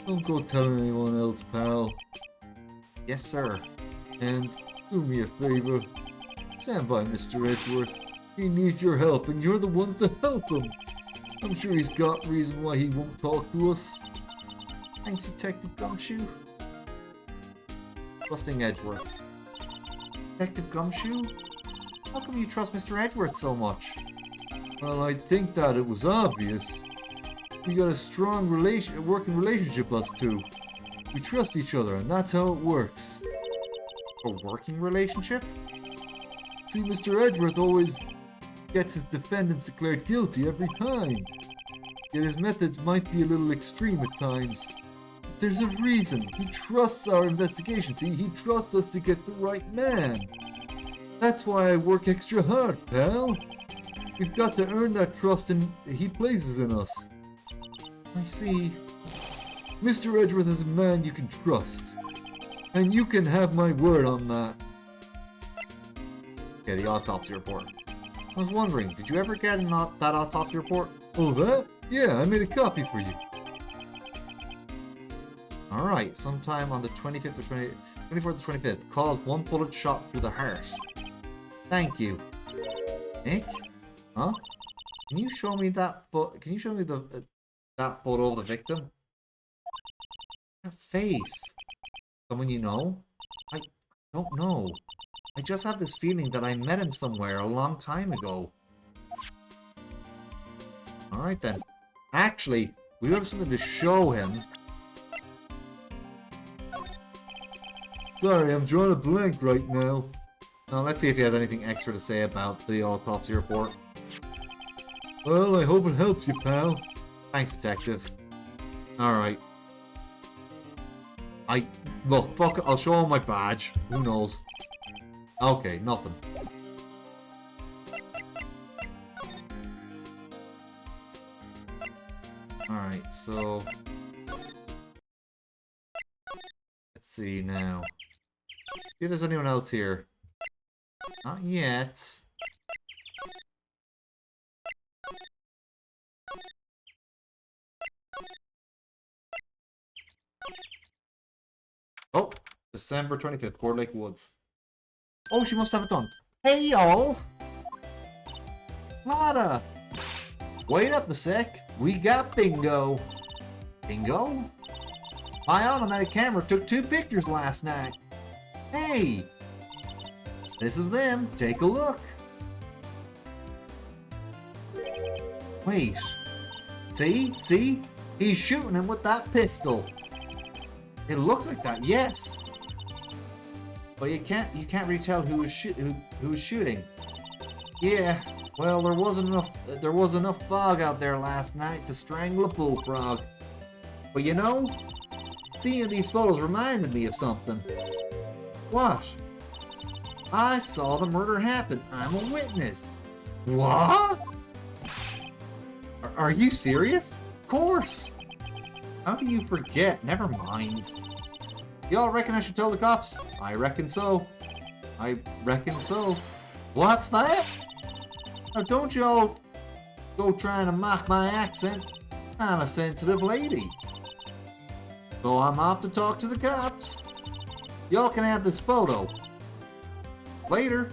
Don't go telling anyone else, pal. Yes, sir. And do me a favor. Stand by Mr. Edgeworth. He needs your help, and you're the ones to help him. I'm sure he's got reason why he won't talk to us. Thanks, Detective Gumshoe. Trusting Edgeworth. Detective Gumshoe? How come you trust Mr. Edgeworth so much? Well, I think that it was obvious. We got a strong working relationship, us two. We trust each other, and that's how it works. A working relationship? See, Mr. Edgeworth always gets his defendants declared guilty every time. Yet his methods might be a little extreme at times. But there's a reason. He trusts our investigation. See, he trusts us to get the right man. That's why I work extra hard, pal. We've got to earn that trust he places in us. I see. Mr. Edgeworth is a man you can trust. And you can have my word on that. Okay, the autopsy report. I was wondering, did you ever get that autopsy report? Oh, that? Yeah, I made a copy for you. Alright, sometime on the 25th or 24th or 25th, caused one bullet shot through the heart. Thank you. Nick? Huh? Can you show me that Can you show me that photo of the victim? That face. Someone you know? I don't know. I just have this feeling that I met him somewhere a long time ago. Alright then. Actually, we have something to show him. Sorry, I'm drawing a blank right now. Now, let's see if he has anything extra to say about the autopsy report. Well, I hope it helps you, pal. Thanks, Detective. Alright. Look, fuck it, I'll show him my badge. Who knows? Okay, nothing. Alright, so... let's see now. See if there's anyone else here. Not yet. Oh! December 25th, Court Lake Woods. Oh, she must have it done. Hey, y'all! Lada! Wait up a sec. We got bingo. Bingo? My automatic camera took 2 pictures last night. Hey! This is them. Take a look. Wait. See? See? He's shooting him with that pistol. It looks like that, yes. But you can't really tell who was shooting. Yeah. Well, there was enough fog out there last night to strangle a bullfrog. But you know, seeing these photos reminded me of something. What? I saw the murder happen. I'm a witness. What? Are you serious? Of course. How do you forget? Never mind. Y'all reckon I should tell the cops? I reckon so. I reckon so. What's that? Now don't y'all go trying to mock my accent. I'm a sensitive lady. So I'm off to talk to the cops. Y'all can have this photo. Later.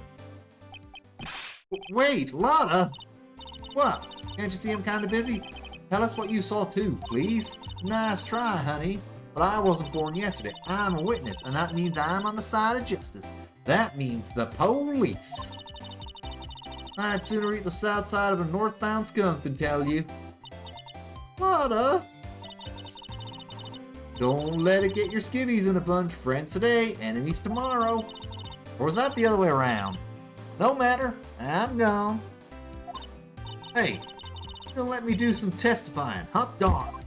Wait, Lotta! What? Can't you see I'm kinda busy? Tell us what you saw too, please. Nice try, honey. But I wasn't born yesterday. I'm a witness, and that means I'm on the side of justice. That means the police. I'd sooner eat the south side of a northbound skunk than tell you. Lotta! Don't let it get your skivvies in a bunch. Friends today, enemies tomorrow. Or was that the other way around? No matter. I'm gone. Hey, you'll let me do some testifying. Hot dog.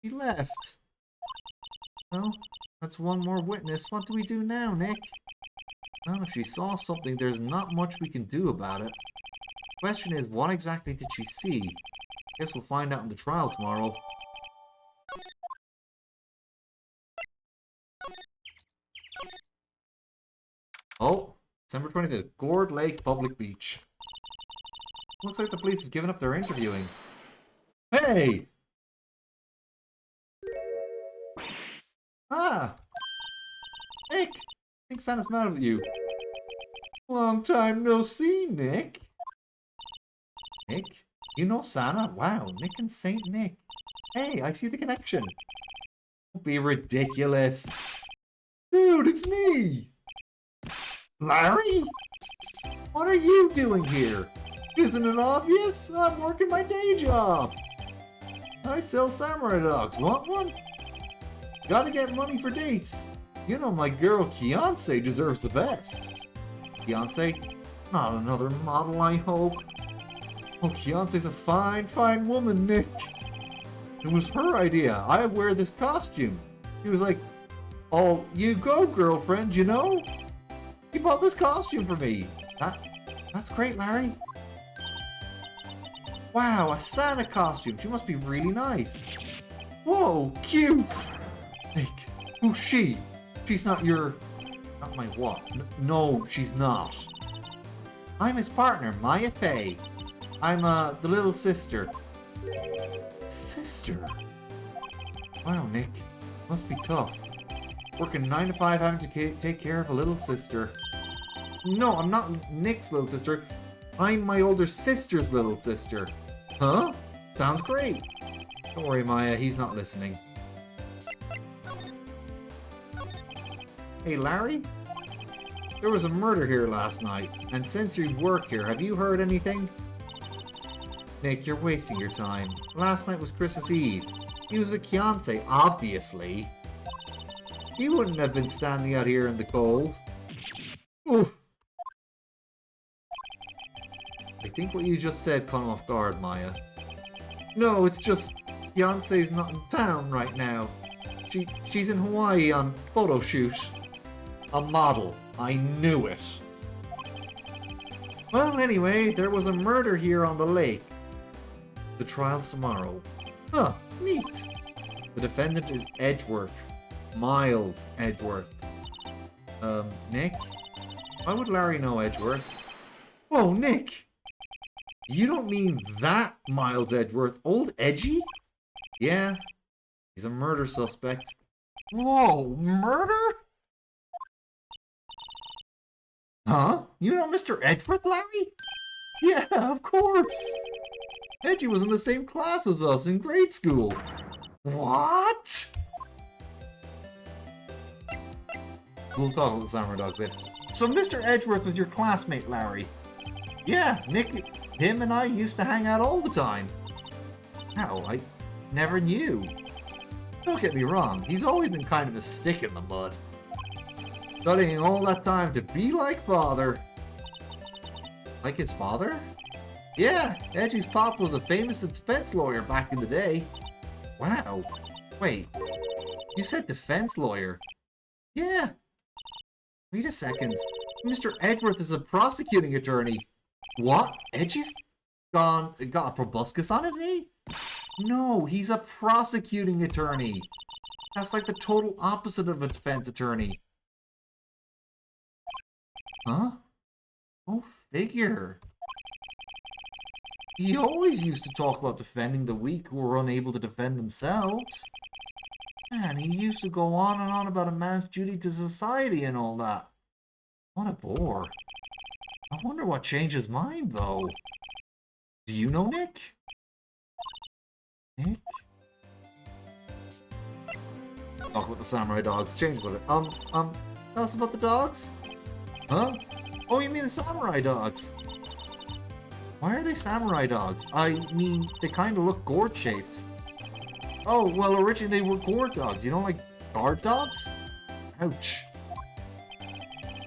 He left. Well, that's one more witness. What do we do now, Nick? Well, if she saw something, there's not much we can do about it. Question is, what exactly did she see? Guess we'll find out in the trial tomorrow. Oh, December 25th, Gourd Lake Public Beach. Looks like the police have given up their interviewing. Hey! Ah! Nick! I think Santa's mad with you. Long time no see, Nick. Nick? You know Santa? Wow, Nick and Saint Nick. Hey, I see the connection. Don't be ridiculous. Dude, it's me! Larry? What are you doing here? Isn't it obvious? I'm working my day job. I sell samurai dogs. Want one? Gotta get money for dates. You know my girl Fiance deserves the best. Fiance? Not another model, I hope. Oh, Fiance's a fine, fine woman, Nick. It was her idea. I wear this costume. She was like, oh, you go, girlfriend, you know? He bought this costume for me. That's great, Larry. Wow, a Santa costume. She must be really nice. Whoa, cute. Nick, who's she? She's not your... Not my what? No, she's not. I'm his partner, Maya Fey. I'm, the little sister. Sister? Wow, Nick. Must be tough. Working 9 to 5 having to take care of a little sister. No, I'm not Nick's little sister. I'm my older sister's little sister. Huh? Sounds great. Don't worry, Maya. He's not listening. Hey, Larry? There was a murder here last night, and since you work here, have you heard anything? Nick, you're wasting your time. Last night was Christmas Eve. He was with Beyonce, obviously. He wouldn't have been standing out here in the cold. Oof. I think what you just said caught him off guard, Maya. No, it's just Beyonce's not in town right now. She's in Hawaii on photo shoot. A model. I knew it. Well, anyway, there was a murder here on the lake. The trial's tomorrow. Huh, neat. The defendant is Edgeworth. Miles Edgeworth. Nick? Why would Larry know Edgeworth? Whoa, Nick! You don't mean that Miles Edgeworth? Old Edgy? Yeah. He's a murder suspect. Whoa, murder? Huh? You know Mr. Edgeworth, Larry? Yeah, of course. Edgy was in the same class as us in grade school. What? We'll talk about the Samurai Dogs later. So Mr. Edgeworth was your classmate, Larry? Yeah, Nick, him and I used to hang out all the time. How? I never knew. Don't get me wrong, he's always been kind of a stick in the mud. Studying all that time to be like father. Like his father? Yeah, Edgy's pop was a famous defense lawyer back in the day. Wow. Wait, you said defense lawyer? Yeah. Wait a second. Mr. Edgeworth is a prosecuting attorney. What? Edgy's got a proboscis on his knee? No, he's a prosecuting attorney. That's like the total opposite of a defense attorney. Huh? Oh, figure. He always used to talk about defending the weak who were unable to defend themselves. Man, he used to go on and on about a man's duty to society and all that. What a bore. I wonder what changed his mind, though. Do you know Nick? Nick? Talk about the Samurai Dogs. Change a little bit. Tell us about the dogs? Huh? Oh, you mean the Samurai Dogs? Why are they Samurai Dogs? I mean, they kind of look gourd-shaped. Oh, well, originally they were gourd dogs. You know, like guard dogs? Ouch.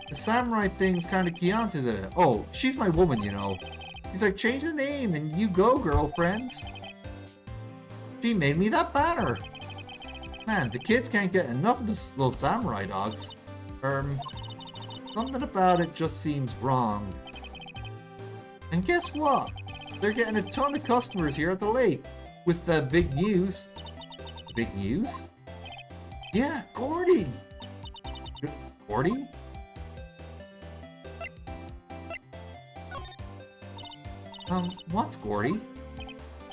The samurai thing's kind of Beyonce's in it. Oh, she's my woman, you know. He's like, change the name and you go, girlfriend. She made me that banner. Man, the kids can't get enough of this little Samurai Dogs. Something about it just seems wrong. And guess what? They're getting a ton of customers here at the lake with the big news. Big news? Yeah, Gordy! Gordy? What's Gordy?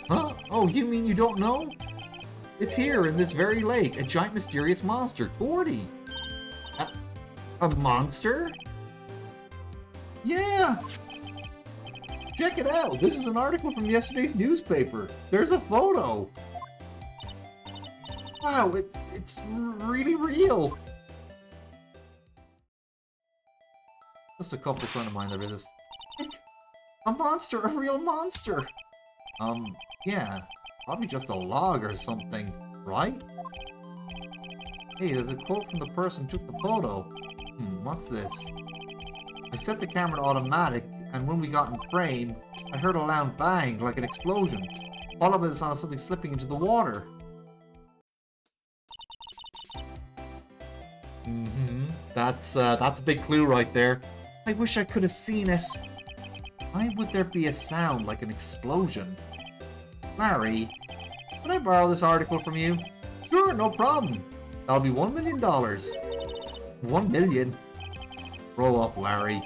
Huh? Oh, you mean you don't know? It's here in this very lake, a giant mysterious monster, Gordy! A monster? Yeah! Check it out! This is an article from yesterday's newspaper. There's a photo! Wow, it's really real! Just a couple trying to mind their business. A monster! A real monster! Yeah. Probably just a log or something, right? Hey, there's a quote from the person who took the photo. What's this? I set the camera to automatic, and when we got in frame, I heard a loud bang, like an explosion. Followed by the sound of something slipping into the water. That's a big clue right there. I wish I could have seen it. Why would there be a sound like an explosion? Larry, can I borrow this article from you? Sure, no problem. That'll be $1 million. 1 million? Roll up, Larry.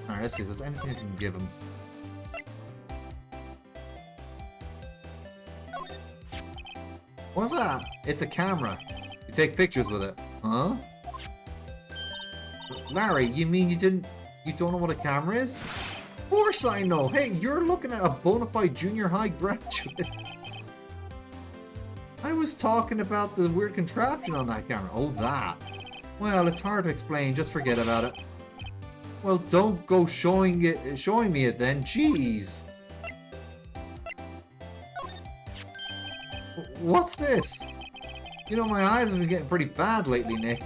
Alright, let's see if there's anything I can give him. What's that? It's a camera. You take pictures with it. Huh? Larry, you mean you don't know what a camera is? Of course I know! Hey, you're looking at a bona fide junior high graduate. I was talking about the weird contraption on that camera. Oh, that. Well, it's hard to explain. Just forget about it. Well, don't go showing me it then. Jeez. What's this? You know, my eyes have been getting pretty bad lately, Nick.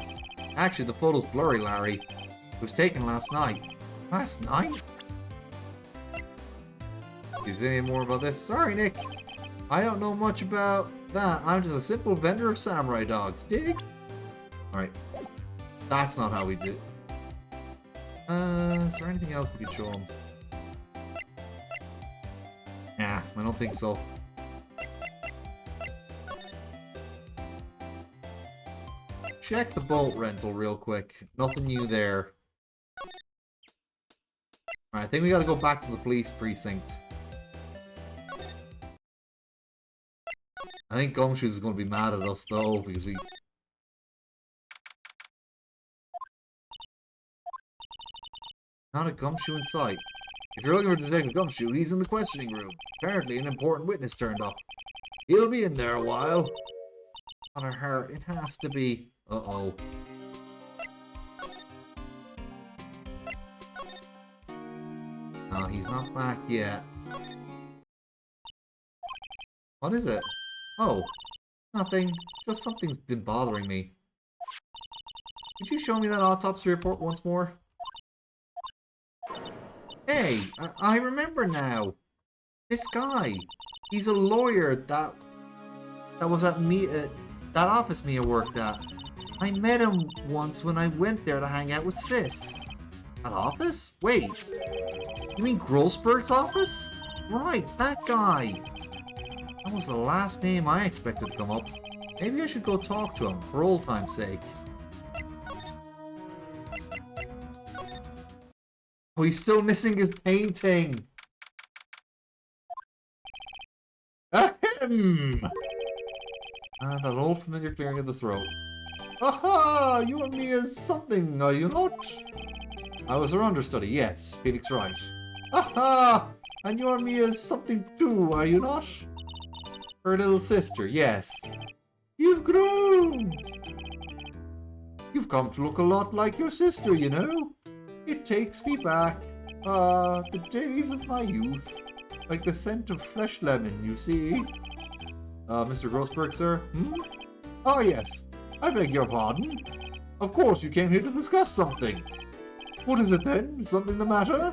Actually, the photo's blurry, Larry. It was taken last night. Last night? Is there any more about this? Sorry, Nick. I don't know much about that. I'm just a simple vendor of samurai dogs. Dig? Alright. That's not how we do it. Is there anything else we could show him? Nah, I don't think so. Check the boat rental real quick. Nothing new there. Alright, I think we gotta go back to the police precinct. I think Gumshoes is gonna be mad at us though, because we... Not a Gumshoe in sight. If you're looking for Detective Gumshoe, he's in the questioning room. Apparently an important witness turned up. He'll be in there a while. On her heart, it has to be... Uh-oh. No, he's not back yet. What is it? Oh, nothing. Just something's been bothering me. Could you show me that autopsy report once more? Hey, I remember now. This guy. He's a lawyer that was at that office Mia worked at. I met him once when I went there to hang out with Sis. That office? Wait. You mean Grossberg's office? Right, that guy. That was the last name I expected to come up. Maybe I should go talk to him, for old time's sake. Oh, he's still missing his painting! Ahem! Ah, that old familiar clearing of the throat. Aha! You and me is something, are you not? I was her understudy, yes, Felix Wright. Aha! And you and me is something too, are you not? Her little sister, yes. You've grown! You've come to look a lot like your sister, you know? It takes me back. Ah, the days of my youth. Like the scent of fresh lemon, you see. Mr. Grossberg, sir? Hmm? Oh, yes. I beg your pardon. Of course, you came here to discuss something. What is it then? Is something the matter?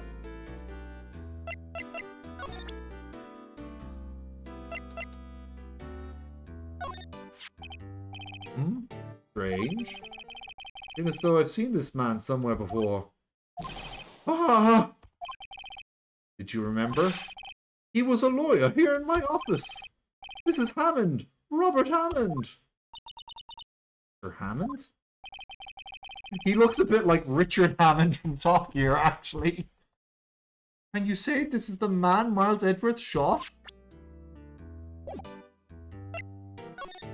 Hmm? Strange. Seems as though I've seen this man somewhere before. Ah! Did you remember? He was a lawyer here in my office. This is Hammond. Robert Hammond. Mr. Hammond? He looks a bit like Richard Hammond from Top Gear, actually. And you say this is the man Miles Edgeworth shot?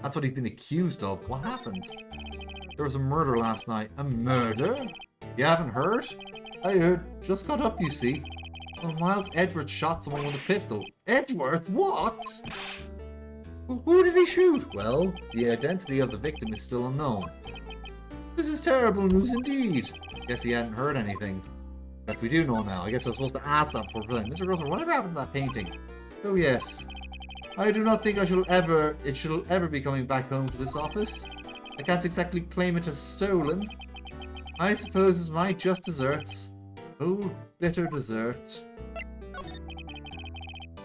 That's what he's been accused of. What happened? There was a murder last night. A murder? You haven't heard? I just got up, you see. Well, Miles Edgeworth shot someone with a pistol. Edgeworth? What? Who did he shoot? Well, the identity of the victim is still unknown. This is terrible news indeed. Guess he hadn't heard anything. That we do know now. I guess I was supposed to ask that for playing. Mr. Grossberg, whatever happened to that painting? Oh yes. I do not think it shall ever be coming back home to this office. I can't exactly claim it as stolen. I suppose it's my just desserts. Oh, bitter dessert.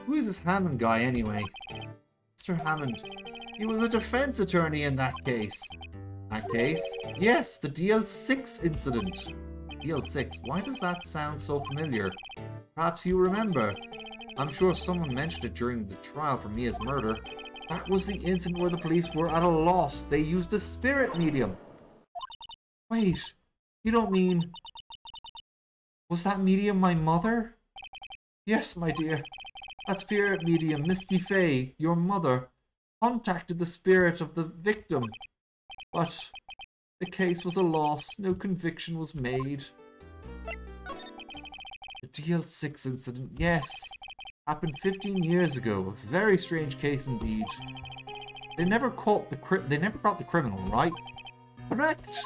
Who is this Hammond guy anyway? Mr. Hammond. He was a defense attorney in that case. That case? Yes, the DL6 incident. DL6, why does that sound so familiar? Perhaps you remember. I'm sure someone mentioned it during the trial for Mia's murder. That was the incident where the police were at a loss. They used a spirit medium. Wait, you don't mean... Was that medium my mother? Yes, my dear. That spirit medium, Misty Fey, your mother, contacted the spirit of the victim. But the case was a loss. No conviction was made. The DL6 incident, yes. Happened 15 years ago. A very strange case indeed. They never caught the criminal, right? Correct.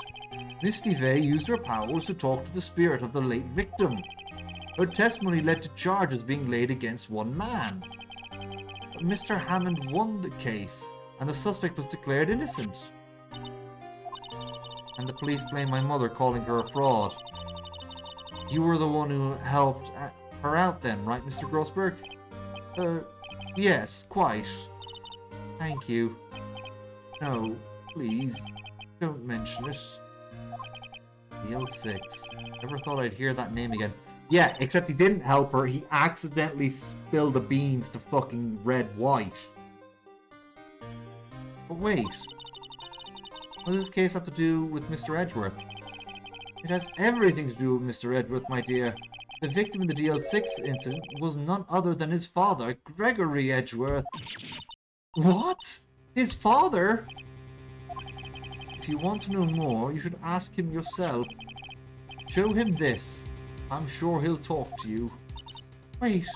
Misty Vey used her powers to talk to the spirit of the late victim. Her testimony led to charges being laid against one man. But Mr. Hammond won the case, and the suspect was declared innocent. And the police blame my mother, calling her a fraud. You were the one who helped her out then, right, Mr. Grossberg? Yes, quite. Thank you. No, please, don't mention it. Field 6. Never thought I'd hear that name again. Yeah, except he didn't help her. He accidentally spilled the beans to fucking Red White. But wait. What does this case have to do with Mr. Edgeworth? It has everything to do with Mr. Edgeworth, my dear. The victim in the DL6 incident was none other than his father, Gregory Edgeworth. What? His father? If you want to know more, you should ask him yourself. Show him this. I'm sure he'll talk to you. Wait,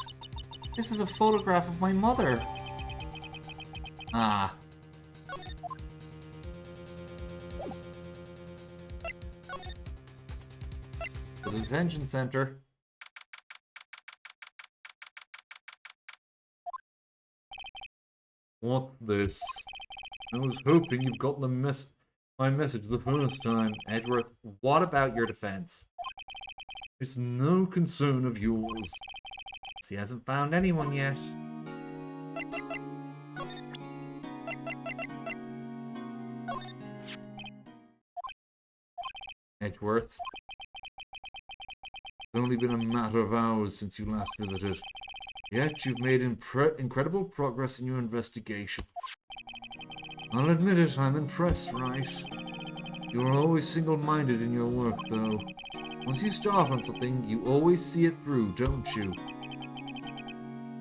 this is a photograph of my mother. Ah. The detention center. What's this? I was hoping you've gotten my message the first time. Edgeworth, what about your defense? It's no concern of yours. He hasn't found anyone yet. Edgeworth. It's only been a matter of hours since you last visited. Yet you've made incredible progress in your investigation. I'll admit it, I'm impressed, Wright. You are always single-minded in your work, though. Once you start on something, you always see it through, don't you?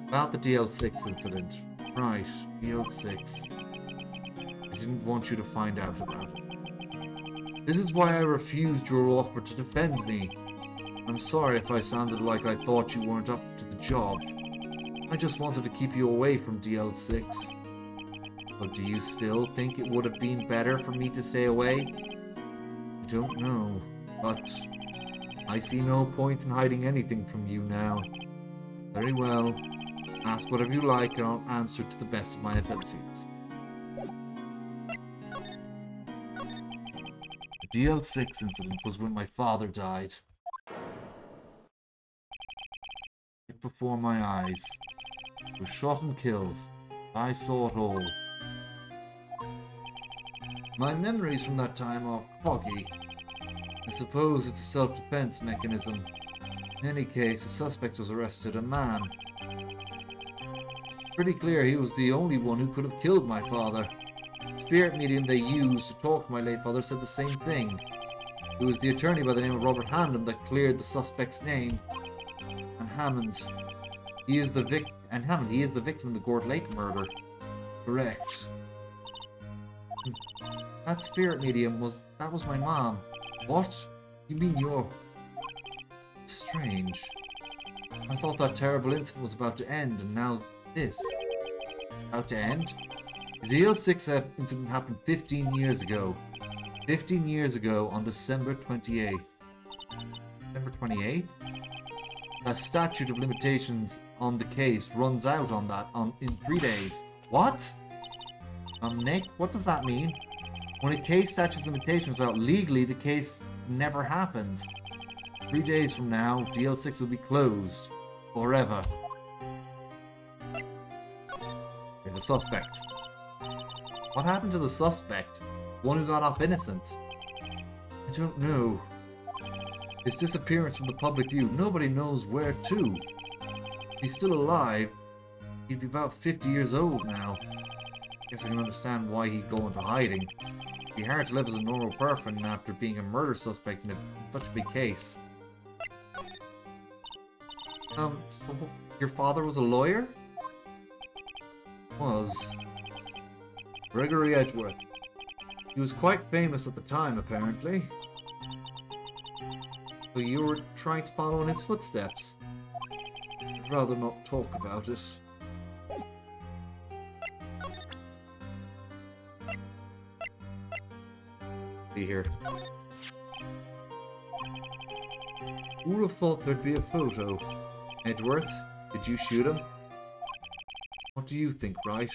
About the DL6 incident. Right, DL6. I didn't want you to find out about it. This is why I refused your offer to defend me. I'm sorry if I sounded like I thought you weren't up to the job. I just wanted to keep you away from DL6. But do you still think it would have been better for me to stay away? I don't know, but I see no point in hiding anything from you now. Very well. Ask whatever you like and I'll answer to the best of my abilities. The DL6 incident was when my father died. Right before my eyes. He was shot and killed. I saw it all. My memories from that time are foggy. I suppose it's a self-defense mechanism. In any case, the suspect was arrested, a man. Pretty clear he was the only one who could have killed my father. The spirit medium they used to talk to my late father said the same thing. It was the attorney by the name of Robert Hammond that cleared the suspect's name. And Hammond, he is the victim in the Gord Lake murder. Correct. That spirit medium was my mom. What? You mean you're... Strange. I thought that terrible incident was about to end, and now this. About to end? The DL6 incident happened 15 years ago. 15 years ago on December 28th. December 28th? A statute of limitations on the case runs out in 3 days. What? Nick, what does that mean? When a case statute of limitations was out legally, the case never happened. 3 days from now, DL6 will be closed. Forever. Okay, the suspect. What happened to the suspect? One who got off innocent? I don't know. His disappearance from the public view, nobody knows where to. If he's still alive, he'd be about 50 years old now. Guess I can understand why he'd go into hiding. It'd be hard to live as a normal person after being a murder suspect in such a big case. So your father was a lawyer? Was. Gregory Edgeworth. He was quite famous at the time, apparently. So you were trying to follow in his footsteps? I'd rather not talk about it. See here. Who would have thought there'd be a photo? Edgeworth, did you shoot him? What do you think, Wright?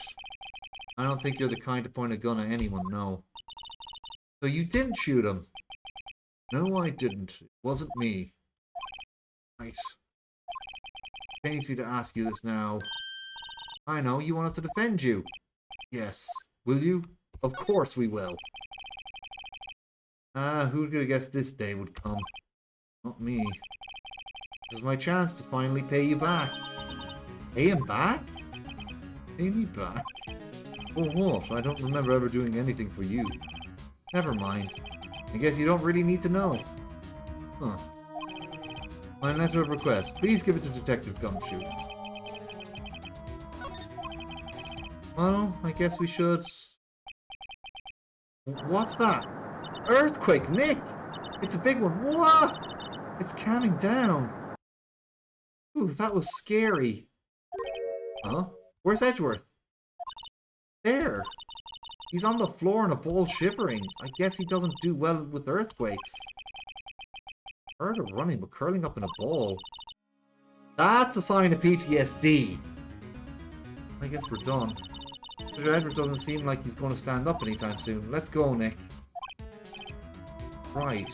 I don't think you're the kind to point a gun at anyone, no. So you didn't shoot him? No, I didn't. It wasn't me. Right. Pains me to ask you this now. I know, you want us to defend you. Yes. Will you? Of course we will. Who could have guessed this day would come? Not me. This is my chance to finally pay you back. Pay him back? Pay me back? For what? I don't remember ever doing anything for you. Never mind. I guess you don't really need to know. Huh. My letter of request. Please give it to Detective Gumshoe. Well, I guess we should... What's that? Earthquake, Nick! It's a big one. What? It's calming down. Ooh, that was scary. Huh? Where's Edgeworth? There. He's on the floor in a ball shivering. I guess he doesn't do well with earthquakes. Heard of running but curling up in a ball. That's a sign of PTSD. I guess we're done. Mr. Edward doesn't seem like he's going to stand up anytime soon. Let's go, Nick. Right.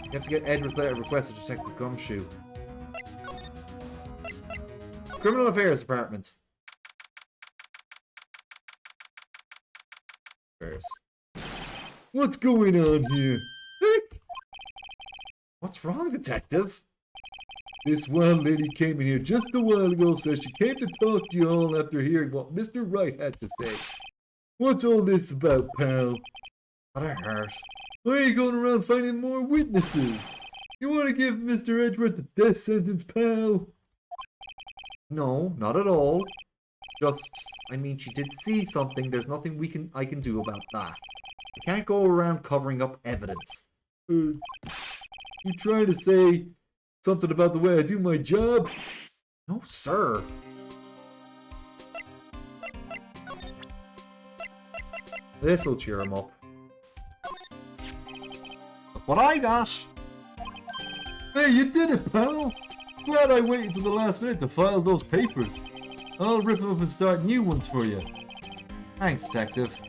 You have to get Edward's letter of request to Detective Gumshoe. Criminal Affairs Department. Affairs. What's going on here? What's wrong, Detective? This wild lady came in here just a while ago, says she came to talk to you all after hearing what Mr. Wright had to say. What's all this about, pal? That hurt. Why are you going around finding more witnesses? You want to give Mr. Edgeworth a death sentence, pal? No, not at all. Just, I mean, she did see something. There's nothing I can do about that. I can't go around covering up evidence. You trying to say something about the way I do my job? No, sir. This'll cheer him up. Look what I got! Hey, you did it, pal! Glad I waited till the last minute to file those papers. I'll rip them up and start new ones for you. Thanks, Detective.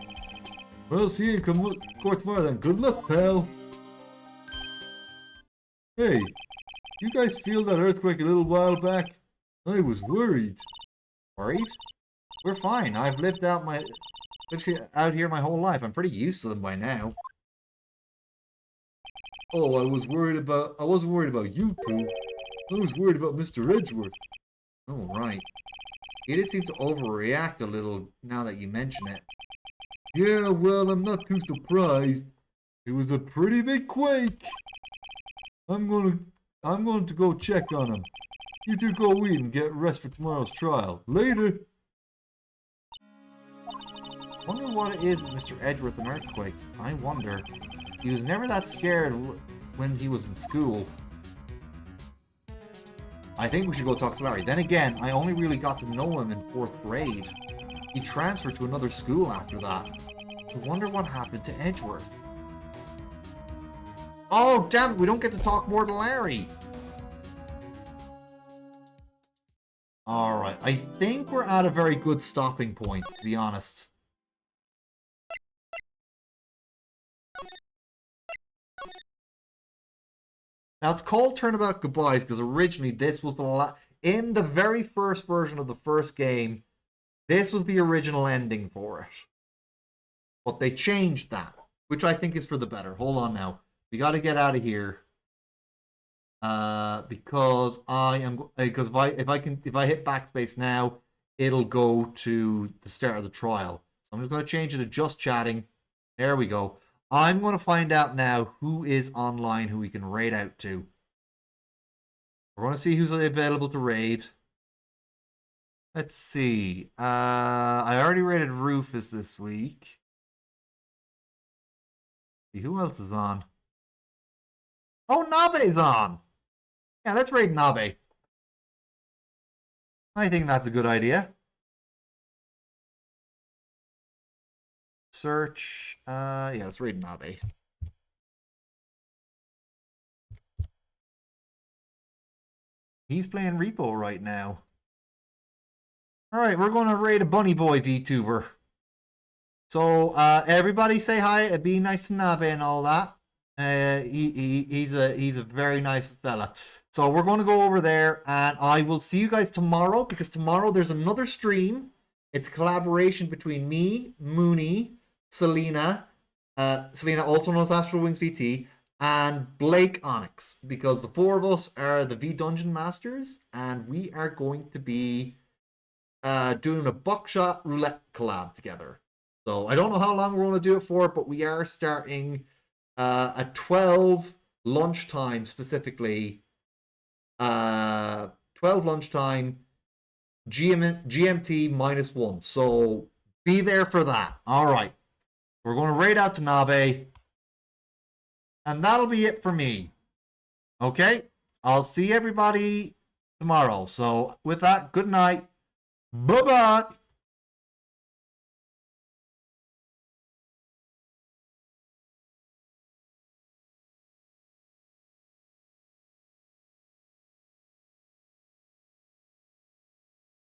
Well, see you in court tomorrow then. Good luck, pal. Hey, you guys feel that earthquake a little while back? I was worried. Worried? We're fine. I've lived out here my whole life. I'm pretty used to them by now. Oh, I wasn't worried about you two. I was worried about Mr. Edgeworth. Oh, right. You did seem to overreact a little now that you mention it. Yeah, well, I'm not too surprised. It was a pretty big quake. I'm going to go check on him. You two go eat and get rest for tomorrow's trial. Later. Wonder what it is with Mr. Edgeworth and earthquakes. I wonder. He was never that scared when he was in school. I think we should go talk to Larry. Then again, I only really got to know him in 4th grade. He transferred to another school after that. I wonder what happened to Edgeworth. Oh, damn it, we don't get to talk more to Larry. Alright, I think we're at a very good stopping point, to be honest. Now, it's called Turnabout Goodbyes because originally this was in the very first version of the first game, this was the original ending for it. But they changed that, which I think is for the better. Hold on now. We got to get out of here. Because if I hit backspace now, it'll go to the start of the trial. So I'm just going to change it to just chatting. There we go. I'm going to find out now who is online who we can raid out to. We're going to see who's available to raid. Let's see. I already raided Rufus this week. See who else is on. Oh, Nabe's on. Yeah, let's raid Nabe. I think that's a good idea. Search. Yeah, let's raid Nabe. He's playing Repo right now. Alright, we're going to raid a Bunny Boy VTuber. So, everybody say hi, be nice to Nabe and all that. He's a very nice fella. So we're going to go over there, and I will see you guys tomorrow, because tomorrow there's another stream. It's a collaboration between me, Mooney, Selena, Selena also known as Astral Wings VT, and Blake Onyx, because the four of us are the V Dungeon Masters, and we are going to be doing a buckshot roulette collab together. So I don't know how long we're going to do it for, but we are starting at 12 lunchtime specifically. 12 lunchtime GMT -1. So be there for that. All right. We're going to raid out to Nabe. And that'll be it for me. Okay? I'll see everybody tomorrow. So with that, good night. Bye-bye.